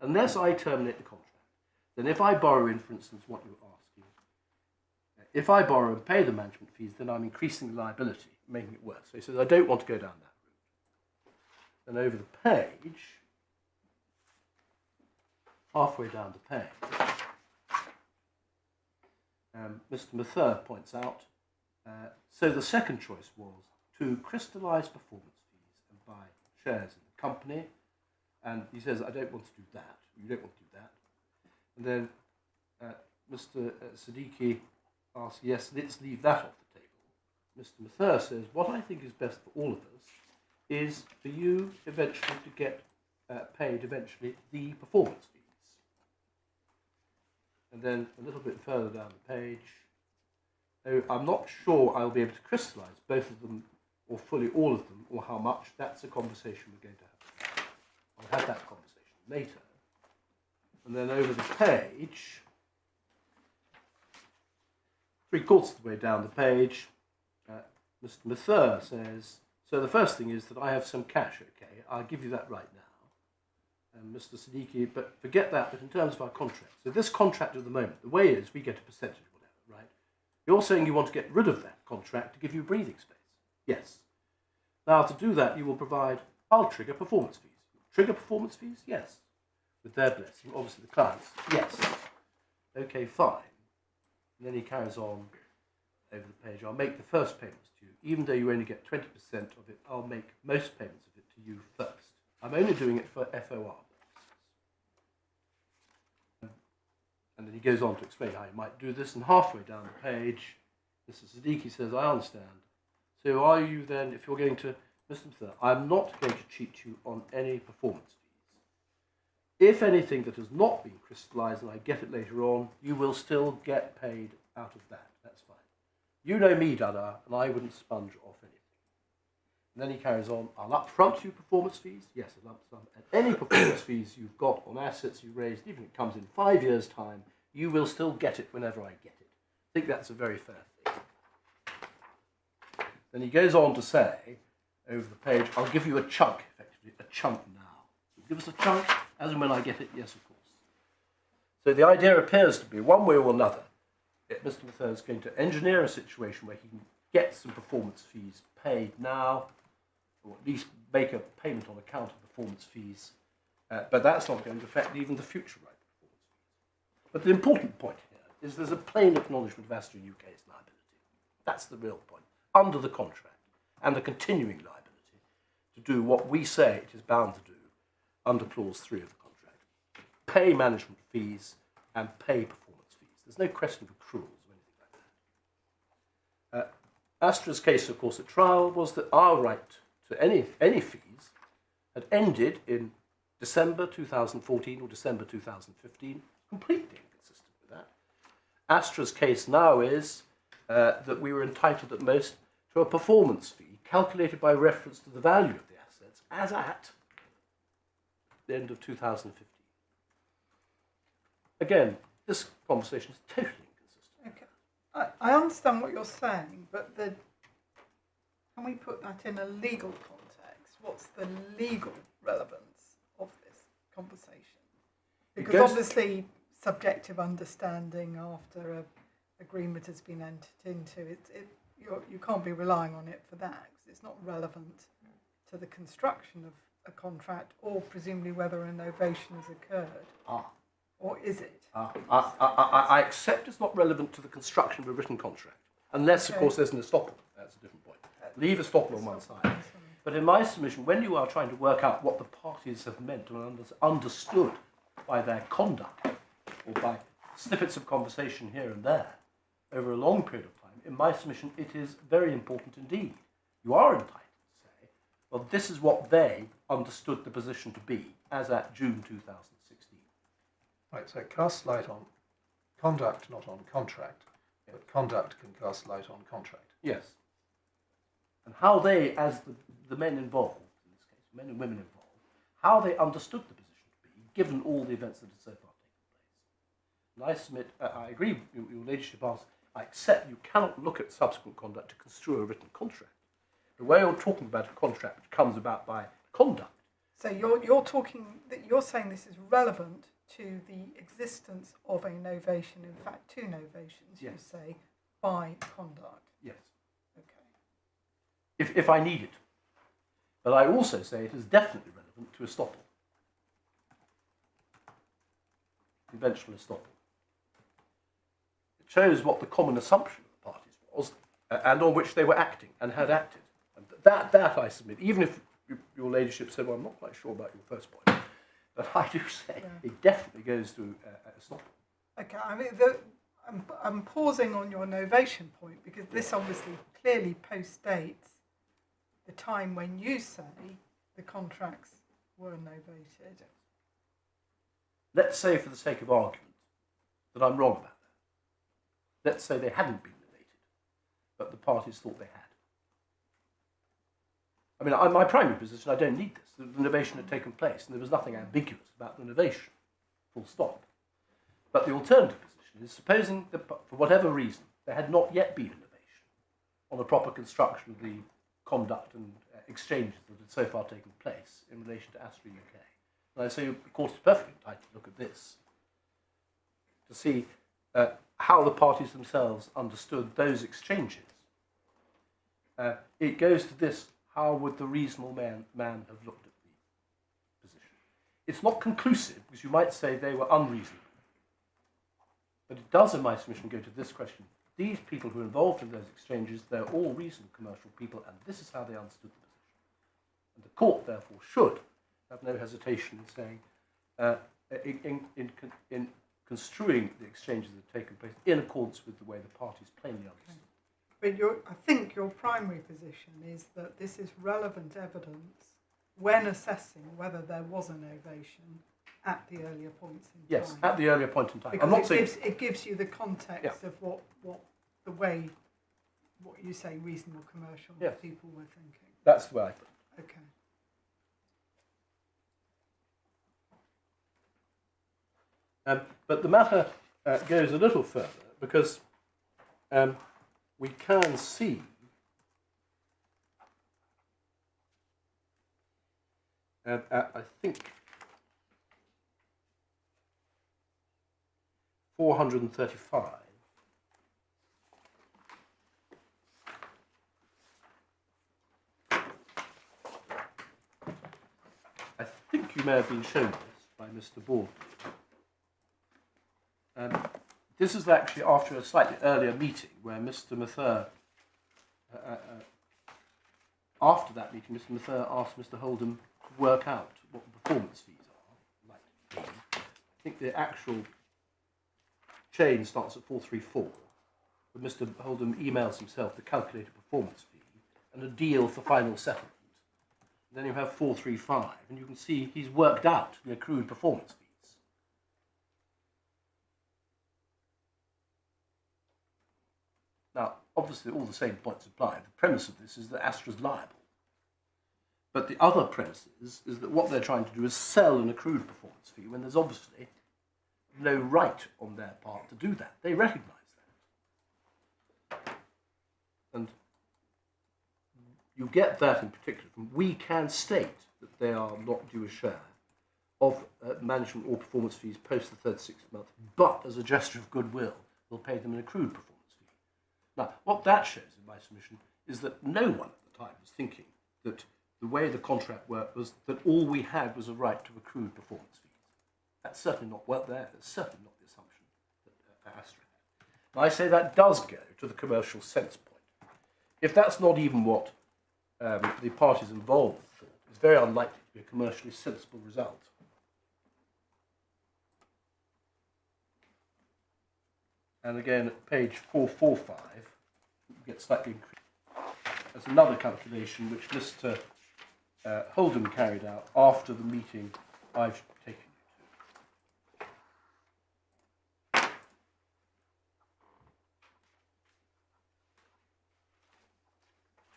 unless I terminate the contract, then if I borrow in, for instance, what you were asking, if I borrow and pay the management fees, then I'm increasing the liability, making it worse. So he says, I don't want to go down that route. And over the page, halfway down the page, Mr. Mather points out, so the second choice was to crystallise performance fees and buy shares in the company. And he says, I don't want to do that. You don't want to do that. And then Mr. Siddiqui asks, yes, let's leave that off the table. Mr. Mather says, what I think is best for all of us is for you eventually to get paid eventually the performance fees. And then a little bit further down the page, I'm not sure I'll be able to crystallise both of them or fully all of them or how much. That's a conversation we're going to have. I'll have that conversation later. And then over the page, three-quarters of the way down the page, Mr. Mather says, so the first thing is that I have some cash, okay, I'll give you that right now. And Mr. Siddiqui, but forget that, but in terms of our contract. So this contract at the moment, the way is we get a percentage of whatever, right? You're saying you want to get rid of that contract to give you breathing space. Yes. Now to do that, you will provide, I'll trigger performance fees. Trigger performance fees? Yes. With their blessing, obviously the clients, yes. Okay, fine. And then he carries on over the page. I'll make the first payments to you. Even though you only get 20% of it, I'll make most payments of it to you first. I'm only doing it for FOR purposes. And then he goes on to explain how you might do this. And halfway down the page, Mr. Siddiqui says, I understand. So are you then, if you're going to, Mr. Mather, I'm not going to cheat you on any performance fees. If anything that has not been crystallised and I get it later on, you will still get paid out of that. That's fine. You know me, Dada, and I wouldn't sponge off anything. And then he carries on, I'll upfront you performance fees. Yes, a lump sum. And any performance fees you've got on assets you raised, even if it comes in 5 years' time, you will still get it whenever I get it. I think that's a very fair thing. Then he goes on to say, over the page, I'll give you a chunk, effectively, a chunk now. So give us a chunk, as and when I get it, yes, of course. So the idea appears to be, one way or another, that Mr. Mathern is going to engineer a situation where he can get some performance fees paid now, or at least make a payment on account of performance fees, but that's not going to affect even the future right of performance fees. But the important point here is there's a plain acknowledgement of Astra UK's liability. That's the real point, under the contract, and the continuing liability to do what we say it is bound to do under clause 3 of the contract. Pay management fees and pay performance fees. There's no question of accruals or anything like that. Astra's case, of course, at trial was that our right to any fees had ended in December 2014 or December 2015, completely inconsistent with that. Astra's case now is that we were entitled at most to a performance fee calculated by reference to the value of the assets as at the end of 2015. Again, this conversation is totally inconsistent. Okay. I understand what you're saying, but can we put that in a legal context? What's the legal relevance of this conversation? Because obviously subjective understanding after an agreement has been entered into, you can't be relying on it for that, because it's not relevant to the construction of a contract or presumably whether a novation has occurred. Or is it? I accept it's not relevant to the construction of a written contract, unless, of course, there's an estoppel. That's a different point. Leave estoppel on one side. But in my submission, when you are trying to work out what the parties have meant and understood by their conduct, or by snippets of conversation here and there, over a long period of time, in my submission, it is very important indeed. You are entitled to say, well, this is what they understood the position to be as at June 2016. Right, so it casts light on conduct, not on contract, but conduct can cast light on contract. Yes. And how they, as the men involved, in this case, men and women involved, how they understood the position to be, given all the events that have so far taken place. And I submit, I agree with your ladyship asks, I accept you cannot look at subsequent conduct to construe a written contract. The way you're talking about a contract which comes about by conduct. So you're saying this is relevant to the existence of a novation, in fact, two novations, you say, by conduct. Yes. Okay. If I need it. But I also say it is definitely relevant to estoppel. Conventional estoppel. It shows what the common assumption of the parties was, and on which they were acting and had acted. And that I submit, even if your ladyship said, well, I'm not quite sure about your first point, but I do say it definitely goes to estoppel. Okay, I mean, I'm pausing on your novation point because this obviously clearly postdates the time when you say the contracts were novated. Let's say, for the sake of argument, that I'm wrong about that. Let's say they hadn't been novated, but the parties thought they had. I mean, my primary position, I don't need this. The novation had taken place, and there was nothing ambiguous about the novation, full stop. But the alternative position is, supposing that, for whatever reason, there had not yet been a novation on the proper construction of the conduct and exchanges that had so far taken place in relation to Astra UK. And I say, of course, it's perfectly entitled to look at this, to see how the parties themselves understood those exchanges. It goes to this: how would the reasonable man have looked at the position? It's not conclusive, because you might say they were unreasonable. But it does, in my submission, go to this question. These people who are involved in those exchanges, they're all reasonable commercial people, and this is how they understood the position. And the court, therefore, should have no hesitation in saying, in construing the exchanges that have taken place in accordance with the way the parties plainly understood. But I think your primary position is that this is relevant evidence when assessing whether there was a novation at the earlier points in time. Yes, at the earlier point in time. Because I'm not saying it gives you the context of what the way what you say, reasonable commercial Yes. people were thinking. That's the way I put it. Okay. But the matter goes a little further because we can see I think 435. I think you may have been shown this by Mr. Baldwin. This is actually after a slightly earlier meeting where Mr. Mather, after that meeting, Mr. Mather asked Mr. Holdham to work out what the performance fees are. I think the actual chain starts at 434, but Mr. Holdham emails himself the calculated performance fee and a deal for final settlement. Then you have 435, and you can see he's worked out the accrued performance fees. Now, obviously, all the same points apply. The premise of this is that Astra's liable. But the other premise is that what they're trying to do is sell an accrued performance fee when there's obviously no right on their part to do that. They recognise that. And you get that in particular from we can state that they are not due a share of management or performance fees post the third 6th month, but as a gesture of goodwill, we'll pay them an accrued performance fee. Now, what that shows in my submission is that no one at the time was thinking that the way the contract worked was that all we had was a right to accrued performance fees. That's certainly not well there. That's certainly not the assumption that Astra had. Now, I say that does go to the commercial sense point. If that's not even what the parties involved thought, it's very unlikely to be a commercially sensible result. And again, at page 445, you get slightly increased. There's another calculation which Mr. Holdham carried out after the meeting I've taken you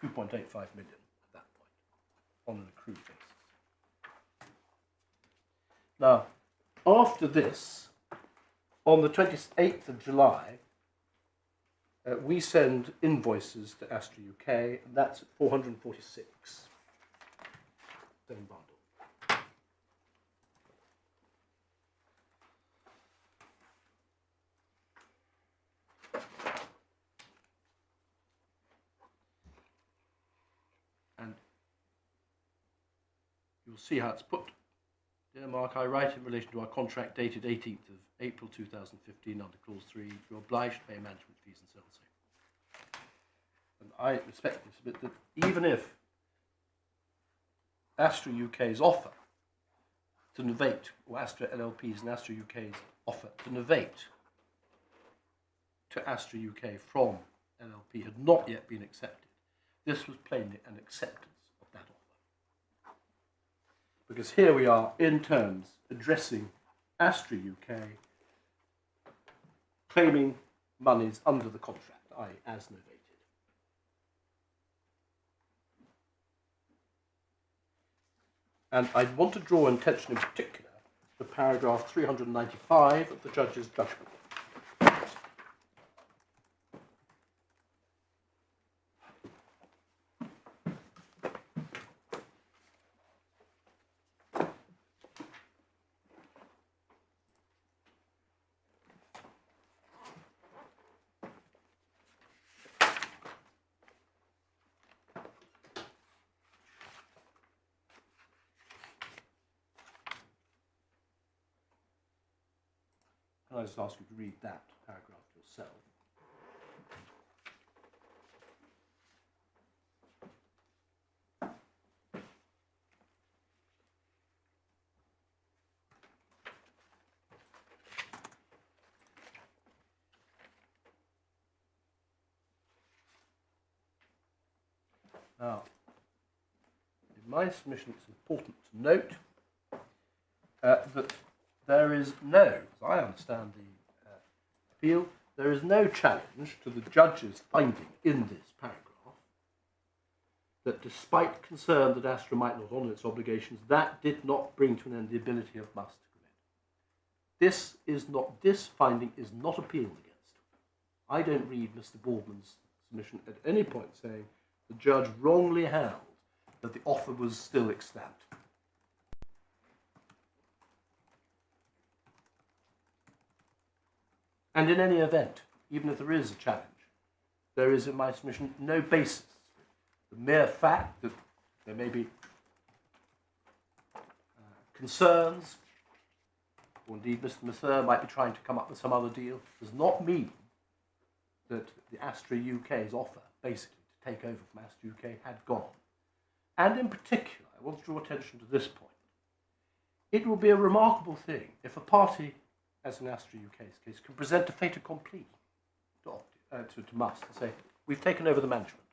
to. 2.85 million at that point on an accrued basis. Now, after this, on the 28th of July, we send invoices to Astra UK, and that's at 446. Same bundle. And you'll see how it's put. Dear Mark, I write in relation to our contract dated 18th of April 2015 under clause 3, you're obliged to pay management fees and so on. And I respectfully submit that even if Astra UK's offer to novate, or Astra LLP's and Astra UK's offer to novate to Astra UK from LLP had not yet been accepted, this was plainly an acceptance of that offer. Because here we are, in terms, addressing Astra UK, claiming monies under the contract, i.e. as novated. And I want to draw attention in particular to paragraph 395 of the judge's judgment. Can I just ask you to read that paragraph yourself? Now, in my submission, it's important to note that there is no, as I understand the appeal, there is no challenge to the judge's finding in this paragraph that despite concern that Astra might not honour its obligations, that did not bring to an end the ability of Musst to commit. This finding is not appealed against. I don't read Mr Boardman's submission at any point saying the judge wrongly held that the offer was still extant. And in any event, even if there is a challenge, there is in my submission no basis. The mere fact that there may be concerns, or indeed Mr Mather might be trying to come up with some other deal, does not mean that the Astra UK's offer, basically to take over from Astra UK, had gone. And in particular, I want to draw attention to this point. It will be a remarkable thing if a party, as in Astra UK's case, can present a fait accompli to Musst and say, we've taken over the management.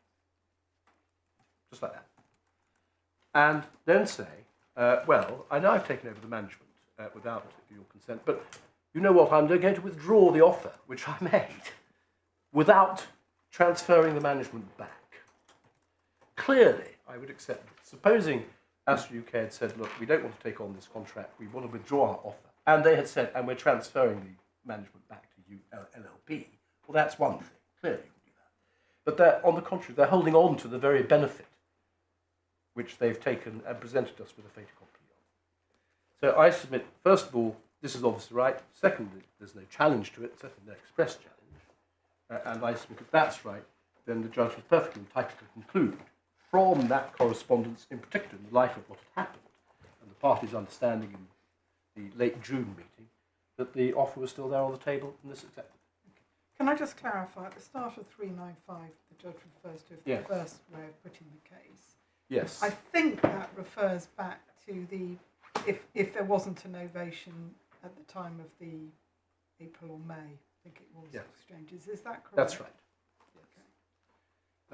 Just like that. And then say, well, I know I've taken over the management without your consent, but you know what, I'm going to withdraw the offer which I made without transferring the management back. Clearly, I would accept it. Supposing Astra UK had said, look, we don't want to take on this contract, we want to withdraw our offer, and they had said, and we're transferring the management back to you, LLP, well, that's one thing. Clearly, you can do that. But on the contrary, they're holding on to the very benefit which they've taken and presented us with a fait accompli on. So I submit, first of all, this is obviously right. Secondly, there's no challenge to it, certainly no express challenge. And I submit if that's right, then the judge was perfectly entitled to conclude from that correspondence, in particular in the light of what had happened, and the parties' understanding in the late June meeting, that the offer was still there on the table and this accepted. Can I just clarify, at the start of 395, the judge refers to the first way of putting the case. Yes. I think that refers back to the, if there wasn't a novation at the time of the April or May, I think it was, exchanges. Is that correct? That's right.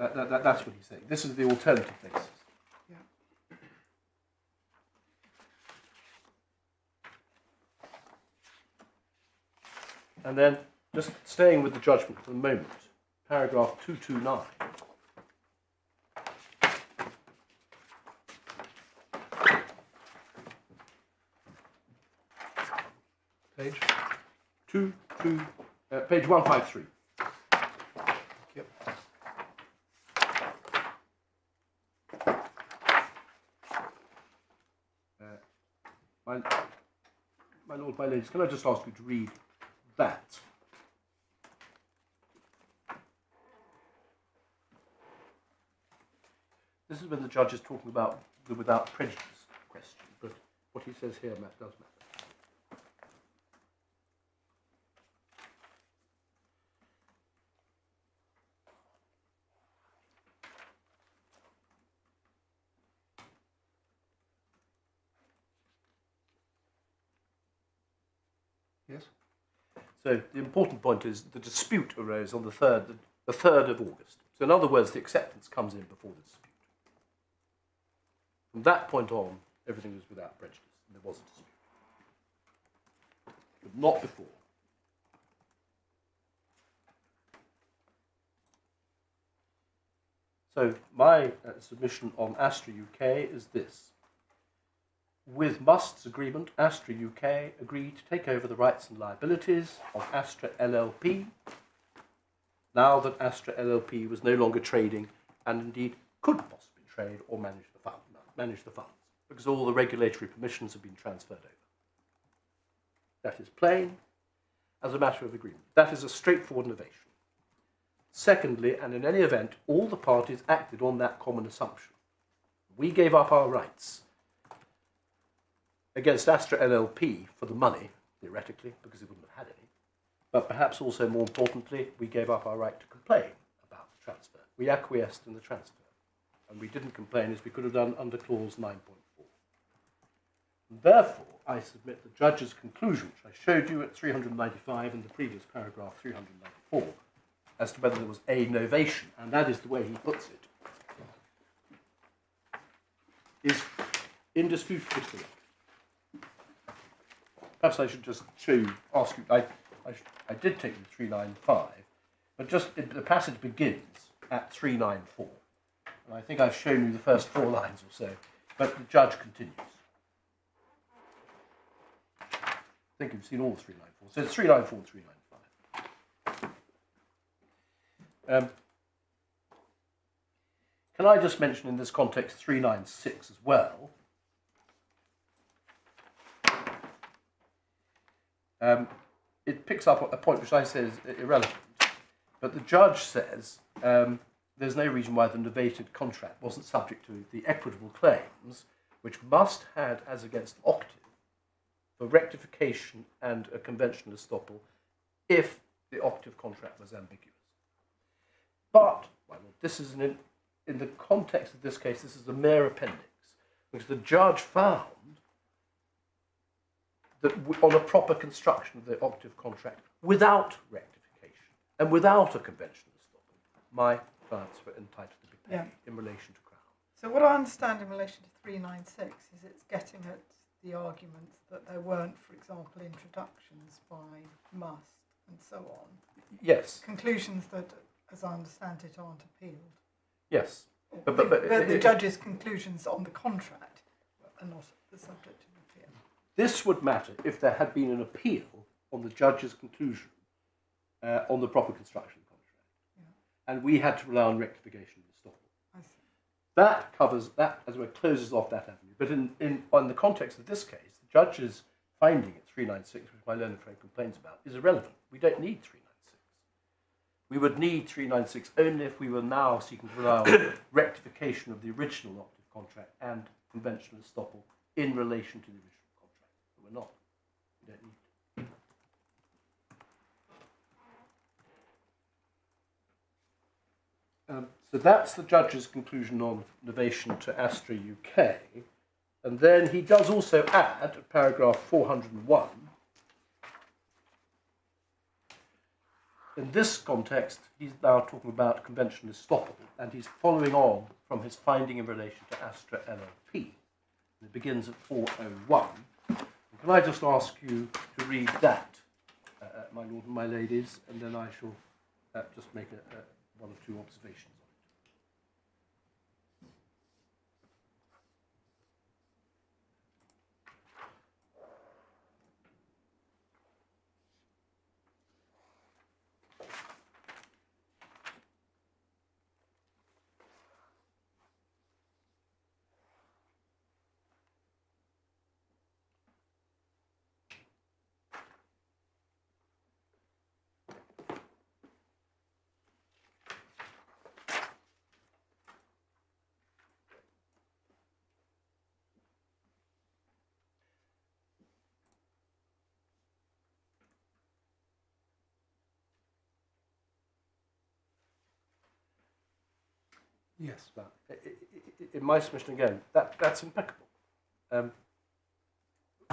Okay. That's what he's saying. This is the alternative basis. Yeah. And then, just staying with the judgment for the moment, paragraph 229. Page? Page 153. Yep. My lord, my ladies, can I just ask you to read that? This is when the judge is talking about the without prejudice question, but what he says here does matter. Yes. So the important point is the dispute arose on the 3rd of August. So in other words, the acceptance comes in before the dispute. From that point on, everything was without prejudice, and there was a dispute. But not before. So my submission on Astra UK is this. With Must's agreement, Astra UK agreed to take over the rights and liabilities of Astra LLP, now that Astra LLP was no longer trading and indeed could possibly trade or manage the funds, because all the regulatory permissions have been transferred over. That is plain as a matter of agreement. That is a straightforward novation. Secondly, and in any event, all the parties acted on that common assumption. We gave up our rights against Astra LLP for the money, theoretically, because it wouldn't have had any. But perhaps also more importantly, we gave up our right to complain about the transfer. We acquiesced in the transfer. And we didn't complain as we could have done under clause 9.4. Therefore, I submit the judge's conclusion, which I showed you at 395 in the previous paragraph 394, as to whether there was a novation, and that is the way he puts it, is indisputably correct. Perhaps I should just ask you, I did take you to 395, but the passage begins at 394. And I think I've shown you the first 4 lines or so, but the judge continues. I think you've seen all the 394. So it's 394 and 395. Can I just mention in this context 396 as well? It picks up a point which I say is irrelevant, but the judge says there's no reason why the novated contract wasn't subject to the equitable claims which must had as against octave for rectification and a conventional estoppel if the octave contract was ambiguous. But, my lord, this is in the context of this case, this is a mere appendix, which the judge found that on a proper construction of the octave contract without rectification and without a conventional estoppel, my clients were entitled to be paid in relation to Crown. So what I understand in relation to 396 is it's getting at the arguments that there weren't, for example, introductions by Musst and so on. Yes. Conclusions that, as I understand it, aren't appealed. Yes. But the judge's conclusions on the contract are not the subject of appeal. This would matter if there had been an appeal on the judge's conclusion on the proper construction contract, and we had to rely on rectification and estoppel. I see. That covers that, as it closes off that avenue. But in the context of this case, the judge's finding at 396, which my learned friend complains about, is irrelevant. We don't need 396. We would need 396 only if we were now seeking to rely on rectification of the original octave contract and conventional estoppel in relation to the original contract. But we're not. We don't need to. So that's the judge's conclusion on novation to Astra UK. And then he does also add, at paragraph 401, in this context, he's now talking about conventional estoppel, and he's following on from his finding in relation to Astra LLP. And it begins at 401. And can I just ask you to read that, my lord and my ladies, and then I shall just make one or two observations. Yes. Now, in my submission again, that's impeccable.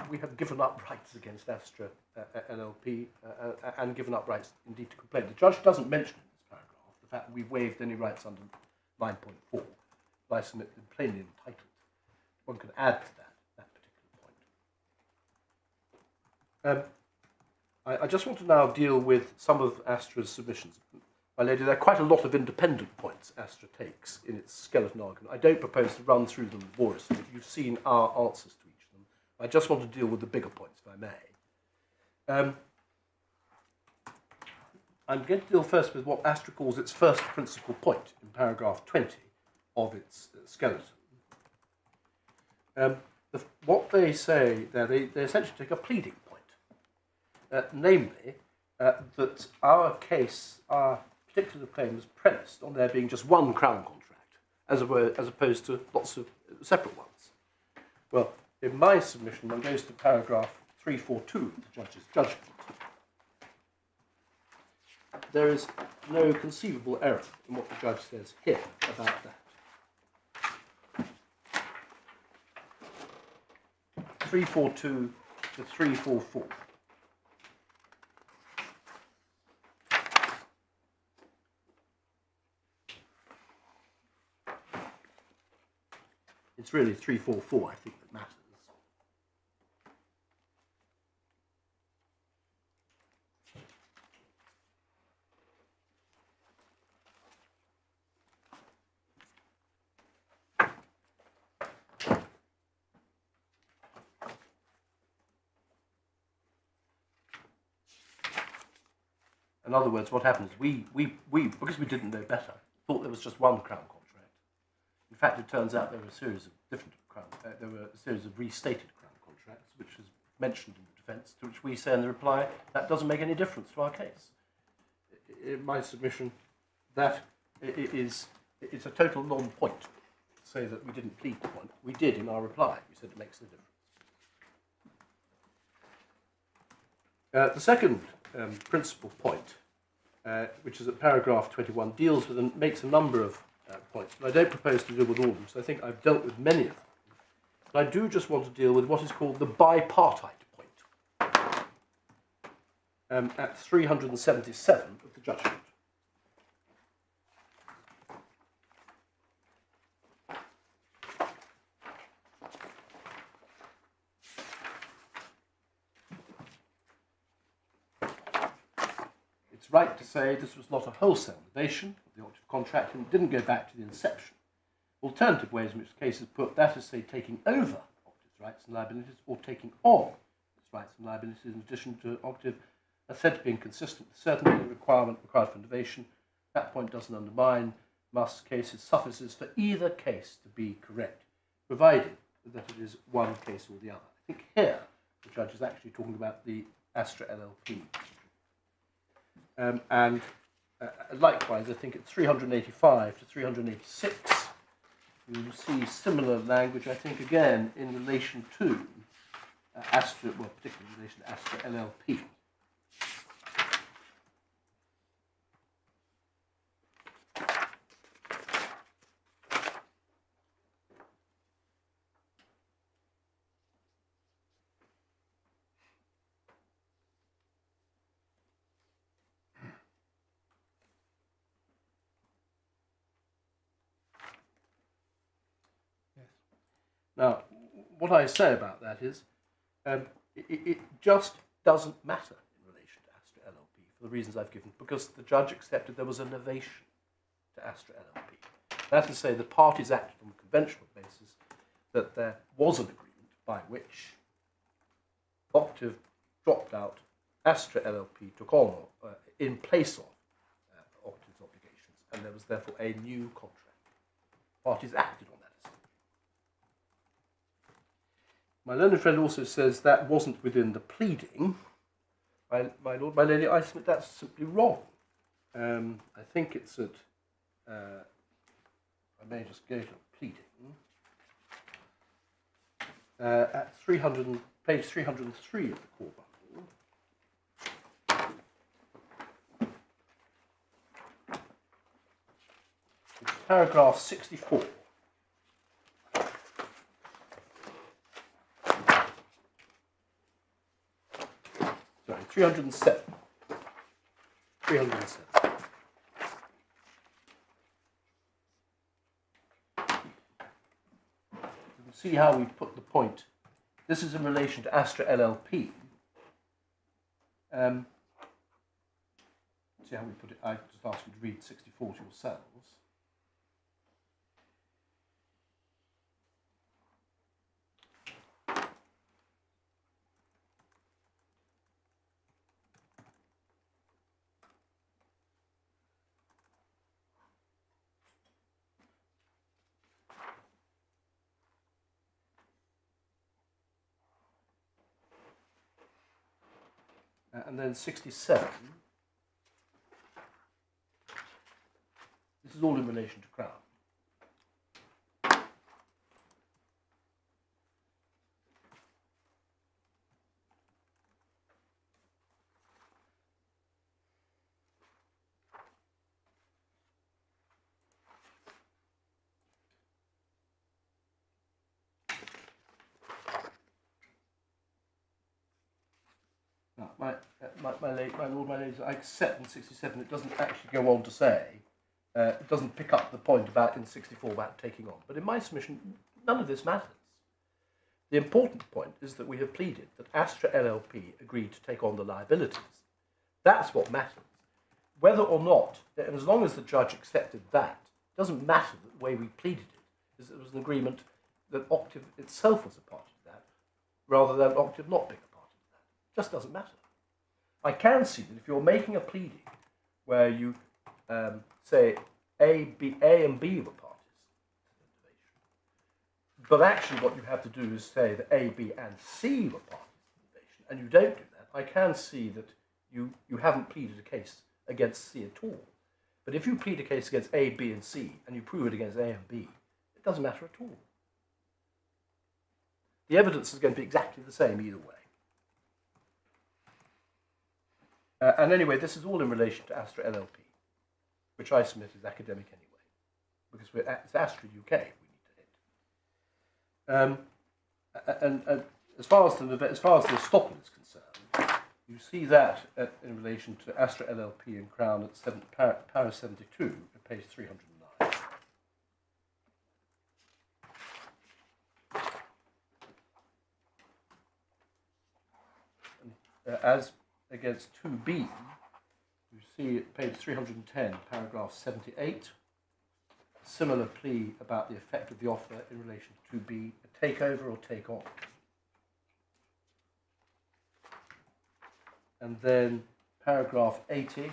We have given up rights against Astra LLP and given up rights indeed to complain. The judge doesn't mention in this paragraph the fact that we've waived any rights under 9.4. I submit them plainly entitled. One can add to that particular point. I just want to now deal with some of Astra's submissions. My lady, there are quite a lot of independent points Astra takes in its skeleton argument. I don't propose to run through them laboriously. You've seen our answers to each of them. I just want to deal with the bigger points, if I may. I'm going to deal first with what Astra calls its first principal point in paragraph 20 of its skeleton. What they say there, they essentially take a pleading point, namely that our case, our particular claim was premised on there being just one Crown contract, as opposed to lots of separate ones. Well, in my submission, one goes to paragraph 342 of the judge's judgment. There is no conceivable error in what the judge says here about that. 342 to 344. It's really 344, I think, that matters. In other words, what happened is we because we didn't know better, thought there was just one Crown contract. In fact, it turns out there were a series of different there were a series of restated Crown contracts, which was mentioned in the defence, to which we say in the reply, that doesn't make any difference to our case. In my submission, that it's a total non-point to say that we didn't plead the point. We did in our reply. We said it makes no difference. The second principal point, which is at paragraph 21, deals with and makes a number of points, but I don't propose to deal with all of them, so I think I've dealt with many of them. But I do just want to deal with what is called the bipartite point at 377 of the judgment. It's right to say this was not a wholesale novation of the octave contract and it didn't go back to the inception. Alternative ways in which the case is put, that is, say, taking over octave's rights and liabilities or taking on its rights and liabilities in addition to octave, are said to be inconsistent with certainty requirement required for novation. That point doesn't undermine Must's case. It suffices for either case to be correct, provided that it is one case or the other. I think here the judge is actually talking about the Astra LLP. Likewise, I think at 385 to 386, you will see similar language, I think, again, in relation to Astra, well, particularly in relation to Astra LLP. Now, what I say about that is it just doesn't matter in relation to Astra LLP for the reasons I've given, because the judge accepted there was a novation to Astra LLP. That is to say, the parties acted on the conventional basis that there was an agreement by which Octave dropped out, Astra LLP took on in place of Octave's obligations, and there was therefore a new contract. Parties acted on that. My learned friend also says that wasn't within the pleading. My lord, my lady, I submit that's simply wrong. I think it's at, I may just go to the pleading, at page 303 of the core bundle. It's paragraph 64. Sorry, 307. 307. You can see how we put the point. This is in relation to Astra LLP. See how we put it? I just asked you to read 64 to yourselves. And then 67. This is all in relation to Crown. My lord, my ladies, I accept in 67 it doesn't actually go on to say, it doesn't pick up the point about in 64 about taking on. But in my submission, none of this matters. The important point is that we have pleaded that Astra LLP agreed to take on the liabilities. That's what matters. Whether or not, and as long as the judge accepted that, it doesn't matter that the way we pleaded it, is that it was an agreement that Octave itself was a part of that, rather than Octave not being a part of that. It just doesn't matter. I can see that if you're making a pleading where you say A and B were parties to the novation. But actually what you have to do is say that A, B and C were parties to the novation, and you don't do that. I can see that you haven't pleaded a case against C at all. But if you plead a case against A, B and C, and you prove it against A and B, it doesn't matter at all. The evidence is going to be exactly the same either way. And anyway, this is all in relation to Astra LLP, which I submit is academic anyway, because it's Astra UK we need to hit. And as far as the estoppel is concerned, you see that in relation to Astra LLP and Crown at para 72 at page 309. As against 2B, you see at page 310, paragraph 78, a similar plea about the effect of the offer in relation to 2B, a takeover or take on. And then paragraph 80, you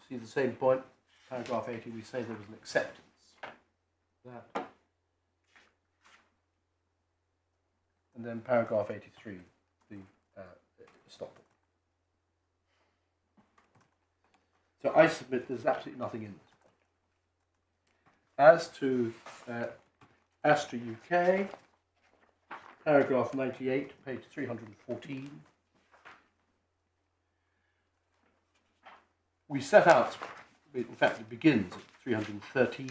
see the same point. Paragraph 80, we say there was an acceptance. That. And then paragraph 83, the estoppel. So I submit there's absolutely nothing in this point. As to Astra UK, paragraph 98, page 314, we set out, in fact it begins at 313,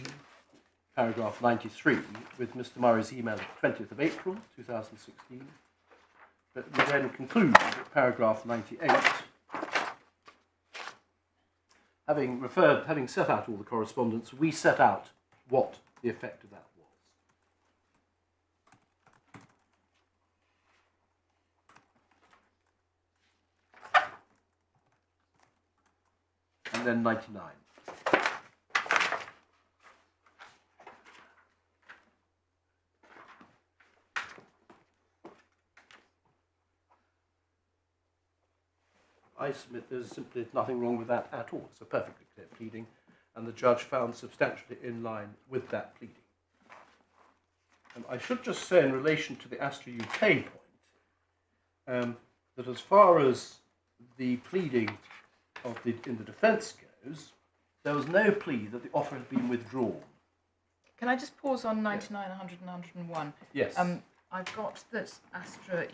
paragraph 93, with Mr Murray's email of 20th of April 2016, but we then conclude at paragraph 98, having set out all the correspondence, we set out what the effect of that was. And then 99. I submit there's simply nothing wrong with that at all. It's a perfectly clear pleading, and the judge found substantially in line with that pleading. And I should just say in relation to the Astra UK point, that as far as the pleading in the defence goes, there was no plea that the offer had been withdrawn. Can I just pause on 99, 100 and 101? Yes. I've got that Astra,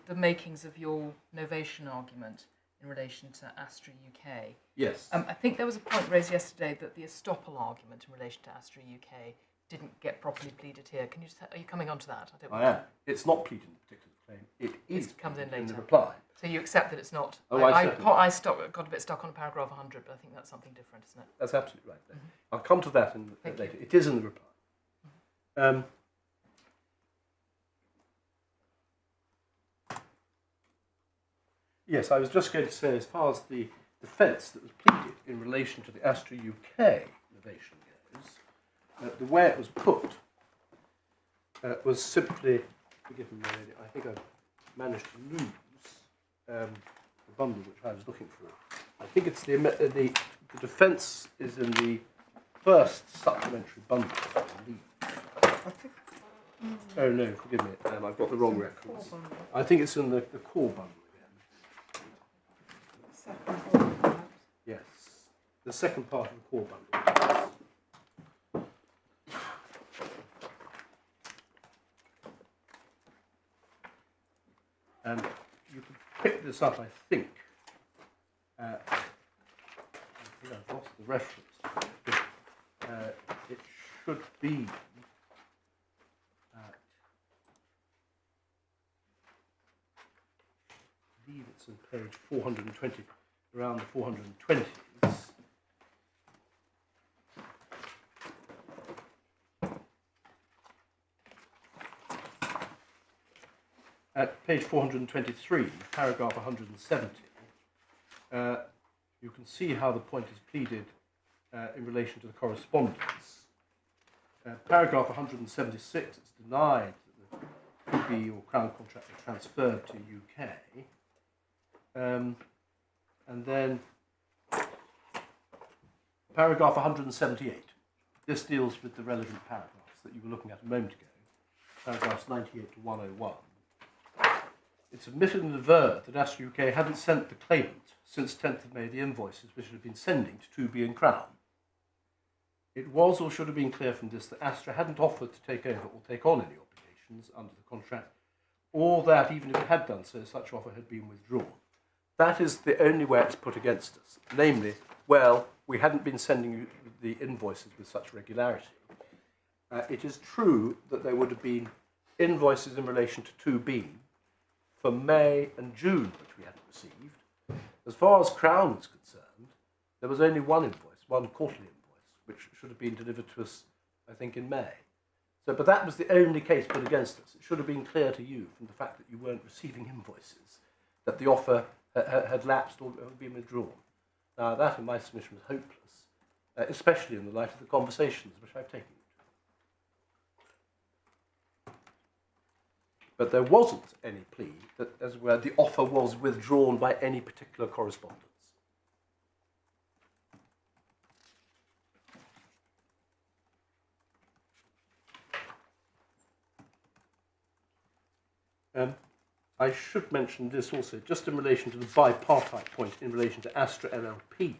the makings of your novation argument in relation to Astra UK. Yes. I think there was a point raised yesterday that the estoppel argument in relation to Astra UK didn't get properly pleaded here. Can you just, are you coming on to that? I am. It's not pleaded in a particular claim. It comes in later. In the reply. So you accept that it's not? Oh, I got a bit stuck on paragraph 100, but I think that's something different, isn't it? That's absolutely right. Mm-hmm. I'll come to that later. It is in the reply. Mm-hmm. Yes, I was just going to say, as far as the defence that was pleaded in relation to the Astra UK novation goes, the way it was put was simply, forgive me, I think I managed to lose the bundle which I was looking for. I think it's the defence is in the first supplementary bundle, I believe. Oh no, forgive me, I've got the wrong records. I think it's in the core bundle. Yes, the second part of the core bundle. And you can pick this up, I think. I think I've lost the reference. It should be at, I believe it's on page 420, around the 420s. At page 423, paragraph 170, you can see how the point is pleaded in relation to the correspondence. Paragraph 176, it's denied that the PB or Crown contract was transferred to UK. And then paragraph 178. This deals with the relevant paragraphs that you were looking at a moment ago. Paragraphs 98 to 101. It's admitted and averred that Astra UK hadn't sent the claimant since 10th of May the invoices which it had been sending to 2B and Crown. It was or should have been clear from this that Astra hadn't offered to take over or take on any obligations under the contract, or that even if it had done so, such offer had been withdrawn. That is the only way it's put against us. Namely, well, we hadn't been sending you the invoices with such regularity. It is true that there would have been invoices in relation to 2B for May and June, which we hadn't received. As far as Crown is concerned, there was only one invoice, one quarterly invoice, which should have been delivered to us, I think, in May. So, but that was the only case put against us. It should have been clear to you from the fact that you weren't receiving invoices that the offer had lapsed or had been withdrawn. Now, that in my submission was hopeless, especially in the light of the conversations which I've taken. But there wasn't any plea that, as it were, the offer was withdrawn by any particular correspondence. I should mention this also, just in relation to the bipartite point in relation to Astra LLP.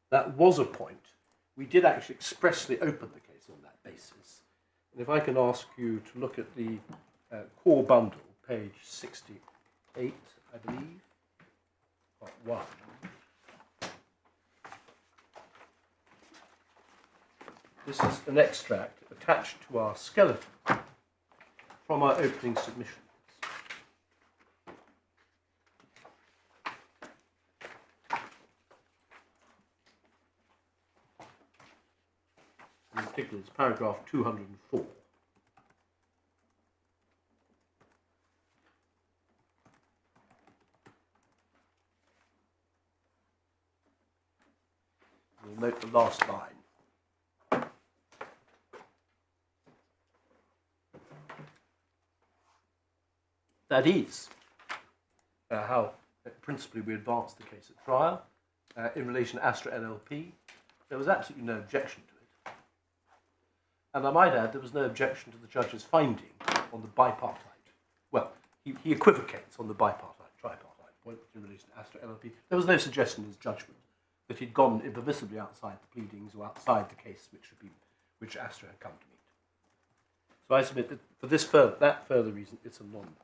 That was a point. We did actually expressly open the case on that basis. And if I can ask you to look at the core bundle, page 68, I believe, part 1. This is an extract attached to our skeleton from our opening submission. In particular, it's paragraph 204. We'll note the last line. That is how principally we advanced the case at trial. In relation to Astra LLP, there was absolutely no objection to it. And I might add, there was no objection to the judge's finding on the bipartite. Well, he equivocates on the bipartite, tripartite point in relation to Astra LLP. There was no suggestion in his judgment that he'd gone impermissibly outside the pleadings or outside the case which Astra had come to meet. So I submit that for that further reason, it's a non-point.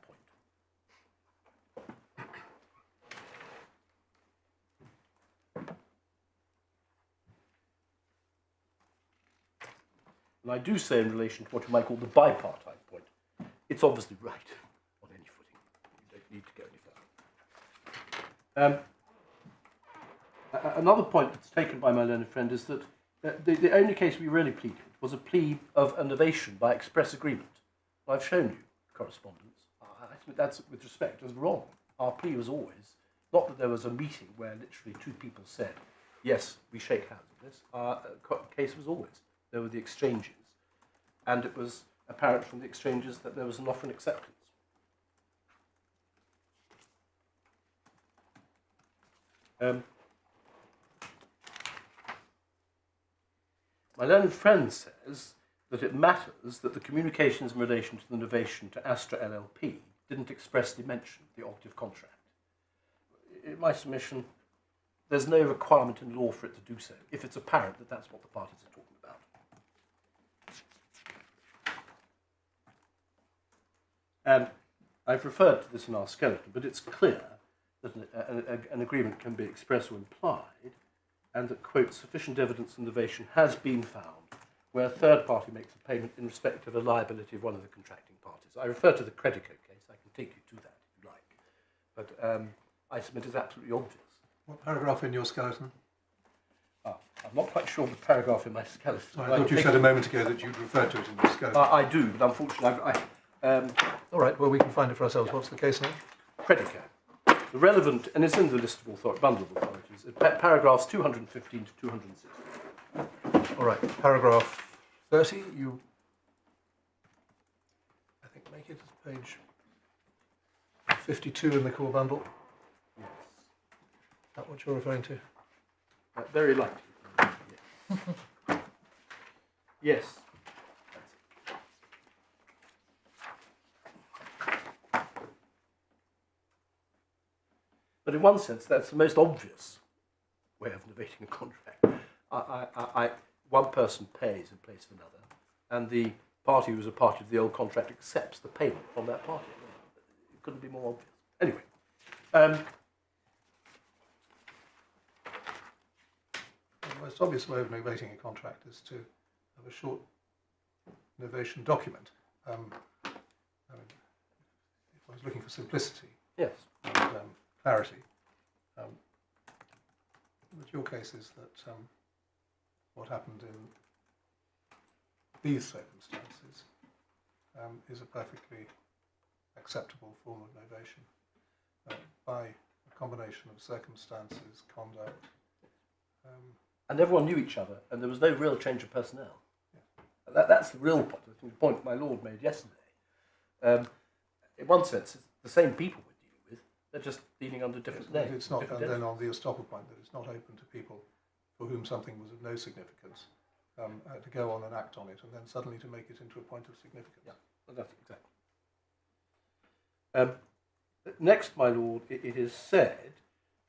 And I do say in relation to what you might call the bipartite point, it's obviously right on any footing. You don't need to go any further. Another point that's taken by my learned friend is that the only case we really pleaded was a plea of a novation by express agreement. I've shown you correspondence. I think that's, with respect, as wrong. Our plea was always, not that there was a meeting where literally two people said, yes, we shake hands on this. Our case was always, there were the exchanges. And it was apparent from the exchanges that there was an offer and acceptance. My learned friend says that it matters that the communications in relation to the novation to Astra LLP didn't expressly mention the operative contract. In my submission, there's no requirement in law for it to do so, if it's apparent that that's what the parties are talking about. I've referred to this in our skeleton, but it's clear that an agreement can be expressed or implied, and that, quote, sufficient evidence in novation has been found where a third party makes a payment in respect of a liability of one of the contracting parties. I refer to the Credico case. I can take you to that if you like. But I submit it's absolutely obvious. What paragraph in your skeleton? I'm not quite sure of the paragraph in my skeleton. Sorry, I thought you said a moment ago that you'd referred to it in your skeleton. I do, but unfortunately all right, well, we can find it for ourselves. What's the case name? Credico. The relevant, and it's in the list of bundle of authorities, paragraphs 215 to 216. All right, paragraph 30, you, I think, make it page 52 in the core bundle. Yes. that what you're referring to? Very likely. Yes. But in one sense, that's the most obvious way of novating a contract. One person pays in place of another, and the party who is a party to the old contract accepts the payment from that party. It couldn't be more obvious. Anyway, the most obvious way of novating a contract is to have a short novation document. I mean, if I was looking for simplicity yes. and clarity, but your case is that what happened in these circumstances is a perfectly acceptable form of novation by a combination of circumstances, conduct. And everyone knew each other, and there was no real change of personnel. Yeah. That's the real point. I think the point my lord made yesterday. In one sense, it's the same people we're dealing with. They're just dealing under different names. It's not, and then on the estoppel point, that it's not open to people for whom something was of no significance to go on and act on it, and then suddenly to make it into a point of significance. Yeah, well, that's exactly. Next, my lord, it is said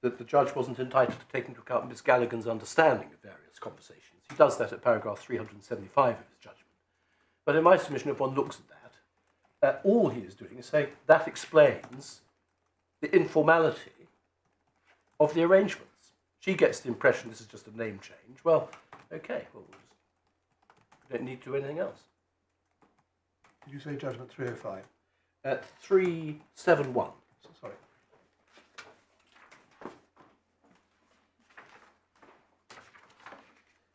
that the judge wasn't entitled to take into account Miss Galligan's understanding of various conversations. He does that at paragraph 375 of his judgment. But in my submission, if one looks at that, all he is doing is saying that explains the informality of the arrangements. She gets the impression this is just a name change. Well, okay, well, we don't need to do anything else. Did you say judgment 305? 371. Sorry.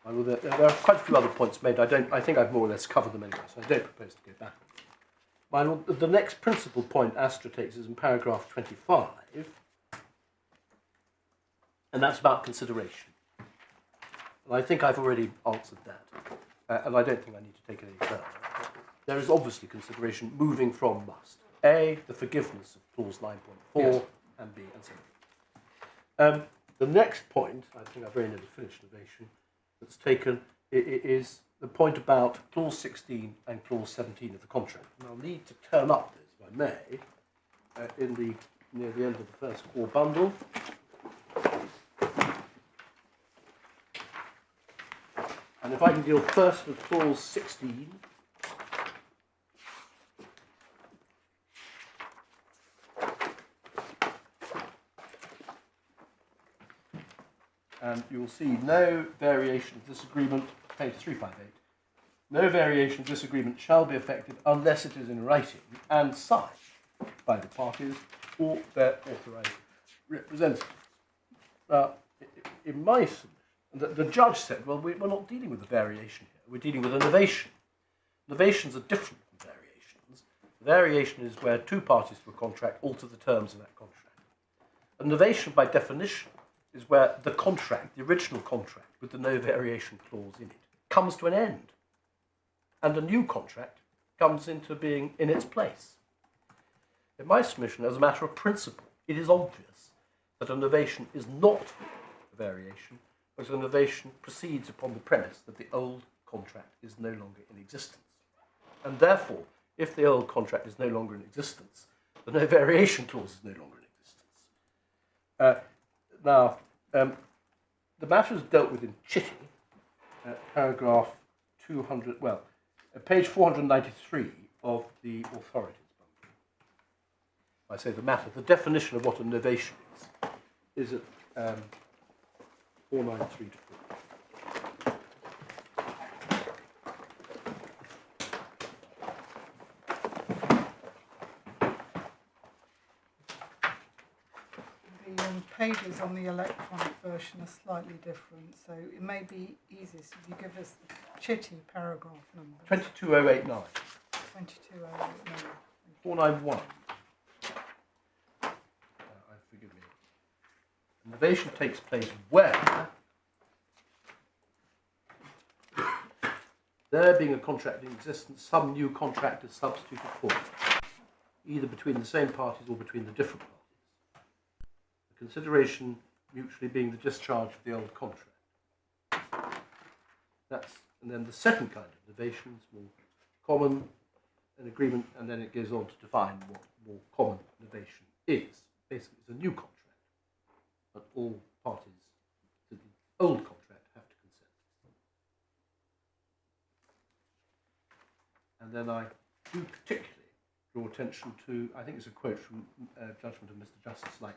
Well, there are quite a few other points made. I think I've more or less covered them anyway, so I don't propose to go back. My lord, the next principal point Astra takes is in paragraph 25, and that's about consideration. And I think I've already answered that, and I don't think I need to take it any further. There is obviously consideration moving from must. A, the forgiveness of clause 9.4, yes. And B, and so on. The next point, I think I've very nearly finished novation, that's taken is the point about clause 16 and clause 17 of the contract. And I'll need to turn up this, if I may, near the end of the first core bundle. And if I can deal first with clause 16. And you'll see no variation of this agreement, page 358. No variation of this agreement shall be effected unless it is in writing and signed by the parties or their authorised representatives. Now, in my submission, the judge said, well, we're not dealing with a variation here, we're dealing with a novation. Novations are different from variations. Variation is where two parties to a contract alter the terms of that contract. A novation, by definition, is where the contract, the original contract, with the no variation clause in it, comes to an end. And a new contract comes into being in its place. In my submission, as a matter of principle, it is obvious that a novation is not a variation, but a novation proceeds upon the premise that the old contract is no longer in existence. And therefore, if the old contract is no longer in existence, the no variation clause is no longer in existence. Now, the matter is dealt with in Chitty, paragraph 200, page 493 of the authorities. I say the matter, the definition of what a novation is at 493 to 4. Pages on the electronic version are slightly different, so it may be easiest if you give us the Chitty paragraph number. 22089. 22089. 491. Forgive me. Novation takes place where, there being a contract in existence, some new contract is substituted for it, either between the same parties or between the different parties. Consideration mutually being the discharge of the old contract. And then the second kind of novation is more common, an agreement, and then it goes on to define what more common novation is. Basically, it's a new contract, but all parties to the old contract have to consent. And then I do particularly draw attention to, I think it's a quote from judgment of Mr Justice Freedman.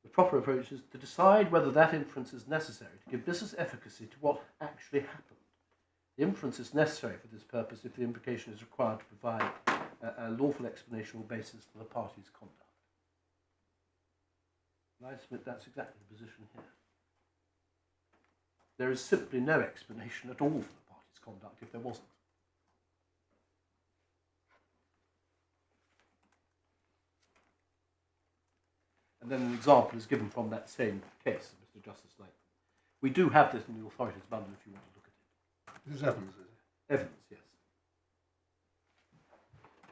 The proper approach is to decide whether that inference is necessary to give business efficacy to what actually happened. The inference is necessary for this purpose if the implication is required to provide a lawful explanation or basis for the party's conduct. And I submit that's exactly the position here. There is simply no explanation at all for the party's conduct if there wasn't. And then an example is given from that same case of Mr Justice Freedman. We do have this in the authorities bundle if you want to look at it. This is Evans, is it? Evans, yes.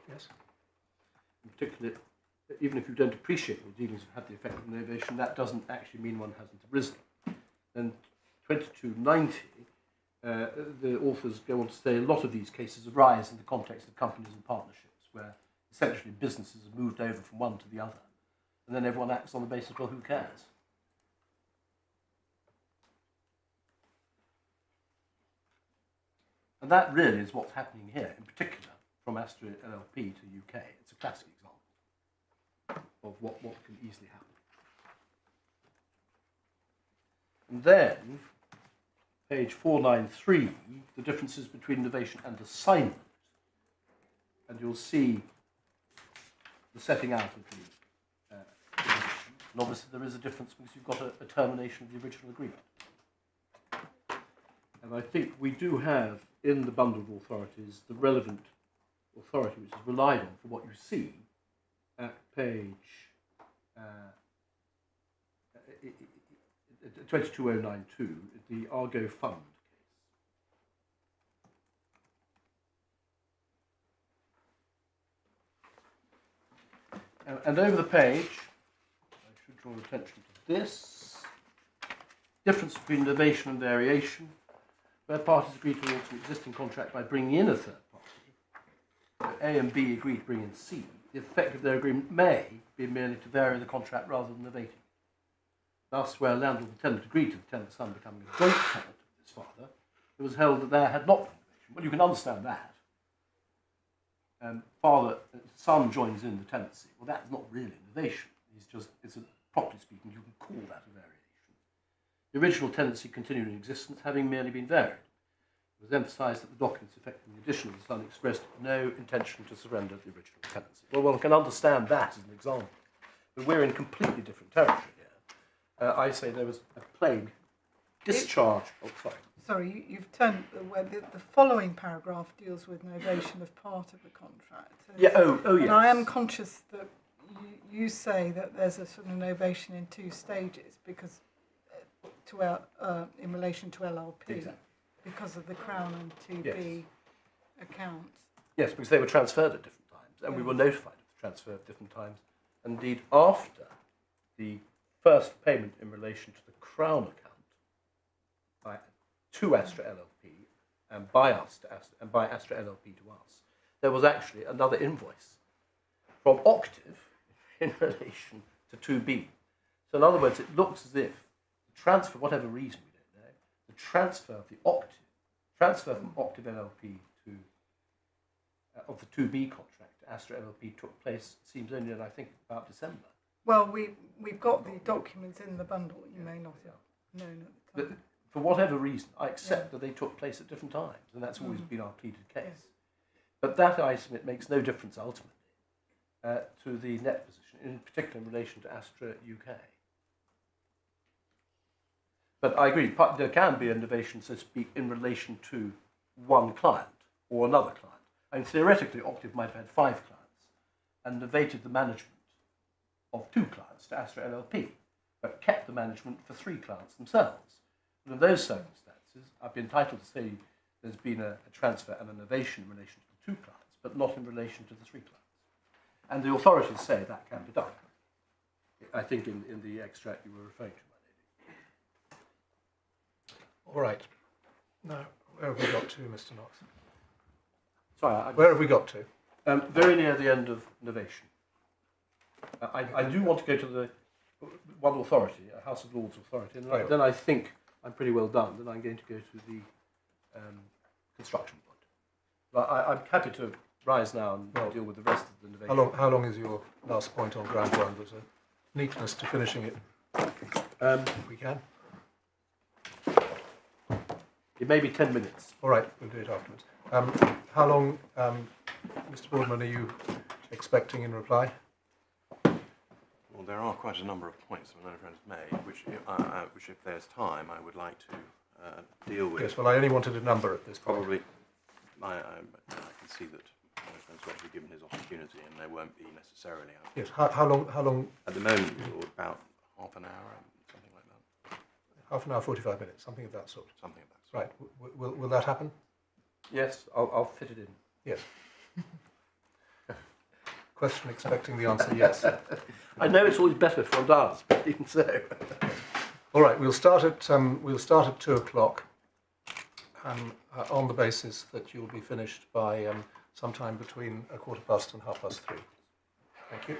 Yes. In particular, even if you don't appreciate your dealings have had the effect of novation, that doesn't actually mean one hasn't arisen. Then 2290, the authors go on to say a lot of these cases arise in the context of companies and partnerships, where essentially businesses have moved over from one to the other. And then everyone acts on the basis, well, who cares? And that really is what's happening here, in particular, from Astra LLP to UK. It's a classic example of what can easily happen. And then, page 493, the differences between novation and assignment. And you'll see the setting out of the and obviously there is a difference because you've got a termination of the original agreement. And I think we do have in the bundle of authorities the relevant authority which is relied on for what you see at page 22092, the Argo Fund case. And over the page, draw attention to this difference between novation and variation, where parties agree to alter an existing contract by bringing in a third party. So A and B agree to bring in C. The effect of their agreement may be merely to vary the contract rather than novate it. Thus, where landlord and tenant agreed to the tenant's son becoming a joint tenant of his father, it was held that there had not been novation. Well, you can understand that. Son joins in the tenancy. Well, that's not really novation. It's a properly speaking, you can call that a variation. The original tenancy continued in existence, having merely been varied. It was emphasised that the documents affecting the addition of the son expressed no intention to surrender the original tenancy. Well, one can understand that as an example, but we're in completely different territory here. I say there was a plain discharge. Sorry, you've turned where the following paragraph deals with novation of part of the contract. Yeah. Oh, yes. And I am conscious that you say that there's a sort of novation in two stages because in relation to LLP, exactly. Because of the Crown and 2B accounts. Yes, because they were transferred at different times, and we were notified of the transfer at different times. Indeed, after the first payment in relation to the Crown account to Astra LLP and by Astra LLP to us, there was actually another invoice from Octave in relation to 2B. So in other words, it looks as if the transfer, for whatever reason we don't know, the transfer of the transfer from Octave LLP to of the 2B contract to Astra LLP took place, seems only in, I think, about December. Well, we've got the documents in the bundle. You may not have known at the time. But for whatever reason, I accept that they took place at different times, and that's always been our pleaded case. Yes. But that, I submit, makes no difference ultimately to the net position, in particular in relation to Astra UK. But I agree, there can be a novation, so to speak, in relation to one client or another client. I mean, theoretically, Octave might have had 5 clients and novated the management of 2 clients to Astra LLP, but kept the management for 3 clients themselves. And in those circumstances, I'd be entitled to say there's been a transfer and a novation in relation to the 2 clients, but not in relation to the 3 clients. And the authorities say that can be done. I think in the extract you were referring to, my lady. All right. Now, where have we got to, Mr. Knox? Sorry, Where have we got to? very near the end of novation. I do want to go to the one authority, a House of Lords authority, and then I think I'm pretty well done. Then I'm going to go to the construction point. But I'm happy to rise now and deal with the rest of the novation. How long is your last point on ground one? There's a neatness to finishing it, if we can. It may be 10 minutes. All right, we'll do it afterwards. How long, Mr. Boardman, are you expecting in reply? Well, there are quite a number of points that my friend has made, which if there's time, I would like to deal with. Yes, well, I only wanted a number at this point. Probably, I can see that my friend's got to be given his opportunity, and there won't be necessarily. Yes, how long? At the moment, or about half an hour, something like that. Half an hour, 45 minutes, something of that sort. Something of that sort. Right, will that happen? Yes, I'll fit it in. Yes. Question expecting the answer yes. I know it's always better if one does, but even so. All right, we'll start at 2 o'clock, on the basis that you'll be finished by sometime between 3:15 and 3:30. Thank you.